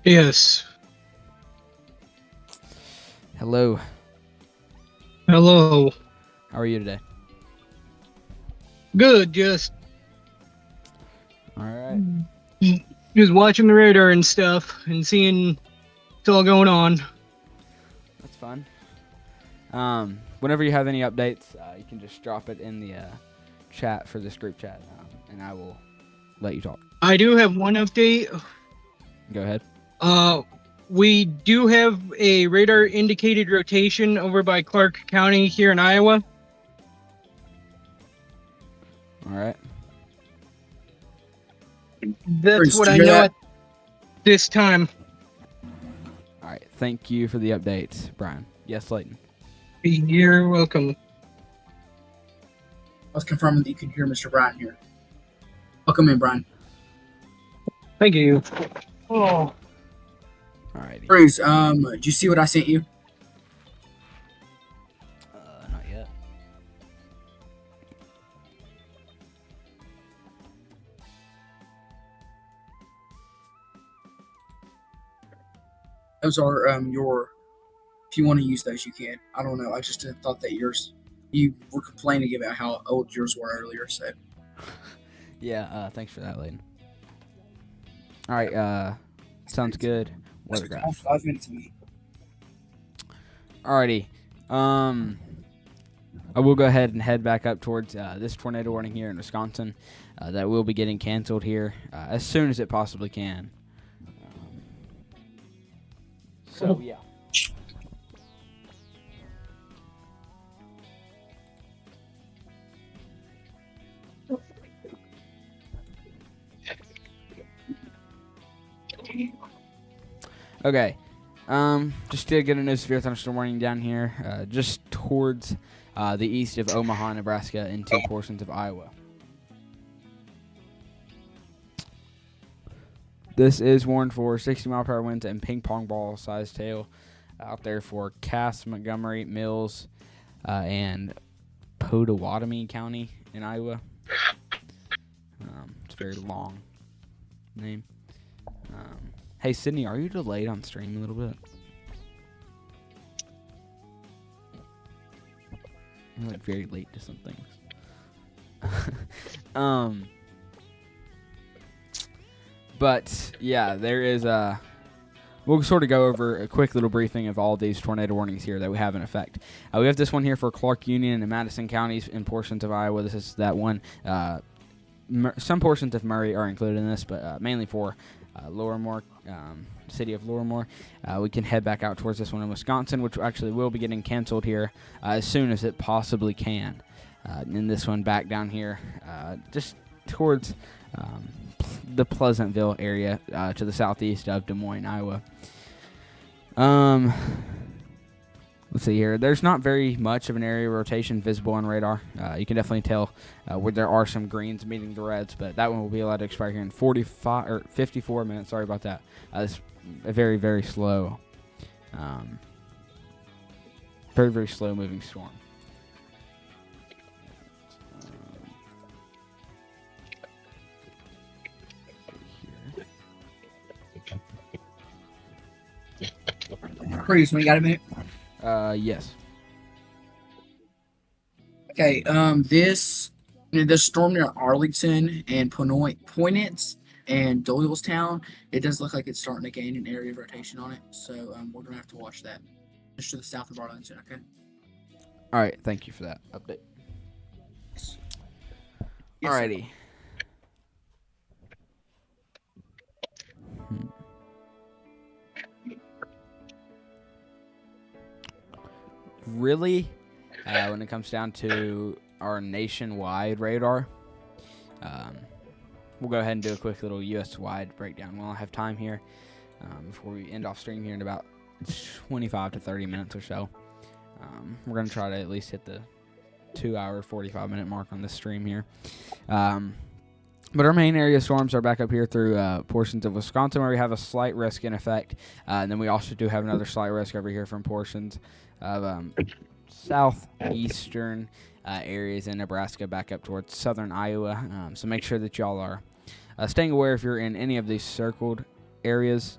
Yes. Hello. Hello. How are you today? Good, just All right. just watching the radar and stuff and seeing what's all going on. That's fun. Whenever you have any updates, you can just drop it in the chat for this group chat, and I will let you talk. I do have one update. Go ahead. We do have a radar indicated rotation over by Clark County here in Iowa. All right. That's Bruce, what do I you know hear at this time. All right. Thank you for the update, Brian. Yes, Leighton. You're welcome. I was confirming that you could hear Mr. Brian here. Welcome in, Brian. Thank you. Oh. All righty. Bruce, did you see what I sent you? Not yet. Those are your. If you want to use those, you can. I don't know. I just thought that yours You were complaining about how old yours were earlier, so. Yeah, thanks for that, Layden. All right, sounds good. Weather graph. 5 minutes a week. Alrighty. I will go ahead and head back up towards this tornado warning here in Wisconsin that will be getting canceled here as soon as it possibly can. So, yeah. Okay. Just to get a new severe thunderstorm warning down here, just towards the east of Omaha, Nebraska, into portions of Iowa. This is warned for 60-mile-per-hour winds and ping-pong ball-sized hail out there for Cass, Montgomery, Mills, and Pottawatomie County in Iowa. It's a very long name. Hey, Sydney, are you delayed on stream a little bit? I'm like very late to some things. But yeah, there is we'll sort of go over a quick little briefing of all these tornado warnings here that we have in effect. We have this one here for Clark Union and Madison counties in portions of Iowa. This is that one. Some portions of Murray are included in this, but mainly for Lorimor, city of Lorimor. We can head back out towards this one in Wisconsin, which actually will be getting canceled here as soon as it possibly can. And this one back down here, just towards the Pleasantville area to the southeast of Des Moines, Iowa. Let's see here. There's not very much of an area rotation visible on radar. You can definitely tell where there are some greens meeting the reds, but that one will be allowed to expire here in 45 or 54 minutes. Sorry about that. It's a very, very slow, very, very slow moving storm. Cruz, when you got a minute? Yes. Okay, this storm near Arlington and Poynitz and Doylestown, it does look like it's starting to gain an area of rotation on it. So we're gonna have to watch that. Just to the south of Arlington, okay? All right. Thank you for that update. Yes. Alrighty. Really, when it comes down to our nationwide radar, we'll go ahead and do a quick little U.S.-wide breakdown. We'll have time here before we end off stream here in about 25 to 30 minutes or so. We're going to try to at least hit the 2-hour, 45-minute mark on this stream here. But our main area storms are back up here through portions of Wisconsin where we have a slight risk in effect. And then we also do have another slight risk over here from portions of southeastern areas in Nebraska back up towards southern Iowa. So make sure that y'all are staying aware if you're in any of these circled areas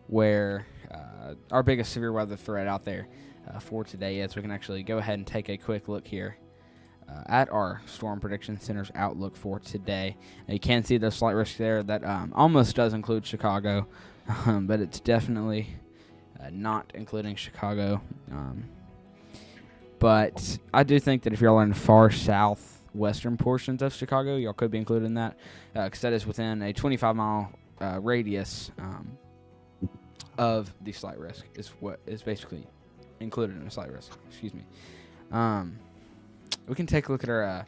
where our biggest severe weather threat out there for today is. We can actually go ahead and take a quick look here at our Storm Prediction Center's outlook for today. Now you can see the slight risk there that almost does include Chicago, but it's definitely not including Chicago. But I do think that if y'all are in far southwestern portions of Chicago, y'all could be included in that, because that is within a 25-mile radius of the slight risk is what is basically included in a slight risk. Excuse me. We can take a look at our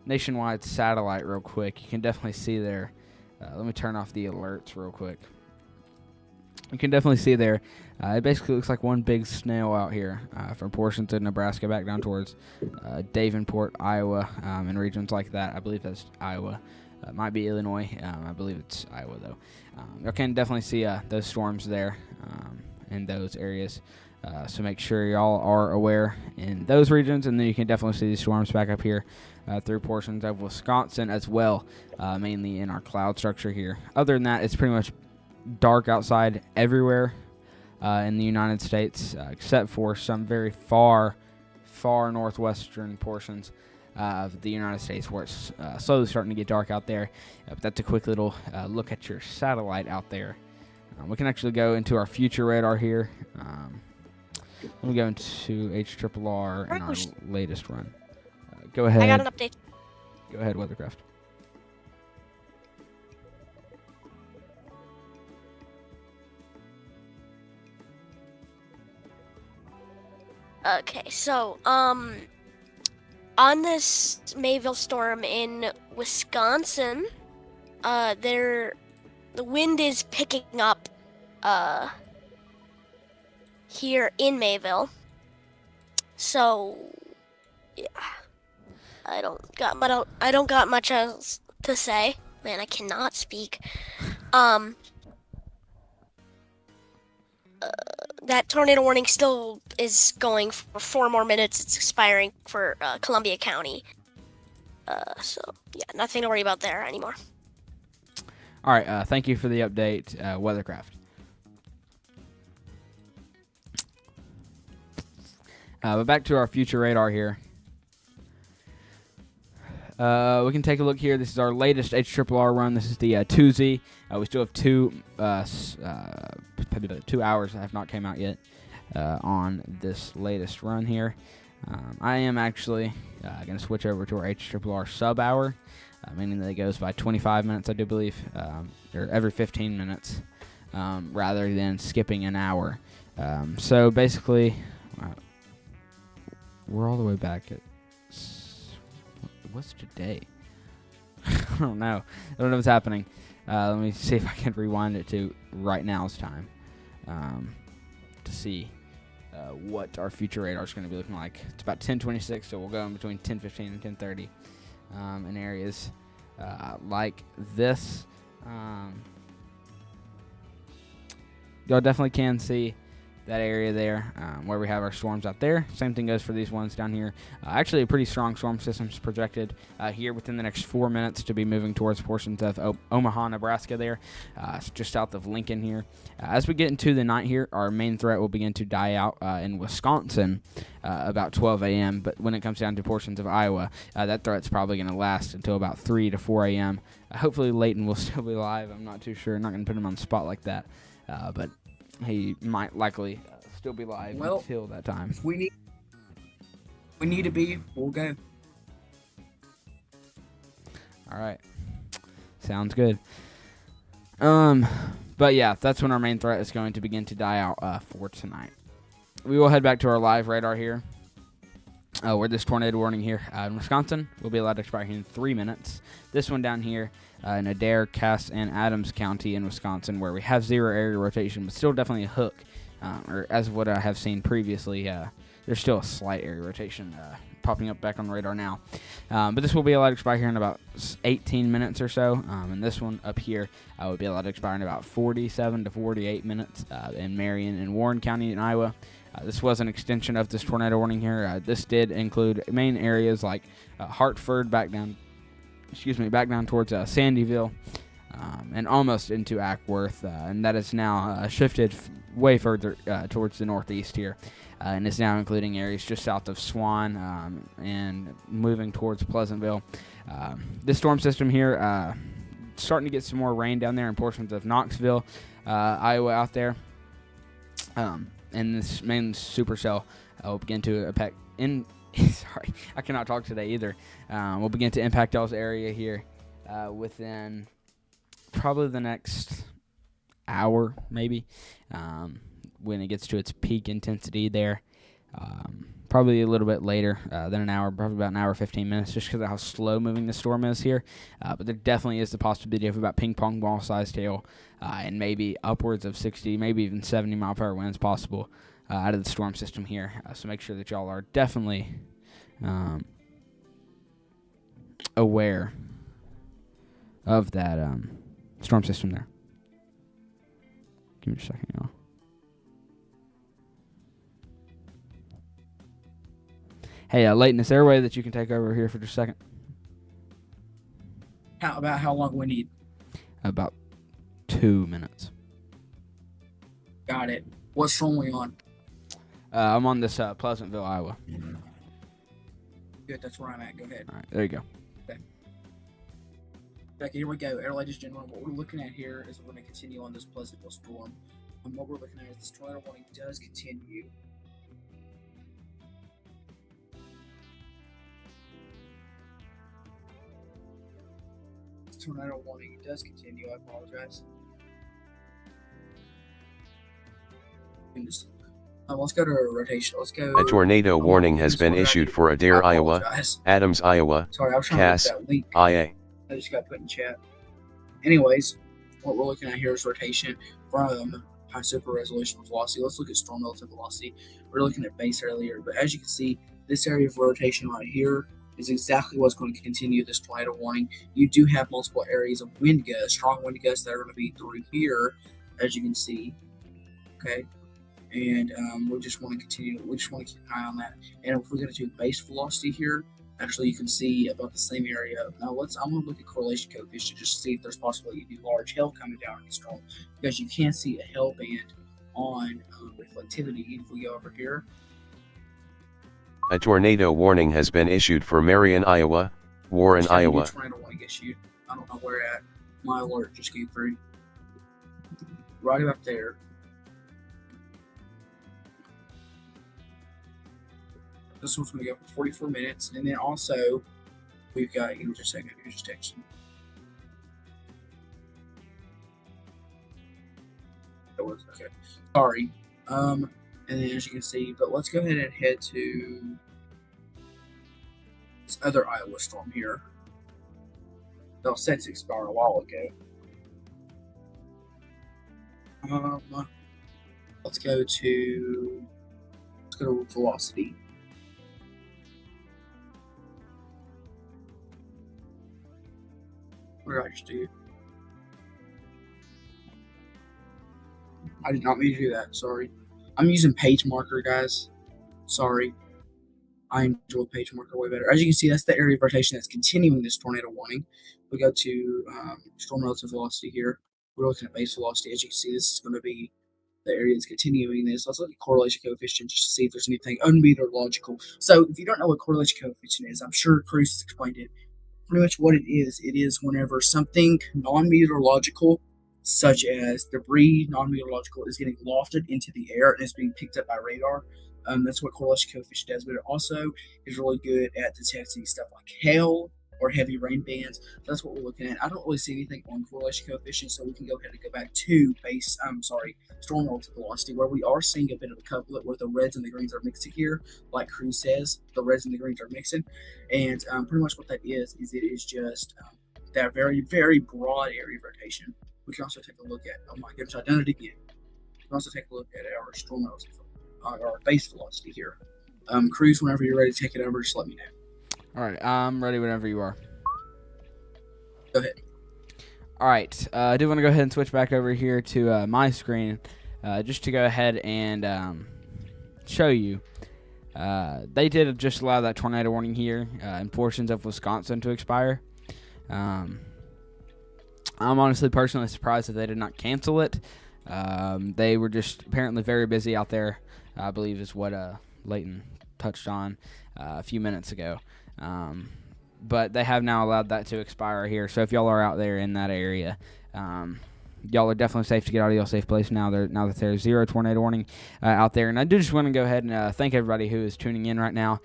nationwide satellite real quick. You can definitely see there. Let me turn off the alerts real quick. You can definitely see there. It basically looks like one big snail out here from portions of Nebraska back down towards Davenport, Iowa, and regions like that. I believe that's Iowa. It might be Illinois. I believe it's Iowa, though. You can definitely see those storms there in those areas. So make sure y'all are aware in those regions, and then you can definitely see these storms back up here through portions of Wisconsin as well, mainly in our cloud structure here. Other than that, it's pretty much dark outside everywhere in the United States, except for some very far far northwestern portions of the United States, where it's slowly starting to get dark out there. But that's a quick little look at your satellite out there. We can actually go into our future radar here. Let me go into HRRR and our latest run. Go ahead. I got an update. Go ahead, Weathercraft. Okay, so, on this Mayville storm in Wisconsin, the wind is picking up, here in Mayville. So, yeah, I don't got much else to say. Man, I cannot speak. That tornado warning still is going for 4 more minutes. It's expiring for Columbia County. So, yeah, nothing to worry about there anymore. All right, thank you for the update, Weathercraft. But back to our future radar here. We can take a look here. This is our latest HRRR run. This is the 2Z. We still have 2 hours that have not came out yet on this latest run here. I am actually going to switch over to our HRRR sub-hour, meaning that it goes by 25 minutes, I do believe, or every 15 minutes, rather than skipping an hour. So basically, we're all the way back at... What's today? I don't know. I don't know what's happening. Let me see if I can rewind it to right now's time to see what our future radar is going to be looking like. It's about 10:26, so we'll go in between 10:15 and 10:30 in areas like this. Y'all definitely can see that area there where we have our storms out there. Same thing goes for these ones down here. Actually, a pretty strong storm system is projected here within the next 4 minutes to be moving towards portions of Omaha, Nebraska there, just south of Lincoln here. As we get into the night here, our main threat will begin to die out in Wisconsin about 12 a.m., but when it comes down to portions of Iowa, that threat's probably going to last until about 3 to 4 a.m. Hopefully Leighton will still be live. I'm not too sure. I'm not going to put him on the spot like that, but he might likely still be live until that time. If we need to be, we'll go. All right. Sounds good. But yeah, that's when our main threat is going to begin to die out for tonight. We will head back to our live radar here. Where this tornado warning here in Wisconsin will be allowed to expire here in 3 minutes. This one down here in Adair, Cass, and Adams County in Wisconsin, where we have 0 area rotation, but still definitely a hook. Or as what I have seen previously, there's still a slight area rotation popping up back on the radar now. But this will be allowed to expire here in about 18 minutes or so. And this one up here will be allowed to expire in about 47 to 48 minutes in Marion and Warren County in Iowa. This was an extension of this tornado warning here. This did include main areas like Hartford back down towards Sandyville and almost into Ackworth, and that is now shifted way further towards the northeast here, and is now including areas just south of Swan and moving towards Pleasantville. This storm system here starting to get some more rain down there in portions of Knoxville, Iowa out there. And this main supercell will begin to impact sorry, I cannot talk today either. We'll begin to impact y'all's area here within probably the next hour, maybe, when it gets to its peak intensity there. Probably a little bit later than an hour, probably about an hour, 15 minutes, just because of how slow moving the storm is here. But there definitely is the possibility of about ping pong ball sized hail and maybe upwards of 60, maybe even 70 mile per hour winds possible out of the storm system here. So make sure that y'all are definitely aware of that storm system there. Give me a second, y'all. Hey, Leighton, is there a way that you can take over here for just a second? How long we need? About 2 minutes. Got it. What storm are we on? I'm on this Pleasantville, Iowa. Good, that's where I'm at. Go ahead. All right, there you go. Okay, here we go. Ladies and gentlemen, what we're looking at here is we're going to continue on this Pleasantville storm. And what we're looking at is this tornado warning does continue. This tornado warning does continue. I apologize. Let's go to a rotation. Let's go. A tornado warning has been issued for Adair, Iowa, Adams, Iowa, Sorry, I was trying Cass, to look at that link. IA. I just got put in chat. Anyways, what we're looking at here is rotation from high super resolution velocity. Let's look at storm relative velocity. We're looking at base earlier, but as you can see, this area of rotation right here is exactly what's going to continue this tornado warning. You do have multiple areas of wind gusts, strong wind gusts that are going to be through here, as you can see. Okay. And we just want to continue. We just want to keep an eye on that. And if we're going to do base velocity here, actually you can see about the same area. Now I'm going to look at correlation coefficient just to see if there's possibility to do large hail coming down in the storm, because you can see a hail band on reflectivity if we go over here. A tornado warning has been issued for Marion, Iowa, Warren, Iowa. Tornado warning issued. I don't know where at. My alert just came through. Right up there. This one's going to go for 44 minutes. And then also, we've got, give me just a second, you're just texting. Okay. Sorry. And then as you can see, but let's go ahead and head to this other Iowa storm here. That was set to expire a while ago. Let's go to velocity. What did I just do? I did not mean to do that. Sorry. I'm using page marker, guys. Sorry. I enjoy page marker way better. As you can see, that's the area of rotation that's continuing this tornado warning. We go to storm relative velocity here. We're looking at base velocity. As you can see, this is going to be the area that's continuing this. Let's look at correlation coefficient just to see if there's anything unmeteorological. So if you don't know what correlation coefficient is, I'm sure Cruz has explained it. Pretty much what it is whenever something non-meteorological, such as debris, non-meteorological, is getting lofted into the air and is being picked up by radar. That's what correlation coefficient does, but it also is really good at detecting stuff like hail or heavy rain bands. So that's what we're looking at. I don't really see anything on correlation coefficient, so we can go ahead and go back to storm relative velocity, where we are seeing a bit of a couplet where the reds and the greens are mixing here, like Cruz says, the reds and the greens are mixing, and pretty much what that is it is just that very, very broad area of rotation. We can also take a look at, oh my goodness, I've done it again. We can also take a look at our storm relative, our base velocity here. Cruz, whenever you're ready to take it over, just let me know. All right, I'm ready whenever you are. Go ahead. All right, I do want to go ahead and switch back over here to my screen just to go ahead and show you. They did just allow that tornado warning here in portions of Wisconsin to expire. I'm honestly personally surprised that they did not cancel it. They were just apparently very busy out there, I believe is what Leighton touched on a few minutes ago. But they have now allowed that to expire here. So if y'all are out there in that area, y'all are definitely safe to get out of your safe place now that there's zero tornado warning out there. And I do just want to go ahead and thank everybody who is tuning in right now.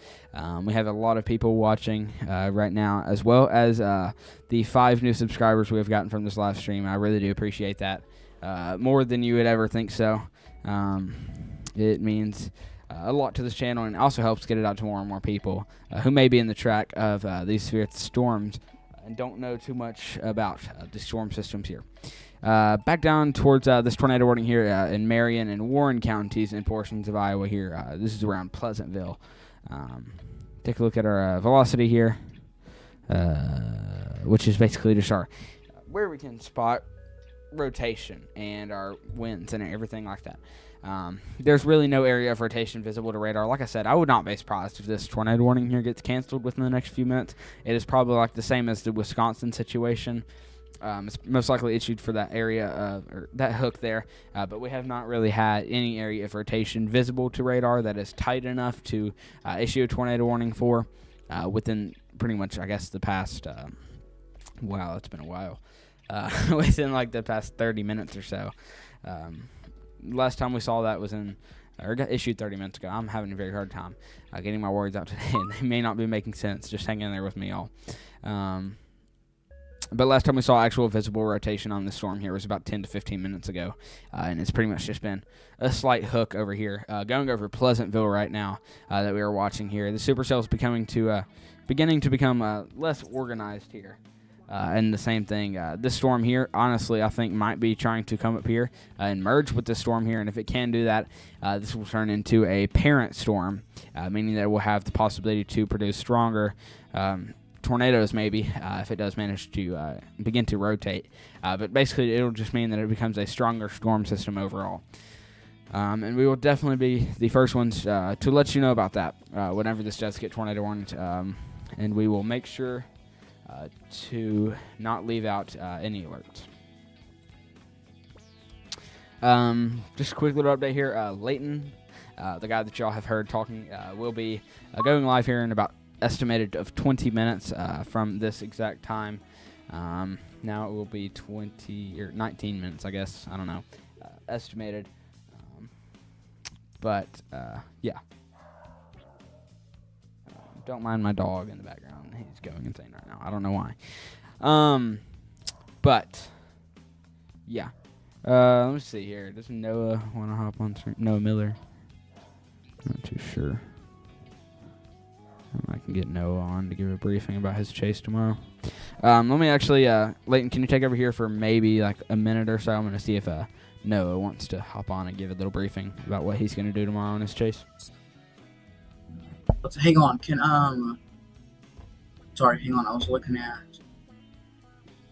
We have a lot of people watching right now, as well as the 5 new subscribers we have gotten from this live stream. I really do appreciate that more than you would ever think so. It means a lot to this channel, and also helps get it out to more and more people who may be in the track of these severe storms and don't know too much about the storm systems here. Back down towards this tornado warning here in Marion and Warren counties and portions of Iowa here. This is around Pleasantville. Take a look at our velocity here, which is basically just our where we can spot rotation and our winds and everything like that. There's really no area of rotation visible to radar. Like I said, I would not be surprised if this tornado warning here gets canceled within the next few minutes. It is probably like the same as the Wisconsin situation. It's most likely issued for that area, or that hook there, but we have not really had any area of rotation visible to radar that is tight enough to issue a tornado warning for. within pretty much, I guess, the past. Wow, it's been a while. Within like the past 30 minutes or so. Last time we saw that was got issued 30 minutes ago. I'm having a very hard time getting my words out today, and they may not be making sense. Just hang in there with me, y'all. But last time we saw actual visible rotation on the storm here was about 10 to 15 minutes ago, and it's pretty much just been a slight hook over here, going over Pleasantville right now that we are watching here. The supercell is beginning to become less organized here. And the same thing, this storm here, honestly, I think might be trying to come up here and merge with this storm here. And if it can do that, this will turn into a parent storm, meaning that it will have the possibility to produce stronger tornadoes, maybe, if it does manage to begin to rotate. But basically, it'll just mean that it becomes a stronger storm system overall. And we will definitely be the first ones to let you know about that whenever this does get tornado warnings. And we will make sure to not leave out any alerts. Just a quick little update here. Leighton, the guy that y'all have heard talking, will be going live here in about estimated of 20 minutes from this exact time. Now it will be 20 or 19 minutes, I guess. I don't know. Estimated. But yeah. Don't mind my dog in the background. He's going insane right now. I don't know why. But yeah. Let me see here. Does Noah want to hop on stream? Noah Miller. Not too sure. I can get Noah on to give a briefing about his chase tomorrow. Let me actually, Leighton, can you take over here for maybe like a minute or so? I'm going to see if Noah wants to hop on and give a little briefing about what he's going to do tomorrow on his chase. Hang on, sorry, hang on, I was looking at,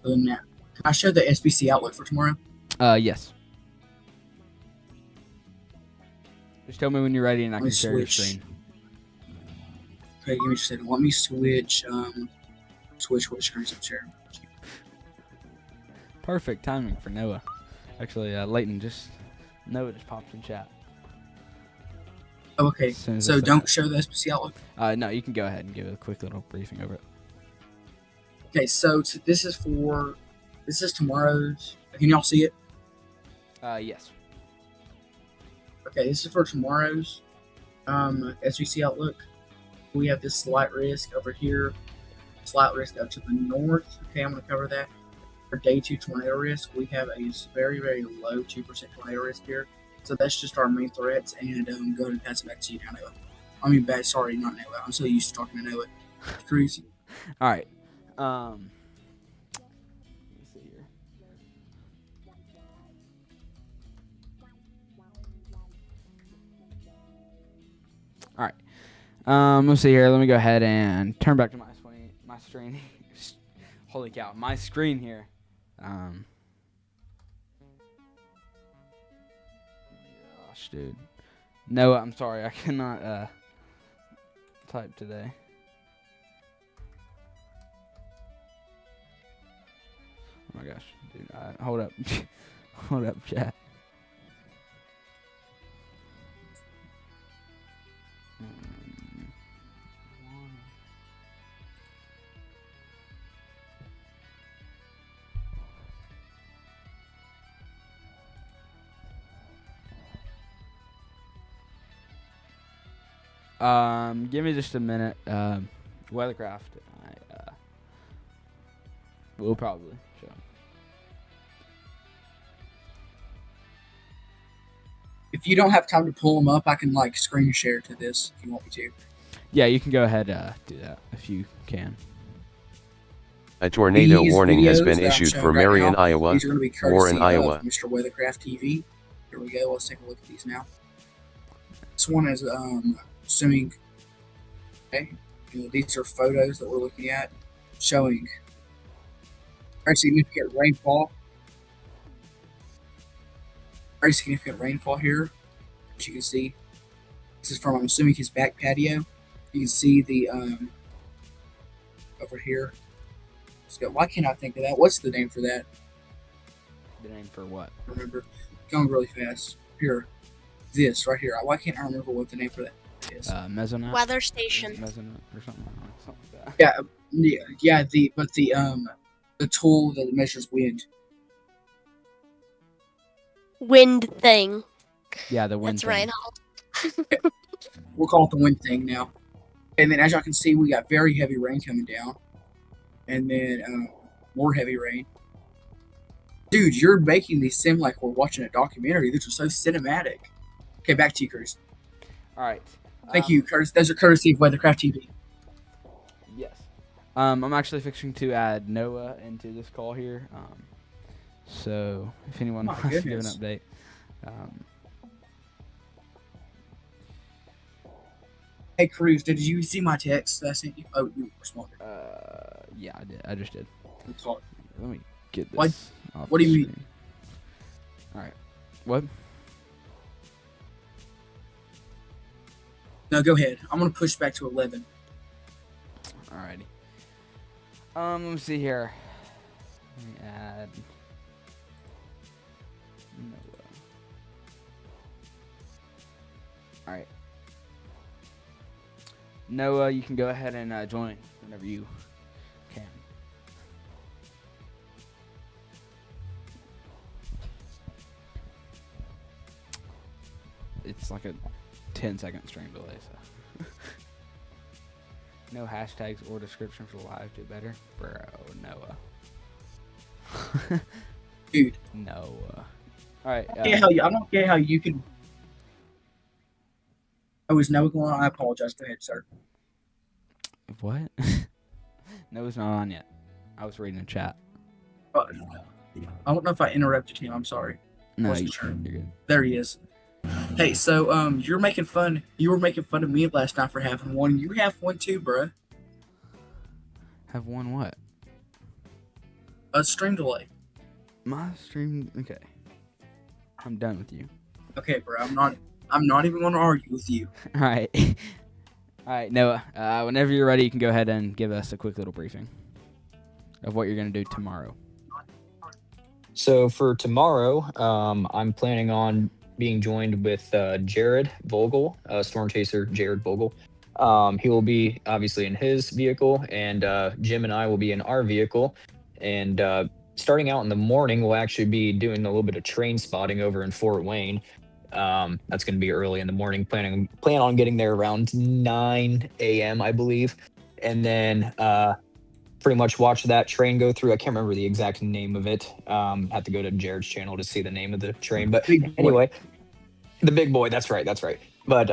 can I show the SBC outlook for tomorrow? Yes. Just tell me when you're ready and I can share your screen. Okay, give me a second, let me switch what screens I'm sharing. Perfect timing for Noah. Actually, Leighton, Noah just popped in chat. Okay, so don't show the SBC outlook? No, you can go ahead and give a quick little briefing over it. Okay, so this is tomorrow's. Can y'all see it? Yes. Okay, this is for tomorrow's SBC outlook. We have this slight risk over here, slight risk up to the north. Okay, I'm going to cover that. For day 2 tornado risk, we have a very, very low 2% tornado risk here. So that's just our main threats, and go ahead and pass it back to you now, Noah. I mean, sorry, not Noah. I'm so used to talking to Noah. It's crazy. All right. Let me see here. All right. Let's see here. Let me go ahead and turn back to my screen. Holy cow, my screen here. Gosh, dude. No, I'm sorry. I cannot type today. Oh my gosh, dude. Hold up. Hold up, chat. Give me just a minute. Weathercraft, will probably show. If you don't have time to pull them up, I can like screen share to this if you want me to. Yeah, you can go ahead do that if you can. A tornado warning has been issued for Marion, Iowa. These are going to be courtesy Warren, Iowa. of Mr. Weathercraft TV. Here we go. Let's take a look at these now. This one is assuming. Okay, these are photos that we're looking at showing very significant rainfall. Very significant rainfall here. As you can see, this is from, I'm assuming, his back patio. You can see the over here. Let's go. Why can't I think of that? What's the name for that? The name for what? Remember, going really fast. Here, this right here. Why can't I remember what the name for that? is. Mesonet. Weather station. Mesonet or something like that. Yeah. The tool that measures wind. Wind thing. Yeah, the wind That's thing. right. We'll call it the wind thing now. And then, as y'all can see, we got very heavy rain coming down, and then more heavy rain. Dude, you're making these seem like we're watching a documentary. This was so cinematic. Okay, back to you, Curtis. All right. Thank you, Curtis. Those are courtesy of Weathercraft TV. Yes. I'm actually fixing to add Noah into this call here. So if anyone wants to give an update. Hey, Cruz, did you see my text that I sent you? Oh, you responded. Yeah, I did. I just did. Let me get this. What? Off What do the you mean? screen. All right. What? No, go ahead. I'm gonna push back to 11. Alrighty. Let me see here. Let me add Noah. Alright. Noah, you can go ahead and join whenever you can. It's like a 10-second stream delay, so. No hashtags or description for live. Do better, bro. Noah. Dude. Noah. All right. I don't get how you can. Oh, is Noah going on? I apologize. Go ahead, sir. What? Noah's not on yet. I was reading the chat. I don't know if I interrupted him. I'm sorry. No, Wasn't sure. You're good. There he is. Hey, so you're making fun. You were making fun of me last night for having one. You have one too, bruh. Have one what? A stream delay. My stream. Okay. I'm done with you. Okay, bro. I'm not even going to argue with you. All right. All right, Noah. Whenever you're ready, you can go ahead and give us a quick little briefing of what you're gonna do tomorrow. So for tomorrow, I'm planning on being joined with Jared Vogel, Storm Chaser Jared Vogel. He will be obviously in his vehicle, and Jim and I will be in our vehicle. And starting out in the morning, we'll actually be doing a little bit of train spotting over in Fort Wayne. That's going to be early in the morning. Plan on getting there around 9 a.m., I believe. And then pretty much watch that train go through. I can't remember the exact name of it. Have to go to Jared's channel to see the name of the train. But anyway, the big boy. That's right. But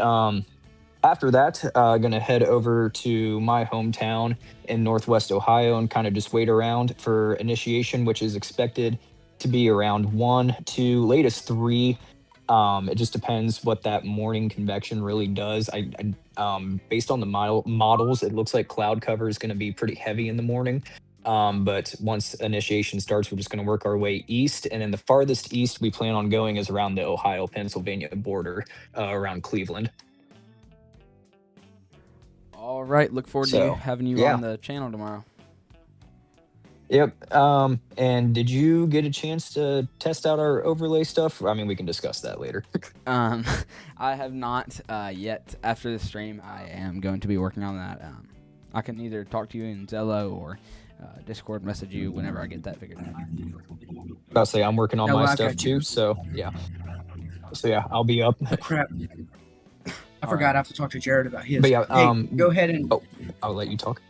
after that, gonna head over to my hometown in Northwest Ohio and kind of just wait around for initiation, which is expected to be around 1, 2, latest 3. It just depends what that morning convection really does. I based on the models, it looks like cloud cover is going to be pretty heavy in the morning. But once initiation starts, we're just going to work our way east. And then the farthest east we plan on going is around the Ohio-Pennsylvania border, around Cleveland. All right. Look forward to having you on the channel tomorrow. Yep. And did you get a chance to test out our overlay stuff? I mean, we can discuss that later. I have not yet. After the stream, I am going to be working on that. I can either talk to you in Zello or Discord message you whenever I get that figured out. About to say I'm working on my stuff too, so yeah. I'll be up. Oh, crap. I forgot I have to talk to Jared about his. But yeah, hey, go ahead and. Oh, I'll let you talk.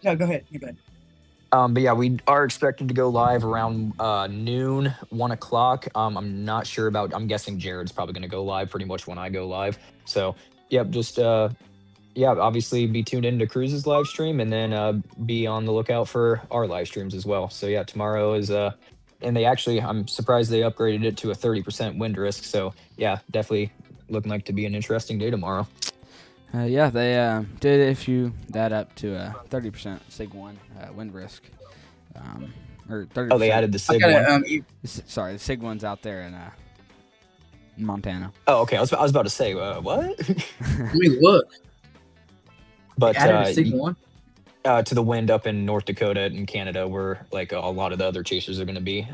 No, go ahead. You're good. But yeah, we are expected to go live around noon, 1 o'clock. I'm not sure about. I'm guessing Jared's probably going to go live pretty much when I go live. So, yep, just obviously be tuned into Cruz's live stream, and then be on the lookout for our live streams as well. So yeah, tomorrow is and I'm surprised they upgraded it to a 30% wind risk. So yeah, definitely looking like to be an interesting day tomorrow. Yeah, they did issue that up to a 30% SIG 1 wind risk. Or 30%. Oh, they added the SIG 1? Sorry, the SIG 1's out there in Montana. Oh, okay. I was about to say, what? Let me look. But they added a SIG 1? To the wind up in North Dakota and Canada, where like a lot of the other chasers are going to be.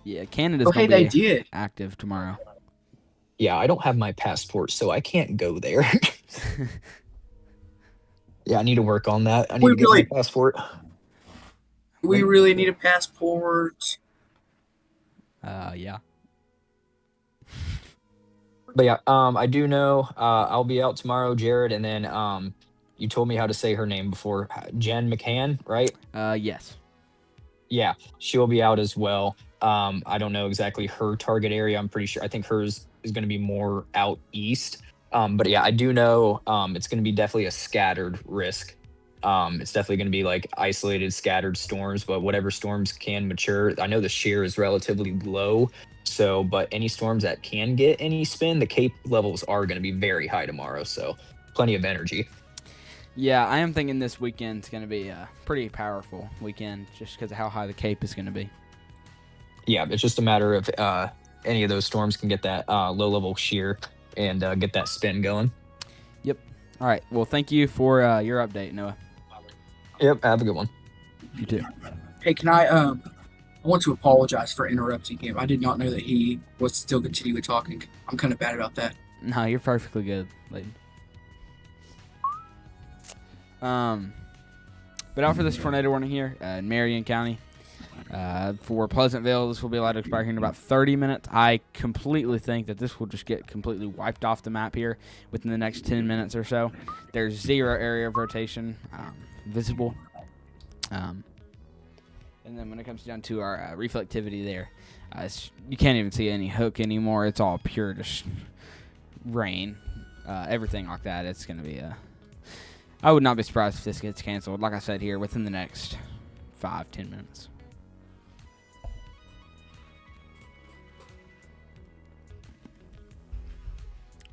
Yeah, Canada's going to be did. active tomorrow. Yeah, I don't have my passport, so I can't go there. Yeah, I need to work on that. I need We to get my really, passport. we really need a passport. Yeah. But yeah, I do know I'll be out tomorrow, Jared, and then you told me how to say her name before. Jen McCann, right? Yes. Yeah, she'll be out as well. I don't know exactly her target area. I'm pretty sure. I think hers is going to be more out east. But yeah, I do know it's going to be definitely a scattered risk. It's definitely going to be like isolated, scattered storms, but whatever storms can mature. I know the shear is relatively low. So, but any storms that can get any spin, the Cape levels are going to be very high tomorrow. So, plenty of energy. Yeah, I am thinking this weekend's going to be a pretty powerful weekend just because of how high the Cape is going to be. Yeah, it's just a matter of any of those storms can get that low level shear and get that spin going. Yep. All right. Well, thank you for your update, Noah. Yep, have a good one. You too. Hey, can I want to apologize for interrupting him. I did not know that he was still continuing talking. I'm kind of bad about that. No, you're perfectly good, Layton. But out for this tornado warning here in Marion County. For Pleasantville, this will be allowed to expire here in about 30 minutes. I completely think that this will just get completely wiped off the map here within the next 10 minutes or so. There's 0 area of rotation visible. And then when it comes down to our reflectivity there, you can't even see any hook anymore. It's all pure just rain. Everything like that. It's going to be I would not be surprised if this gets canceled, like I said here, within the next 5-10 minutes.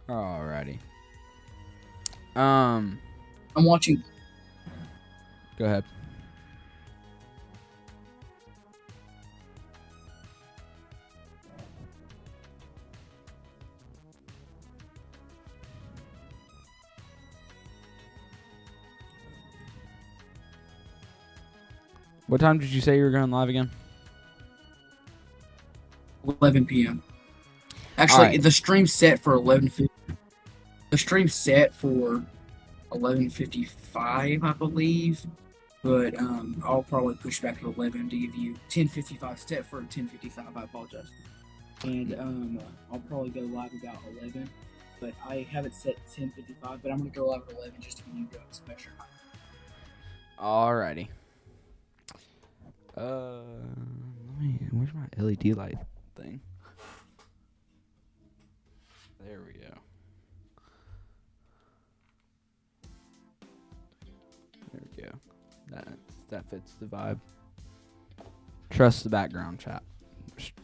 Alrighty. I'm watching. Go ahead. What time did you say you were going live again? 11 p.m. Actually, right. the stream's set for 11:50. The stream's set for 11:55, I believe. But I'll probably push back to 11 to give you 10:55. Set for 10:55. I apologize. And I'll probably go live about 11. But I have it set 10:55. But I'm gonna go live at 11 just to give you guys some extra time. Alrighty. Where's my LED light thing? There we go. There we go. That fits the vibe. Trust the background chat.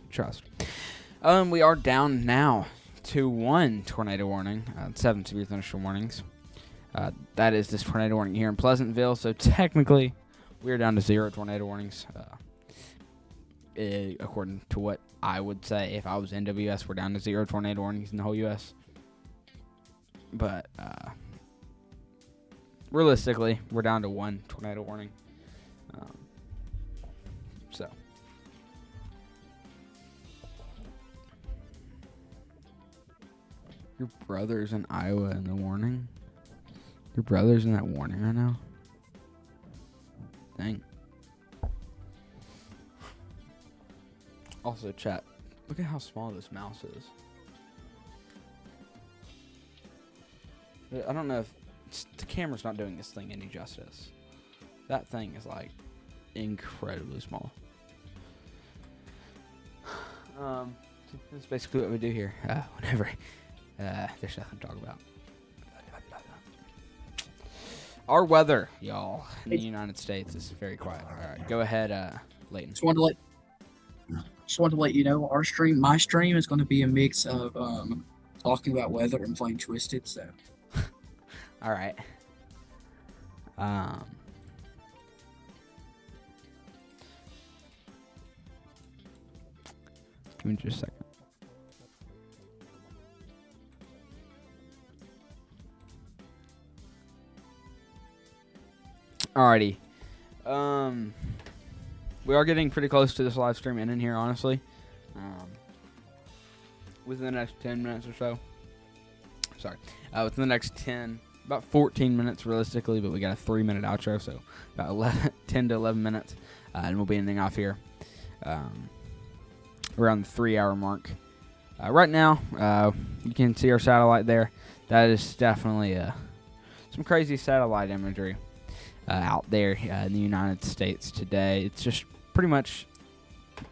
Trust. We are down now to 1 tornado warning. 7 severe thunderstorm warnings. That is this tornado warning here in Pleasantville. So technically, we're down to 0 tornado warnings. According to what I would say, if I was NWS, we're down to 0 tornado warnings in the whole U.S. But realistically, we're down to 1 tornado warning. So. Your brother's in Iowa in the warning? Your brother's in that warning right now? Dang. Also, chat, look at how small this mouse is. I don't know if the camera's not doing this thing any justice. That thing is like incredibly small. That's basically what we do here. Whenever there's nothing to talk about. Our weather, y'all, in the United States is very quiet. All right, go ahead, Layton. Just wanted to let you know my stream is going to be a mix of talking about weather and playing Twisted. So, all right. Give me just a second. Alrighty. We are getting pretty close to this live stream ending here, honestly. within the next 10 minutes or so. Sorry. Within the next about 14 minutes realistically, but we got a 3-minute outro, so about 10 to 11 minutes, and we'll be ending off here around the 3-hour mark. Right now, you can see our satellite there. That is definitely some crazy satellite imagery out there in the United States today. It's just pretty much,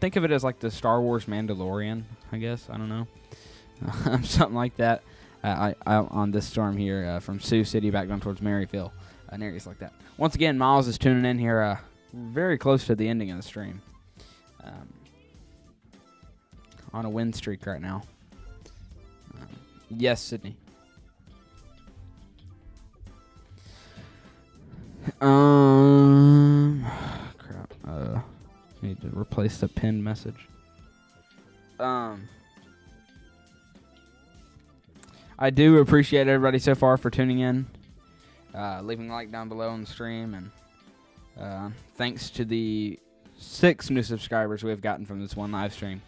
think of it as like the Star Wars Mandalorian, I guess. I don't know. Something like that. On this storm here from Sioux City back down towards Maryville, and areas like that. Once again, Miles is tuning in here very close to the ending of the stream. On a win streak right now. Yes, Sydney. Crap. Need to replace the pinned message. I do appreciate everybody so far for tuning in, leaving a like down below on the stream, and thanks to the 6 new subscribers we've gotten from this one live stream.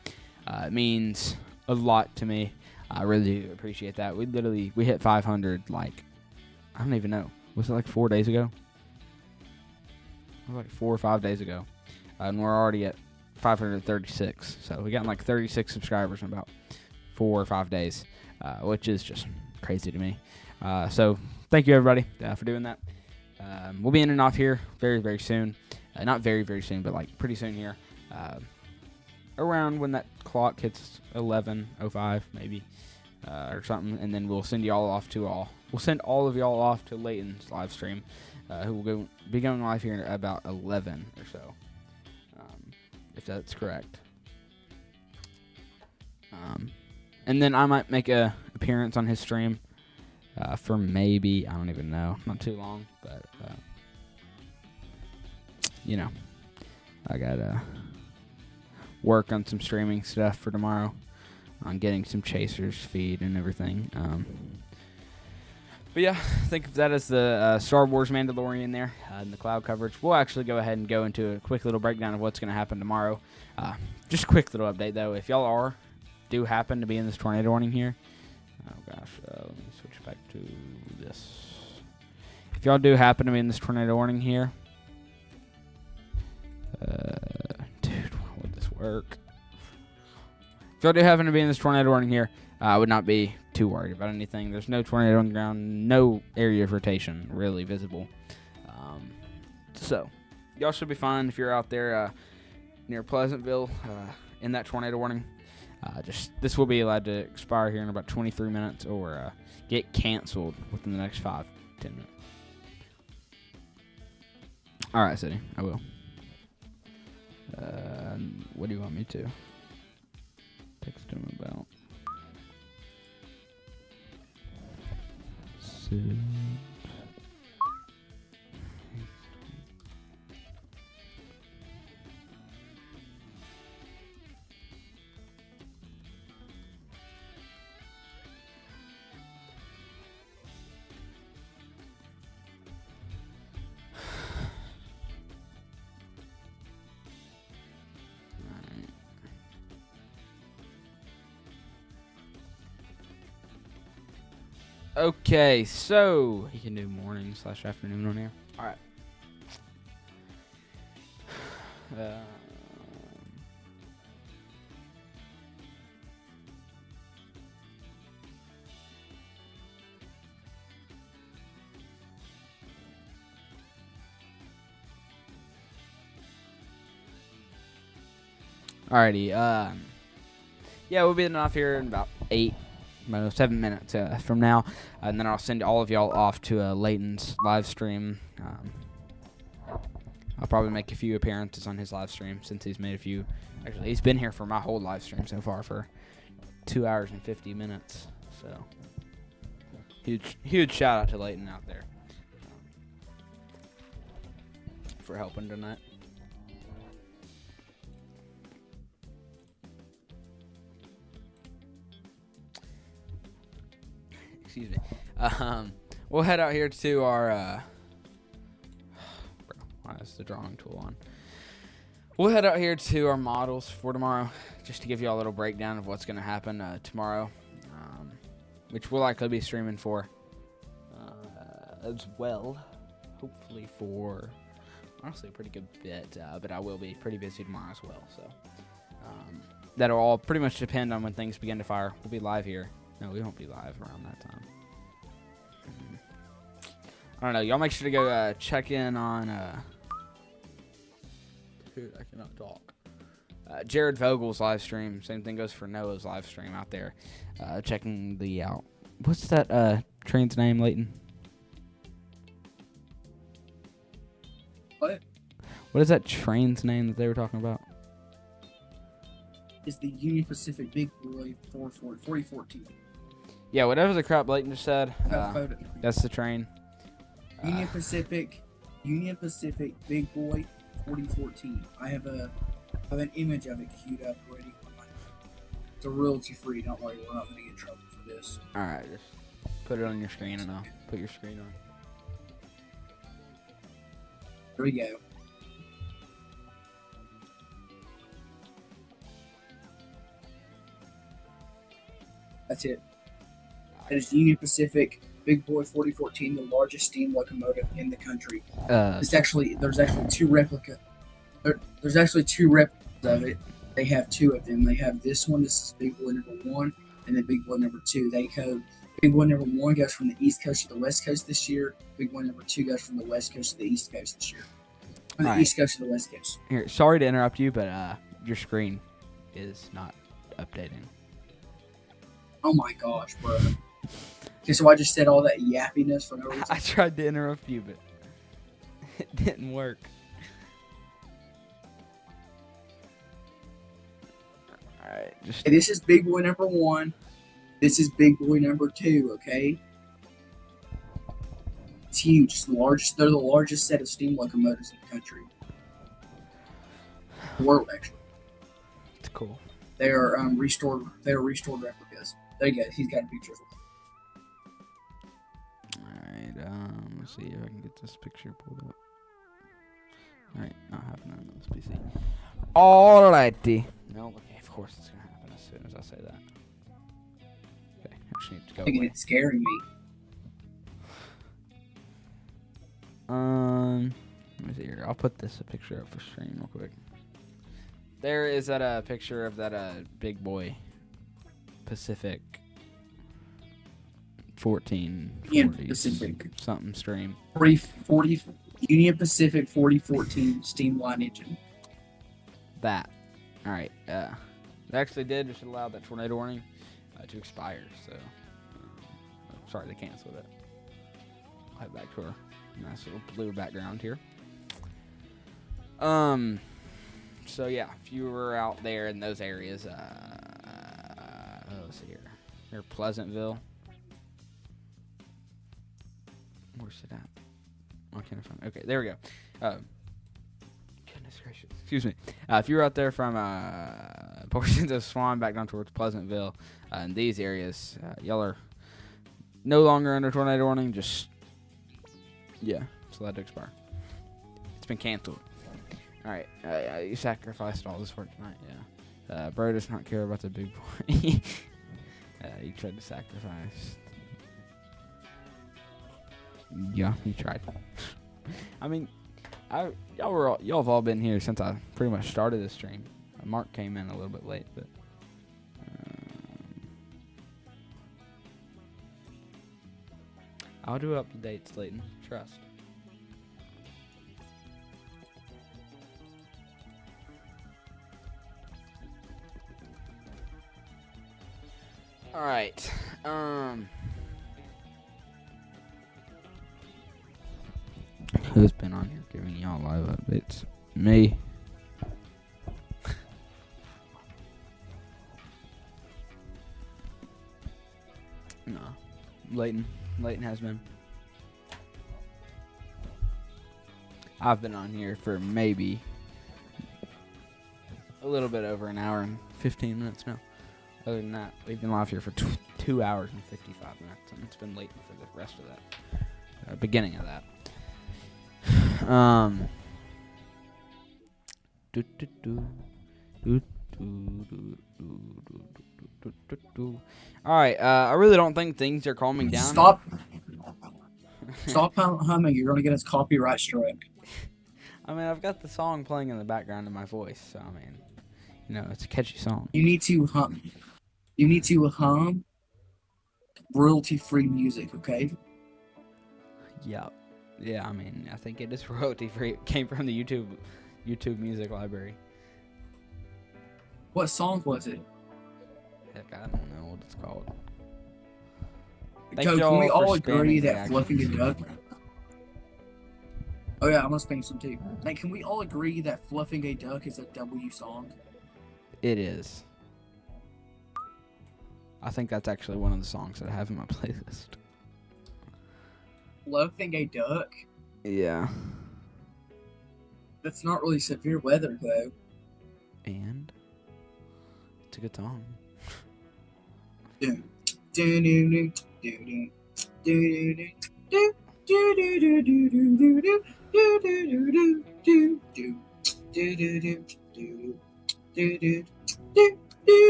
It means a lot to me. I really do appreciate that. We hit 500 like, I don't even know. Was it like 4 days ago? It was like 4 or 5 days ago. And we're already at 536. So we got like 36 subscribers in about 4 or 5 days, which is just crazy to me. So thank you everybody for doing that. We'll be in and off here very, very soon. Not very, very soon, but like pretty soon here. Around when that clock hits 11:05 maybe, or something, and then we'll send y'all off we'll send all of y'all off to Layton's live stream, who will be going live here in about 11 or so, if that's correct. And then I might make a appearance on his stream for maybe, I don't even know, not too long, but you know, I gotta work on some streaming stuff for tomorrow, on getting some chasers feed and everything. But yeah, think of that as the Star Wars Mandalorian there in the cloud coverage. We'll actually go ahead and go into a quick little breakdown of what's going to happen tomorrow. Just a quick little update though. If y'all do happen to be in this tornado warning here, oh gosh, let me switch back to this. If y'all do happen to be in this tornado warning here, dude, why would this work? If y'all do happen to be in this tornado warning here, I would not be too worried about anything. There's no tornado on the ground, no area of rotation really visible. So, y'all should be fine if you're out there near Pleasantville in that tornado warning. This will be allowed to expire here in about 23 minutes or get canceled within the next 5-10 minutes. All right, City, I will. What do you want me to text him about? Okay, so he can do morning/afternoon on here. All right. Alrighty. Yeah, we'll be off here in about 7 minutes from now, and then I'll send all of y'all off to Layton's live stream. I'll probably make a few appearances on his live stream since he's made a few. Actually, he's been here for my whole live stream so far for 2 hours and 50 minutes. So, huge shout out to Layton out there for helping tonight. Excuse me. We'll head out here to our. Why is the drawing tool on? We'll head out here to our models for tomorrow, just to give you all a little breakdown of what's going to happen tomorrow, which we'll likely be streaming for as well. Hopefully for, honestly, a pretty good bit, but I will be pretty busy tomorrow as well. So that'll all pretty much depend on when things begin to fire. We'll be live here. No, we won't be live around that time. I don't know. Y'all make sure to go check in on... Dude, I cannot talk. Jared Vogel's live stream. Same thing goes for Noah's live stream out there. Checking the out. What's that train's name, Leighton? What? What is that train's name that they were talking about? Is the Union Pacific Big Boy 4014. Yeah, whatever the crap Leighton just said. That's the train. Union Pacific Big Boy 4014. I have an image of it queued up already. It's a royalty free. Don't worry, we're not going to get in trouble for this. All right, just put it on your screen and I'll put your screen on. Here we go. That's it. That is Union Pacific Big Boy 4014, the largest steam locomotive in the country. There's actually two replicas. There's actually two replicas of it. They have two of them. They have this one. This is Big Boy number 1, and then Big Boy number 2. Big Boy number 1 goes from the East Coast to the West Coast this year. Big Boy number 2 goes from the West Coast to the East Coast this year. From the East Coast to the West Coast. Here, sorry to interrupt you, but your screen is not updating. Oh my gosh, bro. Okay, so I just said all that yappiness for no reason. I tried to interrupt you, but it didn't work. Alright, just... Hey, this is Big Boy number 1. This is Big Boy number 2, okay? It's huge. It's the largest. They're the largest set of steam locomotives in the country. The world, actually. It's cool. They are restored. They are restored replicas. There you go. He's got a picture of them. Alright, let's see if I can get this picture pulled up. Alright, not happening on this PC. Alrighty. No, okay, of course it's gonna happen as soon as I say that. Okay, I just need to go away. It's scaring me. Let me see here. I'll put this a picture up for stream real quick. There is that picture of that Big Boy Pacific 1440 Pacific something stream. 40 Union Pacific 4014 steam line engine. That. All right. They actually did just allow that tornado warning to expire. So, sorry they canceled it. I'll head back to our nice little blue background here. So yeah, if you were out there in those areas, let's see here. Near Pleasantville. Where's it at? Why can't I find it? Okay, there we go. Goodness gracious. Excuse me. If you were out there from portions of Swan back down towards Pleasantville, in these areas, y'all are no longer under tornado warning. Just, yeah, it's allowed to expire. It's been canceled. All right, you sacrificed all this work tonight, yeah. Bro does not care about the big boy. You tried to sacrifice. Yeah, you tried. I mean, y'all have all been here since I pretty much started this stream. Mark came in a little bit late, but I'll do updates, Leighton. Trust. All right. Who's been on here giving y'all live updates? Me. No. Leighton. Leighton has been. I've been on here for maybe a little bit over an hour and 15 minutes now. Other than that, we've been live here for 2 hours and 55 minutes, and it's been Leighton for the rest of that. Beginning of that. do, do, do. Do, do, do, do, do, do, do, do. All right. I really don't think things are calming down. Stop humming. You're gonna get us copyright strike. I mean, I've got the song playing in the background of my voice, so I mean, you know, it's a catchy song. You need to hum. You need to hum royalty-free music, okay? Yep. Yeah, I mean, I think it is royalty free. It came from the YouTube music library. What song was it? Heck, I don't know what it's called. Can we all for agree spamming that reaction. fluffing a duck? Oh yeah, I'm gonna spam some too. Like, can we all agree that fluffing a duck is a W song? It is. I think that's actually one of the songs that I have in my playlist. Fluffing a duck? Yeah. That's not really severe weather though. And it's a good song.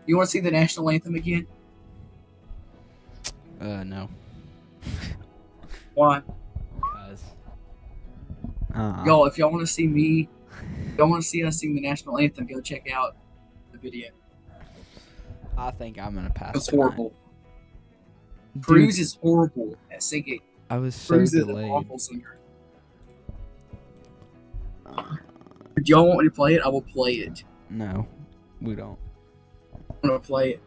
You want to see the national anthem again? No. Why? Because. Y'all, if y'all want to see me, y'all want to see us sing the national anthem, go check out the video. I think I'm gonna pass. It's tonight. horrible. Cruz is horrible at singing. I was so Cruz is an delayed. awful singer. If y'all want me to play it, I will play it. No, we don't. I'm gonna play it.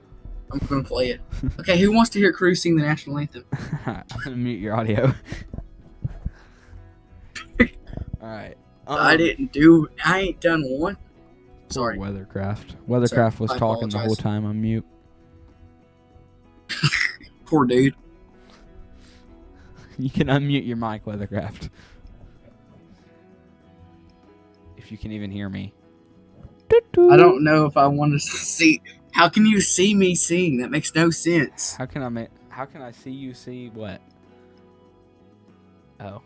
I'm gonna play it. Okay, who wants to hear Cruz sing the national anthem? I'm gonna mute your audio. Alright. I ain't done one. Sorry. Weathercraft. Weathercraft was I talking the whole apologize. time on mute. Poor dude. You can unmute your mic, Weathercraft. If you can even hear me. I don't know if I want to see. How can you see me sing? That makes no sense. How can I see you see what? Oh.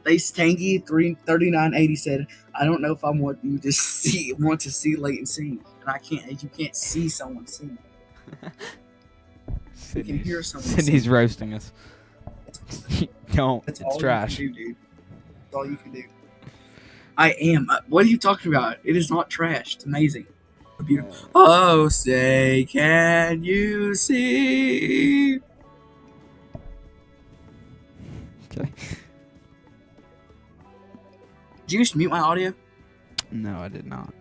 They Stangy 3980 said, "I don't know if I want you to see Leighton sing, and I can't. You can't see someone sing. You can hear someone Sydney's sing. roasting us. Don't. That's It's all trash. you can do, dude. That's all you can do. I am. What are you talking about? It is not trash. It's amazing. Beautiful. Oh, say, can you see? Okay. Did you just mute my audio? No, I did not.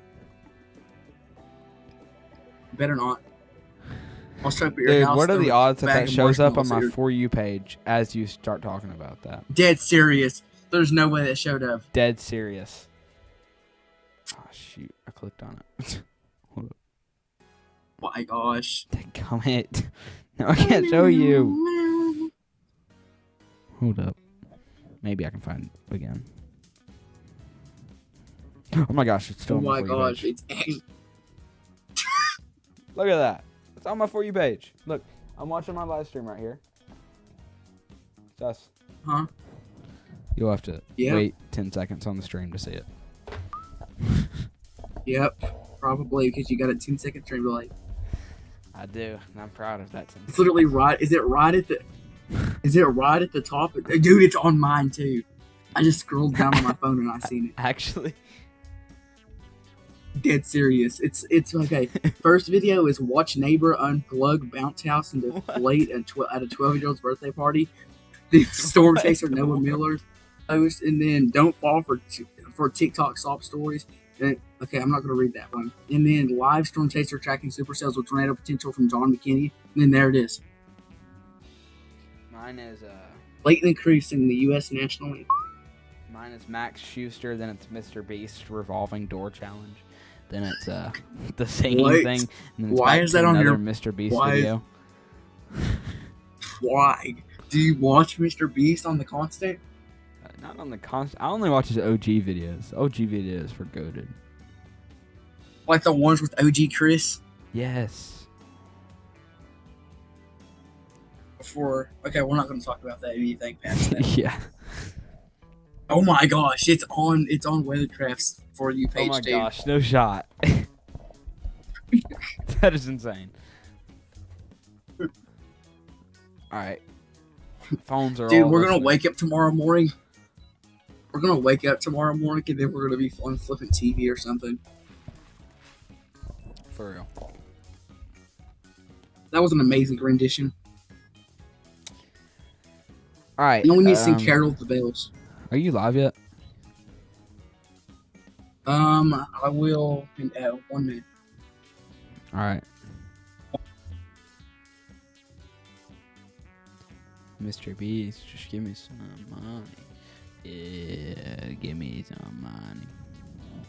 Better not. I'll show up at your Dude, house. what are throw the a odds that bag that of shows up on marshmallows my at your- For You page as you start talking about that? Dead serious. There's no way that showed up. Dead serious. Oh, shoot. I clicked on it. Hold up. My gosh. Comment. No, I can't show you. Hold up. Maybe I can find it again. Oh my gosh, it's still Oh on my my For You gosh. page. It's Look at that. It's on my For You page. Look, I'm watching my live stream right here. It's us. Huh? You'll have to Yeah. wait 10 seconds on the stream to see it. Yep. Probably because you got a 10-second stream delay. I do, and I'm proud of that. 10 It's literally right. Is it right at the? Is it right at the top? Dude, it's on mine too. I just scrolled down on my phone and I seen it. Actually, Dead serious. It's okay. First video is watch neighbor unplug bounce house and deflate at a 12-year-old's birthday party. The storm What chaser in the Noah world? Miller post, and then don't fall for TikTok sob stories. And, okay, I'm not gonna read that one. And then live storm chaser tracking supercells with tornado potential from John McKinney. And then there it is. mine is Leighton increasing the U.S. national anthem. mine is Max Schuster. Then it's Mr. Beast revolving door challenge. Then it's the singing What? thing. And then it's Why back is to that on another your- Mr. Beast why is- video? Why? Do you watch Mr. Beast on the constant? Not on the constant. I only watch his OG videos. OG videos were goated. Like the ones with OG Chris? Yes. Before. Okay, we're not going to talk about that anything past that. Yeah. Oh my gosh, it's on Weathercraft's For You Oh page my 2. gosh, no shot. That is insane. Alright. Phones are Dude, all we're gonna listening. wake up tomorrow morning. We're gonna wake up tomorrow morning, and then we're gonna be on flipping TV or something. For real. That was an amazing rendition. Alright. You know, we need to sing Carol of the Bells. Are you live yet? I will in 1 minute. Alright. Mr. Beast, just give me some money. Yeah, give me some money.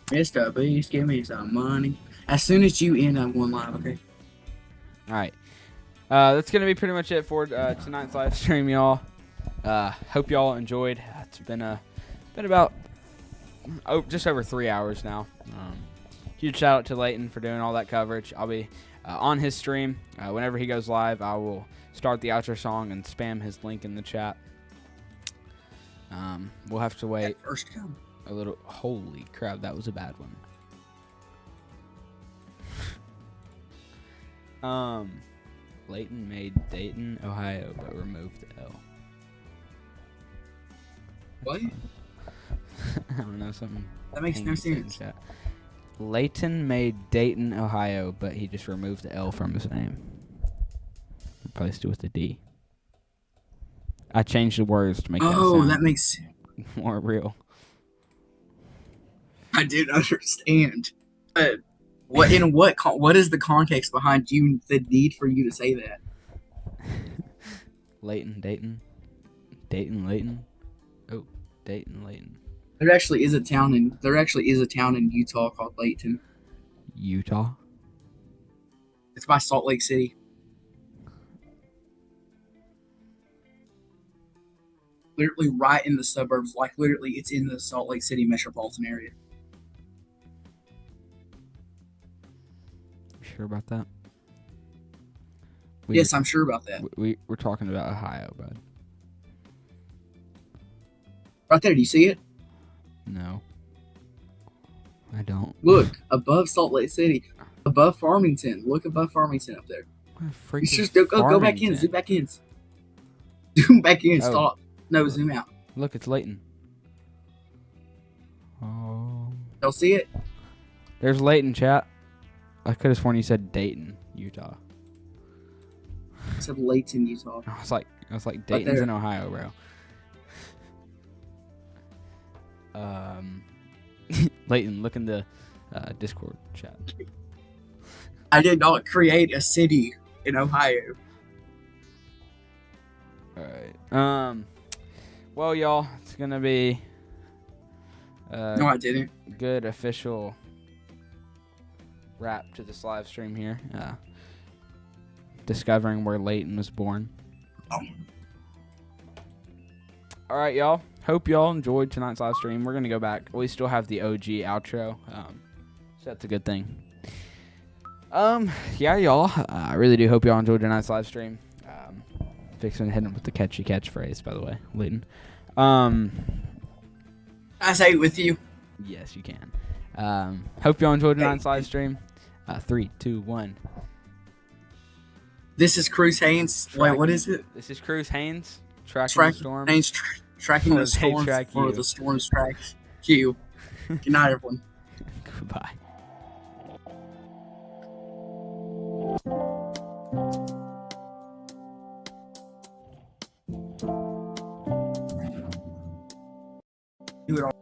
Mr. Beast, give me some money. As soon as you end, I'm going live, okay? Alright. That's going to be pretty much it for tonight's live stream, y'all. Hope y'all enjoyed. It's been about just over 3 hours now. Huge shout out to Leighton for doing all that coverage. I'll be on his stream. Whenever he goes live, I will start the outro song and spam his link in the chat. We'll have to wait First come. a little. Holy crap, that was a bad one. Leighton made Dayton, Ohio, but removed the L. What? I don't know, something. That makes no sense. Leighton made Dayton, Ohio, but he just removed the L from his name. Replaced it with a D. I changed the words to make that sound that makes. more real. I didn't understand. What is the context behind you? The need for you to say that? Leighton, Dayton, Leighton. Oh, Dayton, Leighton. There actually is a town in Utah called Layton. Utah. It's by Salt Lake City. Literally right in the suburbs. Like literally, it's in the Salt Lake City metropolitan area. You sure about that? Yes, I'm sure about that. We're talking about Ohio, bud. Right there, do you see it? No, I don't. Look, above Salt Lake City, above Farmington. Look above Farmington up there. What You should go back in, zoom back in. Zoom back in, Oh. stop. No, zoom out. Look, it's Leighton. Oh, Y'all see it? there's Leighton, chat. I could have sworn you said Dayton, Utah. It said Layton, Utah. I was like Dayton's there. in Ohio, bro. Leighton, look in the Discord chat. I did not create a city in Ohio. All right. Well, y'all, it's gonna be No, I didn't. good official wrap to this live stream here. Discovering where Leighton was born. All right, y'all. Hope y'all enjoyed tonight's live stream. We're gonna go back. We still have the OG outro, so that's a good thing. Yeah, y'all. I really do hope y'all enjoyed tonight's live stream. Fixing to hit him with the catchy catchphrase, by the way, Leighton. I say it with you. Yes, you can. Hope y'all enjoyed tonight's live stream. 3, 2, 1. This is Cruz Haynes. Wait, what is it? This is Cruz Haynes. Tracking the storm. Haynes tracking Or the they storm track for you. the storm's track you. Good night, everyone. Goodbye. Do it all.